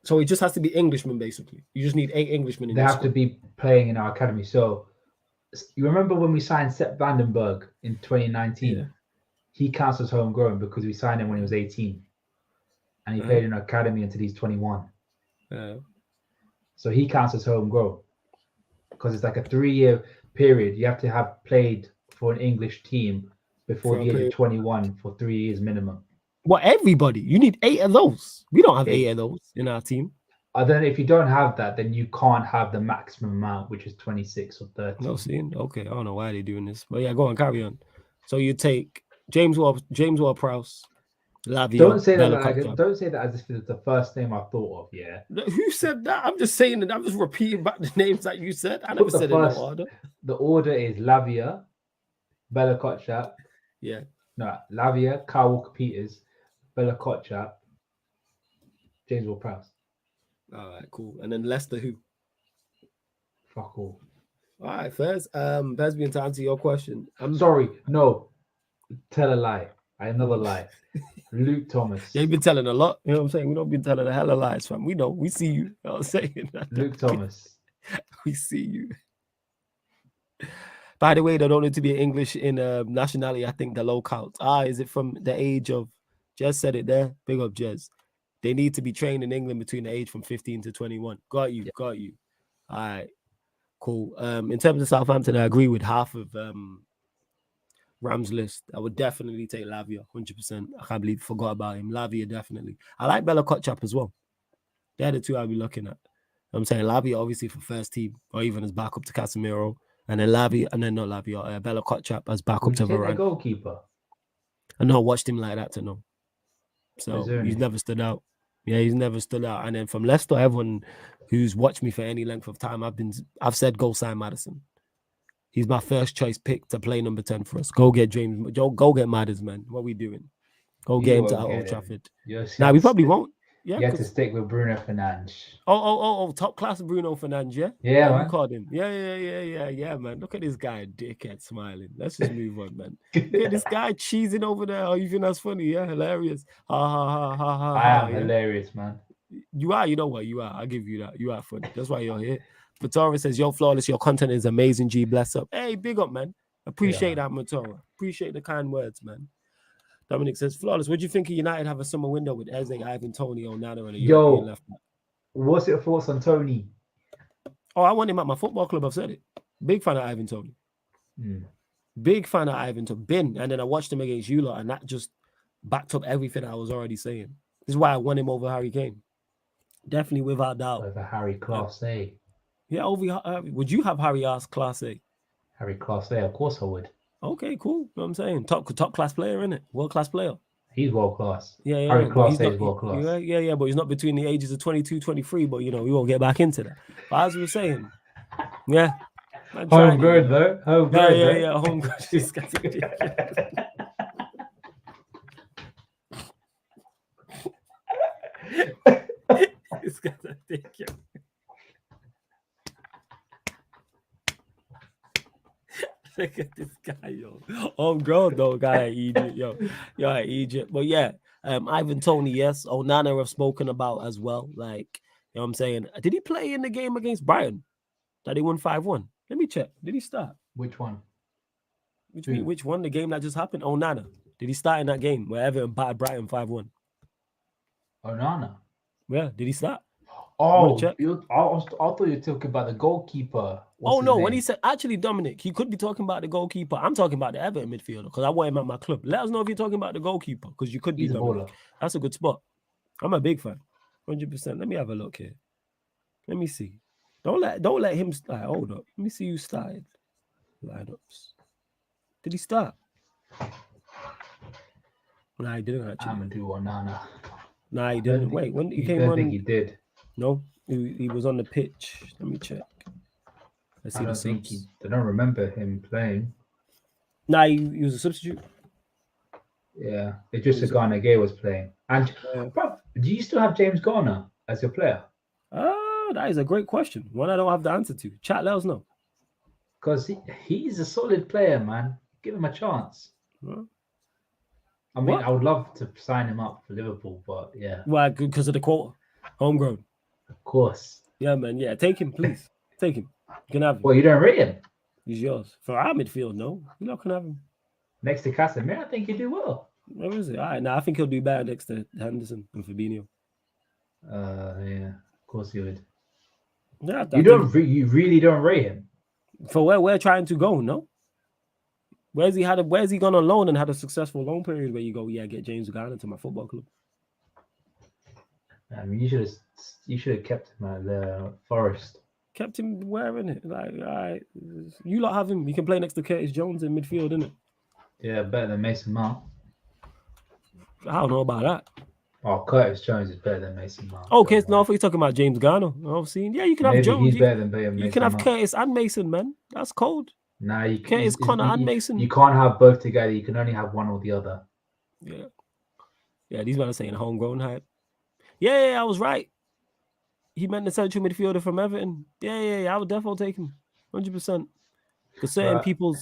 So it just has to be Englishmen, basically. You just need 8 Englishmen. They have to be playing in our academy. So you remember when we signed Sepp Vandenberg in 2019? Yeah. He counts as homegrown because we signed him when he was 18. And he played in our academy until he's 21. So he counts as homegrown. Because it's like a 3-year period. You have to have played for an English team before the age of 21 for 3 years minimum. Well, everybody. You need 8 of those. We don't have 8 of those in our team. Then if you don't have that, then you can't have the maximum amount, which is 26 or 30. No, seeing. Okay, I don't know why they're doing this. But yeah, go on, carry on. So you take James Ward-Prowse, Lavia. Don't say that as if it's the first name I thought of, yeah. Who said that? I'm just saying that. I'm just repeating back the names that you said. I never said in no order. The order is Lavia, Bella Kotchap. Yeah. No, Lavia, Kyle Walker-Peters, Bella Kotchap, James Ward-Prowse. All right, cool. And then Leicester, who? Fuck all. All right, Fez. Besbian, to answer your question. I'm sorry. No. Tell a lie. Another lie. Luke Thomas. Yeah, you've been telling a lot. You know what I'm saying? We don't been telling a hell of lies, fam. We know. We see you. You know what I'm saying? Luke Thomas. We see you. By the way, they don't need to be English in nationality. I think the low count. Is it from the age of? Jez said it there. Big up, Jez. They need to be trained in England between the age from 15 to 21. Got you. All right. Cool. In terms of Southampton, I agree with half of Ram's list. I would definitely take Lavia, 100%. I can't believe I forgot about him. Lavia, definitely. I like Bella Kotchap as well. They're the two I'll be looking at. I'm saying Lavia, obviously, for first team, or even as backup to Casemiro. And then Bella Kotchap as backup to Varane. The goalkeeper. I know, watched him like that to know. So he's never stood out. Yeah, he's never stood out. And then from Leicester, everyone who's watched me for any length of time, I've said go sign Maddison. He's my first choice pick to play number 10 for us. Go get James. Go get Maddison, man. What are we doing? Go get him to Old Trafford. Now we probably won't. Yeah, you have to stick with Bruno Fernandes. Oh, top class Bruno Fernandes, yeah? Yeah, man. You called him. Yeah, man. Look at this guy, dickhead, smiling. Let's just move on, man. Look at this guy cheesing over there. Oh, you think that's funny? Yeah, hilarious. Ha. I am hilarious, man. You are, you know what? You are. I'll give you that. You are funny. That's why you're here. Matora says, yo, Flawless, your content is amazing, G. Bless up. Hey, big up, man. Appreciate that, Matora. Appreciate the kind words, man. Dominic says, Flawless, what do you think of United have a summer window with Eze, Ivan, Tony, Onana, and a European left back? What's your thoughts on Tony? Oh, I want him at my football club. I've said it. Big fan of Ivan Tony. Big fan of Ivan Tony. And then I watched him against you lot, and that just backed up everything I was already saying. This is why I want him over Harry Kane. Definitely, without doubt. Over Harry Class A. Yeah, over. Would you have Harry as Class A? Harry Class A, of course I would. Okay, cool. You know what I'm saying? Top class player, isn't it? World class player. He's world class. Yeah. Harry Class A is world class. Yeah, but he's not between the ages of 22, 23, but we won't get back into that. But as we were saying, yeah. Homegrown though. Yeah, homegrown. This guy's ridiculous. Look at this guy, yo. Homegrown though, guy at Egypt, yo. Yo, at Egypt. But yeah, Ivan Tony, yes. Onana have spoken about as well. Like, you know what I'm saying? Did he play in the game against Brighton that they won 5-1? Let me check. Did he start? Which one? Which one? The game that just happened? Onana. Did he start in that game where Everton battered Brighton 5-1? Onana. Yeah, did he start? Oh, I thought you were talking about the goalkeeper. When he said, actually, Dominic, he could be talking about the goalkeeper. I'm talking about the Everton midfielder because I want him at my club. Let us know if you're talking about the goalkeeper because you could be Dominic. That's a good spot. I'm a big fan. 100%. Let me have a look here. Let me see. Don't let him start. Hold up. Let me see who started. Lineups. Did he start? Nah, he didn't actually. I'm gonna do one now. Nah, he didn't. Wait, when he came on? I on, think he did. no, he was on the pitch. Let me check. Let's see I don't remember him playing. Nah, he was a substitute. Yeah, it's just a Ghana Gay was playing. And bro, do you still have James Garner as your player? That is a great question. One I don't have the answer to. Chat, let us know. Because he's a solid player, man. Give him a chance. Huh? I mean, I would love to sign him up for Liverpool, but yeah. Why? Because of the quota. Homegrown. Of course. Yeah, man. Yeah, take him, please. Take him. You can have him. Well, you don't rate him? He's yours. For our midfield, no. You're not going to have him. Next to Casemiro, I think you do well. Where is it? All right, now I think he'll do better next to Henderson and Fabinho. Yeah, of course he would. Yeah, you really don't rate him for where we're trying to go. No, where's he gone on loan and had a successful loan period where you go, yeah, get James Garner to my football club. I mean, you should have kept him at the Forest. Kept him wearing it. Like, all right, you lot have him. You can play next to Curtis Jones in midfield, innit? Yeah, better than Mason Mount. I don't know about that. Oh, Curtis Jones is better than Mason Mount. Okay, no, if you're talking about James Garner, I've seen. Yeah, you can have Jones. He's better than Mason You can have Mount. Curtis and Mason, man. That's cold. Nah, you Curtis, Connor, and Mason. You can't have both together. You can only have one or the other. Yeah, these men are saying homegrown hype. Yeah, I was right. He meant the central midfielder from Everton. Yeah, I would definitely take him, 100%. Because certain people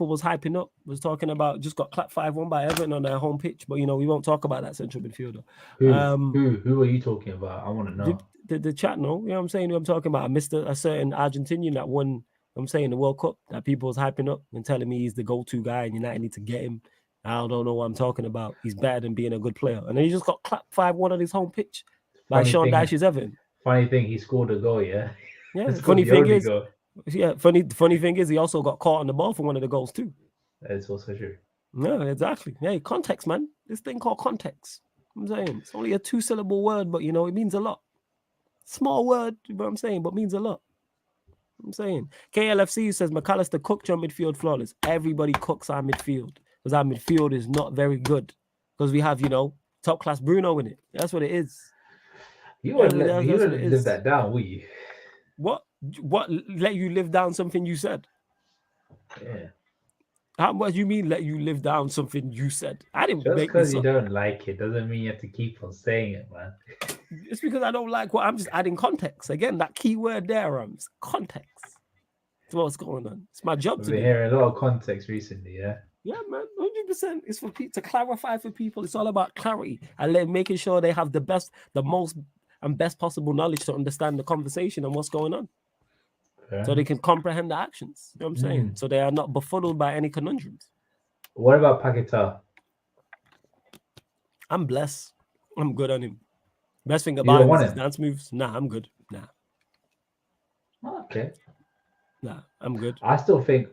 was hyping up, was talking about just got clapped 5-1 by Everton on their home pitch. But we won't talk about that central midfielder. Who are you talking about? I want to know. The chat, no, you know what I'm saying? I'm talking about a certain Argentinian that won. I'm saying the World Cup that people was hyping up and telling me he's the go-to guy and United need to get him. I don't know what I'm talking about. He's better than being a good player, and then he just got clapped 5-1 on his home pitch by Sean Dyche's Everton. Funny thing, he scored a goal. Yeah. Funny thing is, he also got caught on the ball for one of the goals too. That's also true. No, exactly. Hey, context, man. This thing called context. I'm saying it's only a 2-syllable word, but it means a lot. Small word, but I'm saying, but means a lot. I'm saying KLFC says McAllister cooked your midfield flawless. Everybody cooks our midfield because our midfield is not very good because we have top class Bruno in it. That's what it is. You wouldn't live that down, would you? What let you live down something you said? Yeah. How much you mean let you live down something you said? I didn't just make because you don't like it doesn't mean you have to keep on saying it, man. It's because I don't like what I'm just adding context. Again, that key word there, context. That's what's going on. It's my job to be hearing a lot of context recently, yeah. Yeah, man, 100%. It's for people to clarify for people. It's all about clarity and making sure they have the most and best possible knowledge to understand the conversation and what's going on. Okay. So they can comprehend the actions. You know what I'm saying? So they are not befuddled by any conundrums. What about Paquetá? I'm blessed. I'm good on him. Best thing about him is his dance moves. Nah, I'm good. Nah. Okay. Nah, I'm good. I still think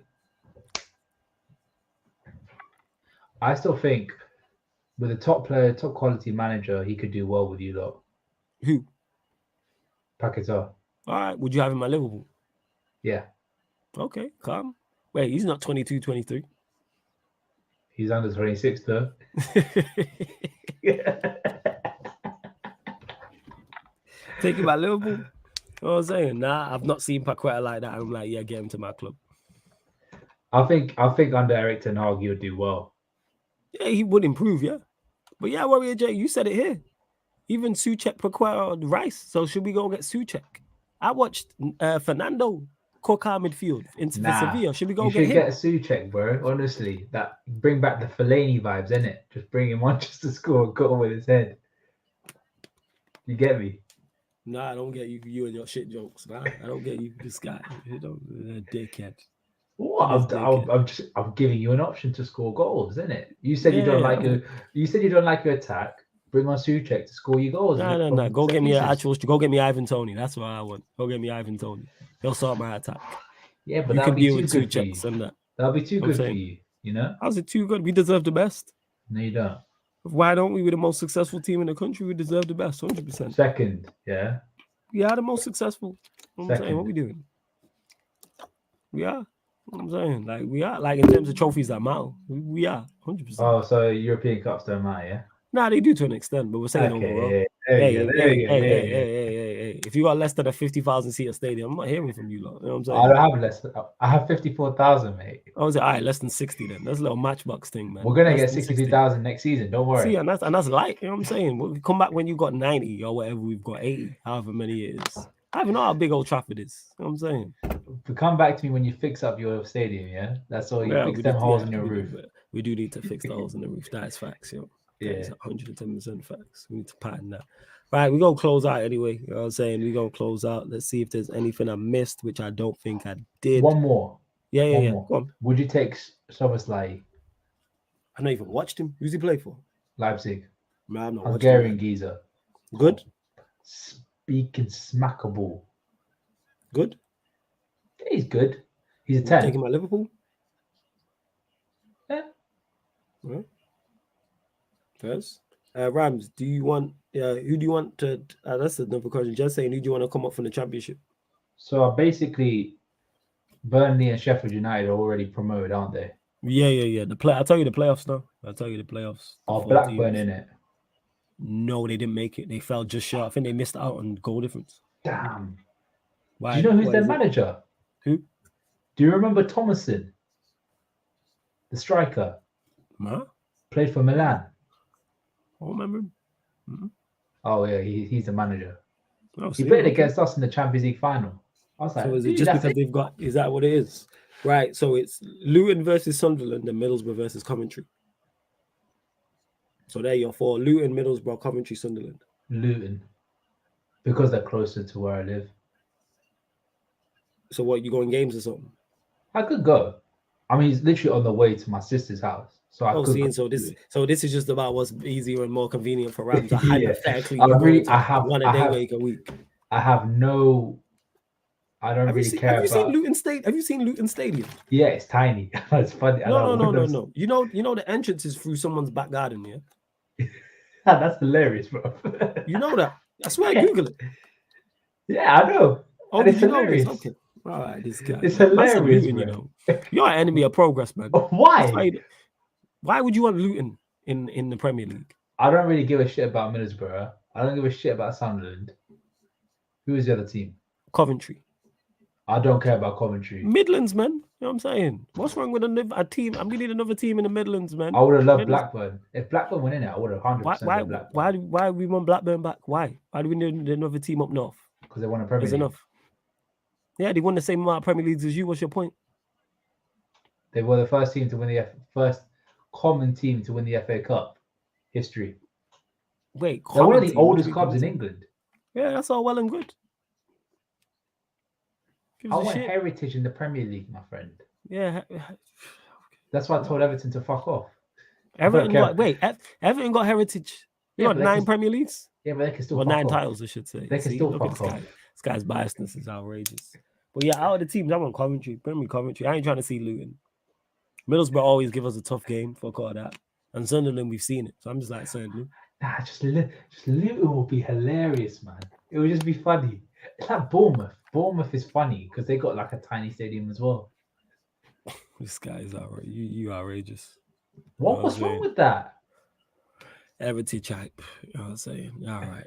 with a top quality manager, he could do well with you lot. Who? Paquetá. All right. Would you have him at Liverpool? Yeah. Okay, calm. Wait, he's not 22, 23. He's under 26, though. Take him at Liverpool? You know what I'm saying? Nah, I've not seen Paquetá like that. I'm like, yeah, get him to my club. I think under Eric Ten Hag, he would do well. Yeah, he would improve, yeah. But yeah, Warrior J, you said it here. Even Souček, Paquetá, Rice. So should we go get Souček? I watched Fernando cook our midfield into Sevilla. Should we go get him? You should get Souček, bro. Honestly, that bring back the Fellaini vibes, innit? Just bring him on just to score a goal with his head. You get me? Nah, I don't get you and your shit jokes. Nah, I don't get you. This guy, dickhead. What? I'm giving you an option to score goals, isn't it? You said you don't like your attack. Bring on Souček to score you goals. No. Go get me Go get me Ivan Toney. That's what I want. Go get me Ivan Toney. He'll sort my attack. Yeah, but that'll be too good for you. That'll be too good for you. You know? How's it too good? We deserve the best. No, you don't. Why don't we? We're the most successful team in the country. We deserve the best, 100%. Second, yeah. Yeah, the most successful. What I'm saying, what we doing? We are. What I'm saying, like we are, like in terms of trophies that matter, we are 100%. Oh, so European Cups don't matter, yeah? Nah, they do to an extent, but we're saying overall. Yeah. Hey. If you got less than a 50,000 seat stadium, I'm not hearing from you lot. You know what I'm saying? I don't have less. I have 54,000, mate. I was like, all right, less than 60 then. That's a little matchbox thing, man. We're gonna Less get than 62,000 next season. Don't worry. See, and that's light. You know what I'm saying? We'll come back when you got 90 or whatever. We've got 80, however many it is. I don't even know how big Old Trafford is. You know what I'm saying? Come back to me when you fix up your stadium, yeah? That's all. You fix them holes in your roof. We do need to fix the holes in the roof. That is facts, yo. That is 110% facts. We need to pattern that. Right, we're going to close out anyway. You know what I'm saying? We're going to close out. Let's see if there's anything I missed, which I don't think I did. One more. Yeah. Go on. Would you take Soboslai? I not even watched him. Who's he play for? Leipzig. Man, I'm not Hungarian geezer. Good? Speaking smackable. Good? Yeah, he's good. He's a 10. Taking my Liverpool? Yeah. Right. First. Rams, do you want who do you want to that's another question. Just saying, who do you want to come up from the championship? So basically Burnley and Sheffield United are already promoted, aren't they? Yeah. I'll tell you the playoffs now. Oh, Blackburn in it. No, they didn't make it. They fell just short. I think they missed out on goal difference. Damn. Why? Do you know who's their manager? Who? Do you remember Thomason? The striker. Huh? Played for Milan. I don't remember him. Mm-hmm. Oh yeah, he's the manager. Oh, he played against us in the Champions League final. I was like, so is it just because they've got? Is that what it is? Right. So it's Luton versus Sunderland and Middlesbrough versus Coventry. So there you're for Luton, Middlesbrough, Coventry, Sunderland. Luton, because they're closer to where I live. So what? You going games or something? I could go. I mean, he's literally on the way to my sister's house. So I could. So this is just about what's easier and more convenient for Rams. Hypothetically, I have one a day a week. I have no. I don't really care. Have you seen Luton Stadium? Have you seen Luton Stadium? Yeah, it's tiny. It's funny. No. You know the entrance is through someone's back garden, yeah? That's hilarious, bro. You know that? I swear, Google it. Yeah, I know. Oh, it's hilarious. Okay. All right, this guy. It's hilarious, Luton, you know. You're an enemy of progress, man. Why? Why would you want Luton in the Premier League? I don't really give a shit about Middlesbrough. I don't give a shit about Sunderland. Who is the other team? Coventry. I don't care about Coventry. Midlands, man. You know what I'm saying? What's wrong with a team? I'm need another team in the Midlands, man. I would have loved Blackburn. If Blackburn went in it, I would have 100%. Why we want Blackburn back? Why do we need another team up north? Because they won a Premier League. Enough. Yeah, they won the same amount of Premier Leagues as you. What's your point? They were the first team to win first common team to win the FA Cup history. Wait, they're one of the oldest clubs in England. Yeah, that's all well and good. I want heritage in the Premier League, my friend. Yeah. That's why I told Everton to fuck off. Everton got heritage. You got 9 Premier Leagues? Yeah, but they can still 9 titles, I should say. They can still fuck off. This guy's biasness is outrageous. But yeah, out of the teams, I want Coventry. Premier Coventry. I ain't trying to see Luton. Middlesbrough always give us a tough game. Fuck all that. And Sunderland, we've seen it. So I'm just like saying, nah, just Luton will be hilarious, man. It will just be funny. It's like Bournemouth. Bournemouth is funny because they got like a tiny stadium as well. This guy is outrageous. You outrageous. What's wrong with that? Heritage hype. You know what I'm saying? All right.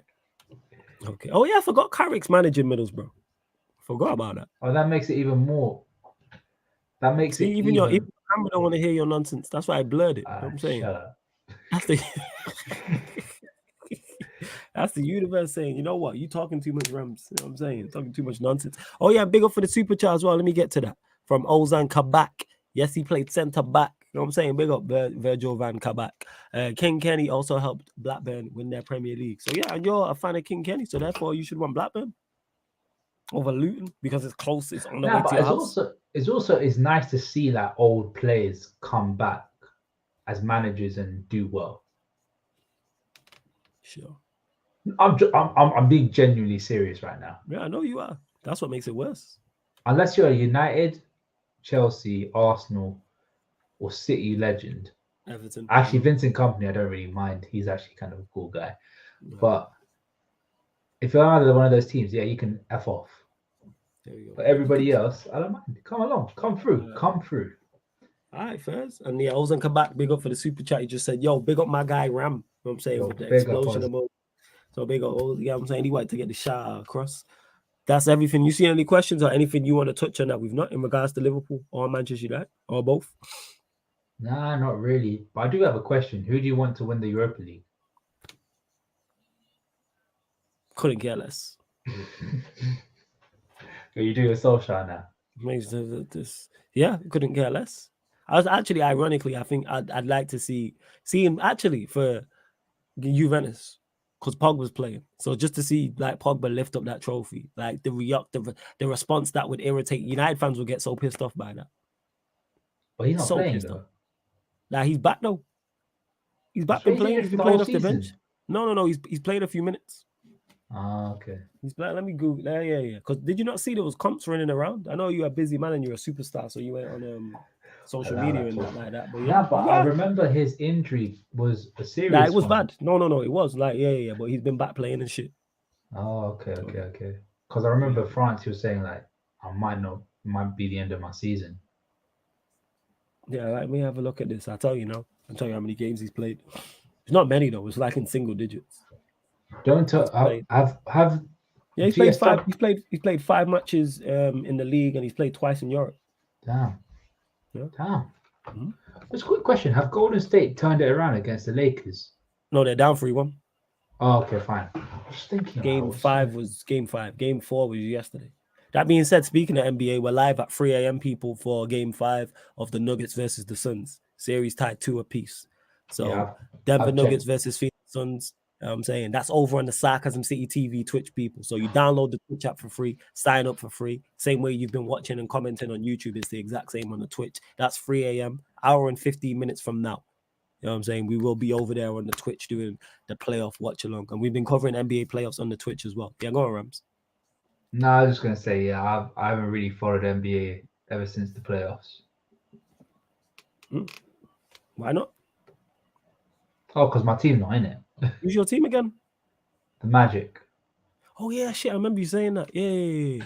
Okay. Oh yeah, I forgot Carrick's managing Middlesbrough. Forgot about that. Oh, that makes it even more. That makes it even your camera don't want to hear your nonsense. That's why I blurred it. You know what I'm saying? Shut up. That's the universe saying, you know what? You talking too much Rams. You know what I'm saying? Talking too much nonsense. Oh yeah, big up for the super chat as well. Let me get to that. From Ozan Kabak. Yes, he played centre back. You know what I'm saying? Big up Virgil van Kabak. King Kenny also helped Blackburn win their Premier League. So yeah, and you're a fan of King Kenny, so therefore you should want Blackburn over Luton because it's close. It's on the way to your house. It's nice to see like old players come back as managers and do well. Sure. I'm being genuinely serious right now. Yeah, I know you are. That's what makes it worse. Unless you're a United, Chelsea, Arsenal, or City legend. Everton. Actually, Vincent Kompany, I don't really mind. He's actually kind of a cool guy. No. But if you're either one of those teams, yeah, you can F off. There we go. But everybody else, I don't mind. Come along, come through. All right, first. And yeah, Ozan come back. Big up for the super chat. He just said, "Yo, big up my guy Ram." You know what I'm saying, with the explosion of mode. So big up. Yeah, I'm saying he wanted to get the shot across. That's everything. You see any questions or anything you want to touch on that we've not in regards to Liverpool or Manchester United or both? Nah, not really. But I do have a question. Who do you want to win the Europa League? Couldn't care less. Are you doing a Solskjaer now? Yeah, couldn't care less. I was actually, ironically, I think I'd like to see him actually for Juventus because Pogba's playing. So just to see like Pogba lift up that trophy, like the response that would irritate United fans would get so pissed off by that. But he's not playing though. Nah, he's back though. He's back. He's been playing off the bench. No. He's played a few minutes. Ah, okay. He's playing. Let me Google. Yeah. Because did you not see there was comps running around? I know you're a busy man and you're a superstar, so you went on social media and like that. But yeah, I remember his injury was a serious. Nah, it was bad. No, it was like yeah. But he's been back playing and shit. Oh, okay. Because I remember France, he was saying like, I might be the end of my season. Yeah, let me have a look at this. I'll tell you now. I'll tell you how many games he's played. It's not many though. It's like in single digits. Don't have. Yeah, he's played 5. He's played 5 matches in the league, and he's played twice in Europe. Damn. Yeah. Damn. Mm-hmm. Just a quick question: have Golden State turned it around against the Lakers? No, they're down 3-1. Oh, okay, fine. I was thinking. Game 5 was Game 5. Game 4 was yesterday. That being said, speaking of NBA, we're live at 3 a.m. people for Game 5 of the Nuggets versus the Suns. Series tied 2 apiece. So Denver Nuggets versus Phoenix Suns. I'm saying that's over on the Sarcasm City TV Twitch people. So you download the Twitch app for free, sign up for free. Same way you've been watching and commenting on YouTube, it's the exact same on the Twitch. That's 3 a.m., hour and 15 minutes from now. You know what I'm saying? We will be over there on the Twitch doing the playoff watch along. And we've been covering NBA playoffs on the Twitch as well. Yeah, go on, Rams. No, I was just going to say, I haven't really followed NBA ever since the playoffs. Why not? Oh, because my team's not in it. Who's your team again? The Magic. Oh, yeah, shit. I remember you saying that. Yeah.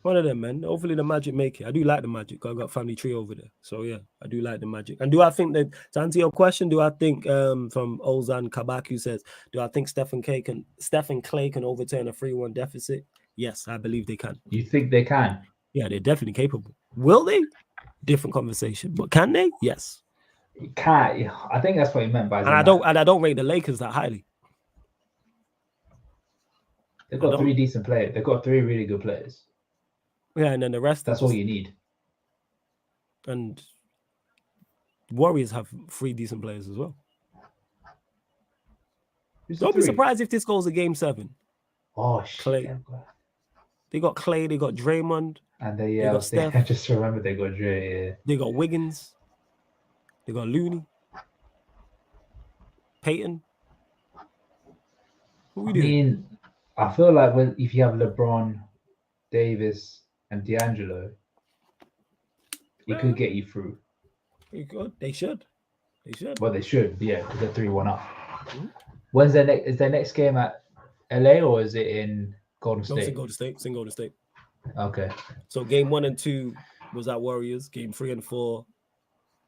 One of them, man. Hopefully the Magic make it. I do like the Magic. I got family tree over there. So, yeah, I do like the Magic. And do I think that, to answer your question, do I think from Ozan Kabaku says, do I think Stephen Clay can overturn a 3-1 deficit? Yes, I believe they can. You think they can? Yeah, they're definitely capable. Will they? Different conversation. But can they? Yes. Can't. I think that's what he meant by. And I don't rate the Lakers that highly. They've got 3 decent players. They've got 3 really good players. Yeah, and then the rest. That's all you need. And Warriors have 3 decent players as well. Don't be surprised if this goes to Game 7. Oh shit! Clay. They got Clay. They got Draymond. And they got Steph. I just remember they got Dre. Yeah. They got Wiggins. They got Looney, Peyton. I feel like if you have LeBron, Davis, and D'Angelo, it could get you through. You could. They should. Well, they should. Yeah, because they're 3-1 up. When's their next? Is their next game at LA or is it in Golden State? No, it's in Golden State. Okay. So game 1 and 2 was at Warriors. Game 3 and 4.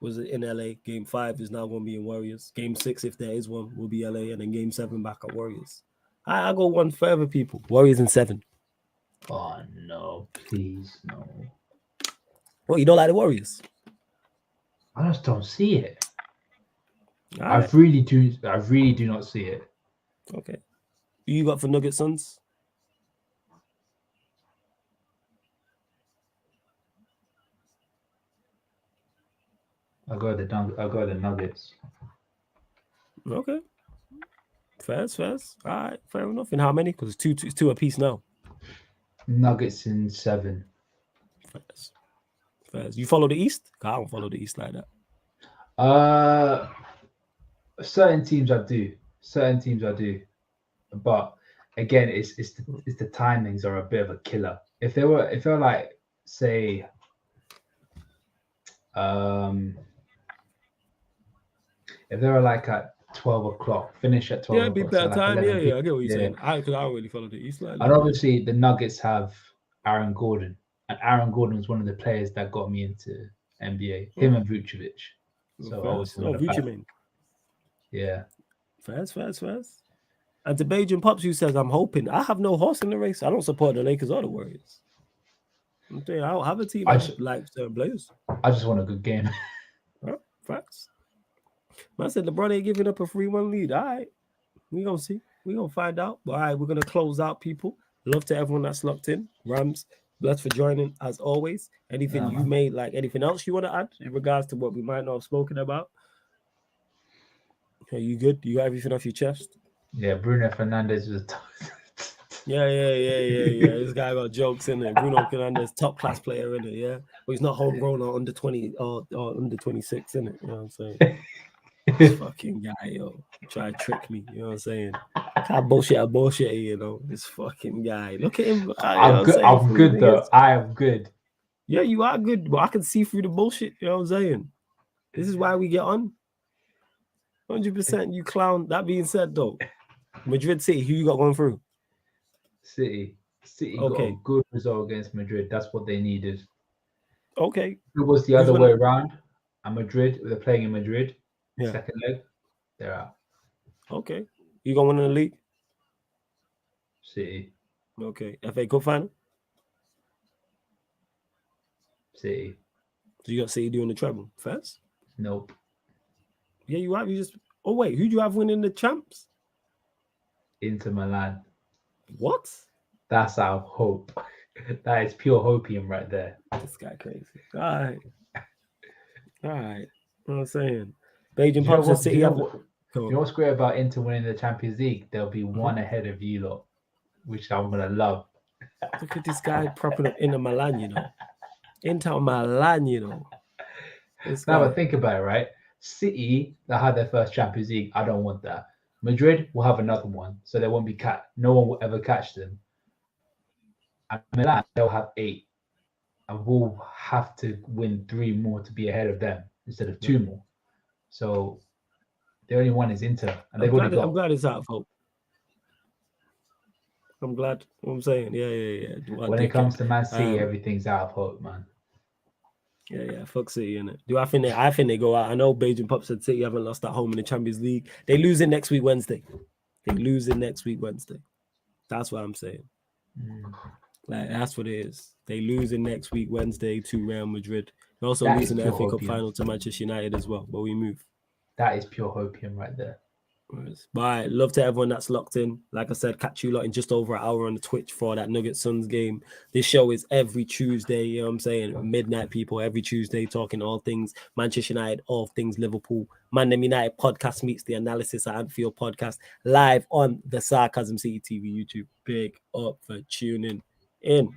Was in LA. Game 5 is now going to be in Warriors. Game 6, if there is one, will be LA, and then Game 7 back at Warriors. I go one further, people. Warriors in 7. Oh no, please no. Well, you don't like the Warriors? I just don't see it. I really do not see it. Okay. Who you got for Nuggets Suns? I'll go the Nuggets. Okay. Fair. All right, fair enough. And how many? Because it's two apiece now. Nuggets in 7. Fair. You follow the East? I don't follow the East like that. Certain teams I do. But again, it's the timings are a bit of a killer. If they were like, say, if they were like at 12 o'clock, finish at 12 o'clock. Yeah, it'd be better time. Yeah, I get what you're saying. Because I don't really follow the East like that. And obviously the Nuggets have Aaron Gordon. And Aaron Gordon was one of the players that got me into NBA. Him and Vucevic. So Fairs. Vucevic. Yeah. Fairs. And to Bajan Pops, who says, I'm hoping. I have no horse in the race. I don't support the Lakers or the Warriors. I'm saying I don't have a team like certain players. I just want a good game. Facts. I said LeBron ain't giving up a 3-1 lead. All right. We gonna see. We gonna find out. But all right, we're gonna close out, people. Love to everyone that's locked in. Rams, blessed for joining as always. Anything you made, like anything else you want to add in regards to what we might not have spoken about? Are you good? You got everything off your chest? Yeah, Bruno Fernandes was Yeah. This guy got jokes in it. Bruno Fernandes, top class player in it, yeah. But he's not homegrown or under 20 or under 26 in it. You know what I'm saying? This fucking guy, yo. Try to trick me, you know what I'm saying? Can't bullshit, you know. This fucking guy. Look at him. I'm good though. I am good. Yeah, you are good, but I can see through the bullshit, you know what I'm saying? This is why we get on. 100% you clown. That being said, though, Madrid City, who you got going through? City got a good result against Madrid. That's what they needed. Okay. It was the other way around. And Madrid, they're playing in Madrid. Yeah. Second leg, they're out. Okay. You gonna win in the league? City. Okay. FA Cup final? City. So you got City doing the treble first? Nope. Yeah, you have. You just. Oh wait, who do you have winning the champs? Inter Milan. What? That's our hope. That is pure hopium right there. This guy crazy. All right. You know what I'm saying? Bajan Pops and City. You know what's great about Inter winning the Champions League? They'll be one ahead of you lot, which I'm gonna love. Look at this guy propping up Inter Milan, you know. Inter Milan, you know. Now, but think about it, right? City that had their first Champions League, I don't want that. Madrid will have another one, so they won't be no one will ever catch them. And Milan, they'll have 8, and we'll have to win 3 more to be ahead of them instead of 2 more. So the only one is Inter, and they've already got. I'm glad it's out of hope. I'm glad. What I'm saying, yeah. When it comes to Man City, everything's out of hope, man. Yeah, fuck City, innit? I think they go out. I know Bajan Pops said City haven't lost at home in the Champions League. They lose it next week Wednesday. That's what I'm saying. Like, that's what it is. They lose it next week Wednesday to Real Madrid. They're also losing the FA Cup final to Manchester United as well, but we move. That is pure hopium right there. Bye. Love to everyone that's locked in. Like I said, catch you lot in just over an hour on the Twitch for that Nuggets Suns game. This show is every Tuesday, you know what I'm saying? Midnight, people, every Tuesday, talking all things Manchester United, all things Liverpool. Man Them United podcast meets the Analysis at Anfield podcast live on the Sarcasm City TV YouTube. Big up for tuning in.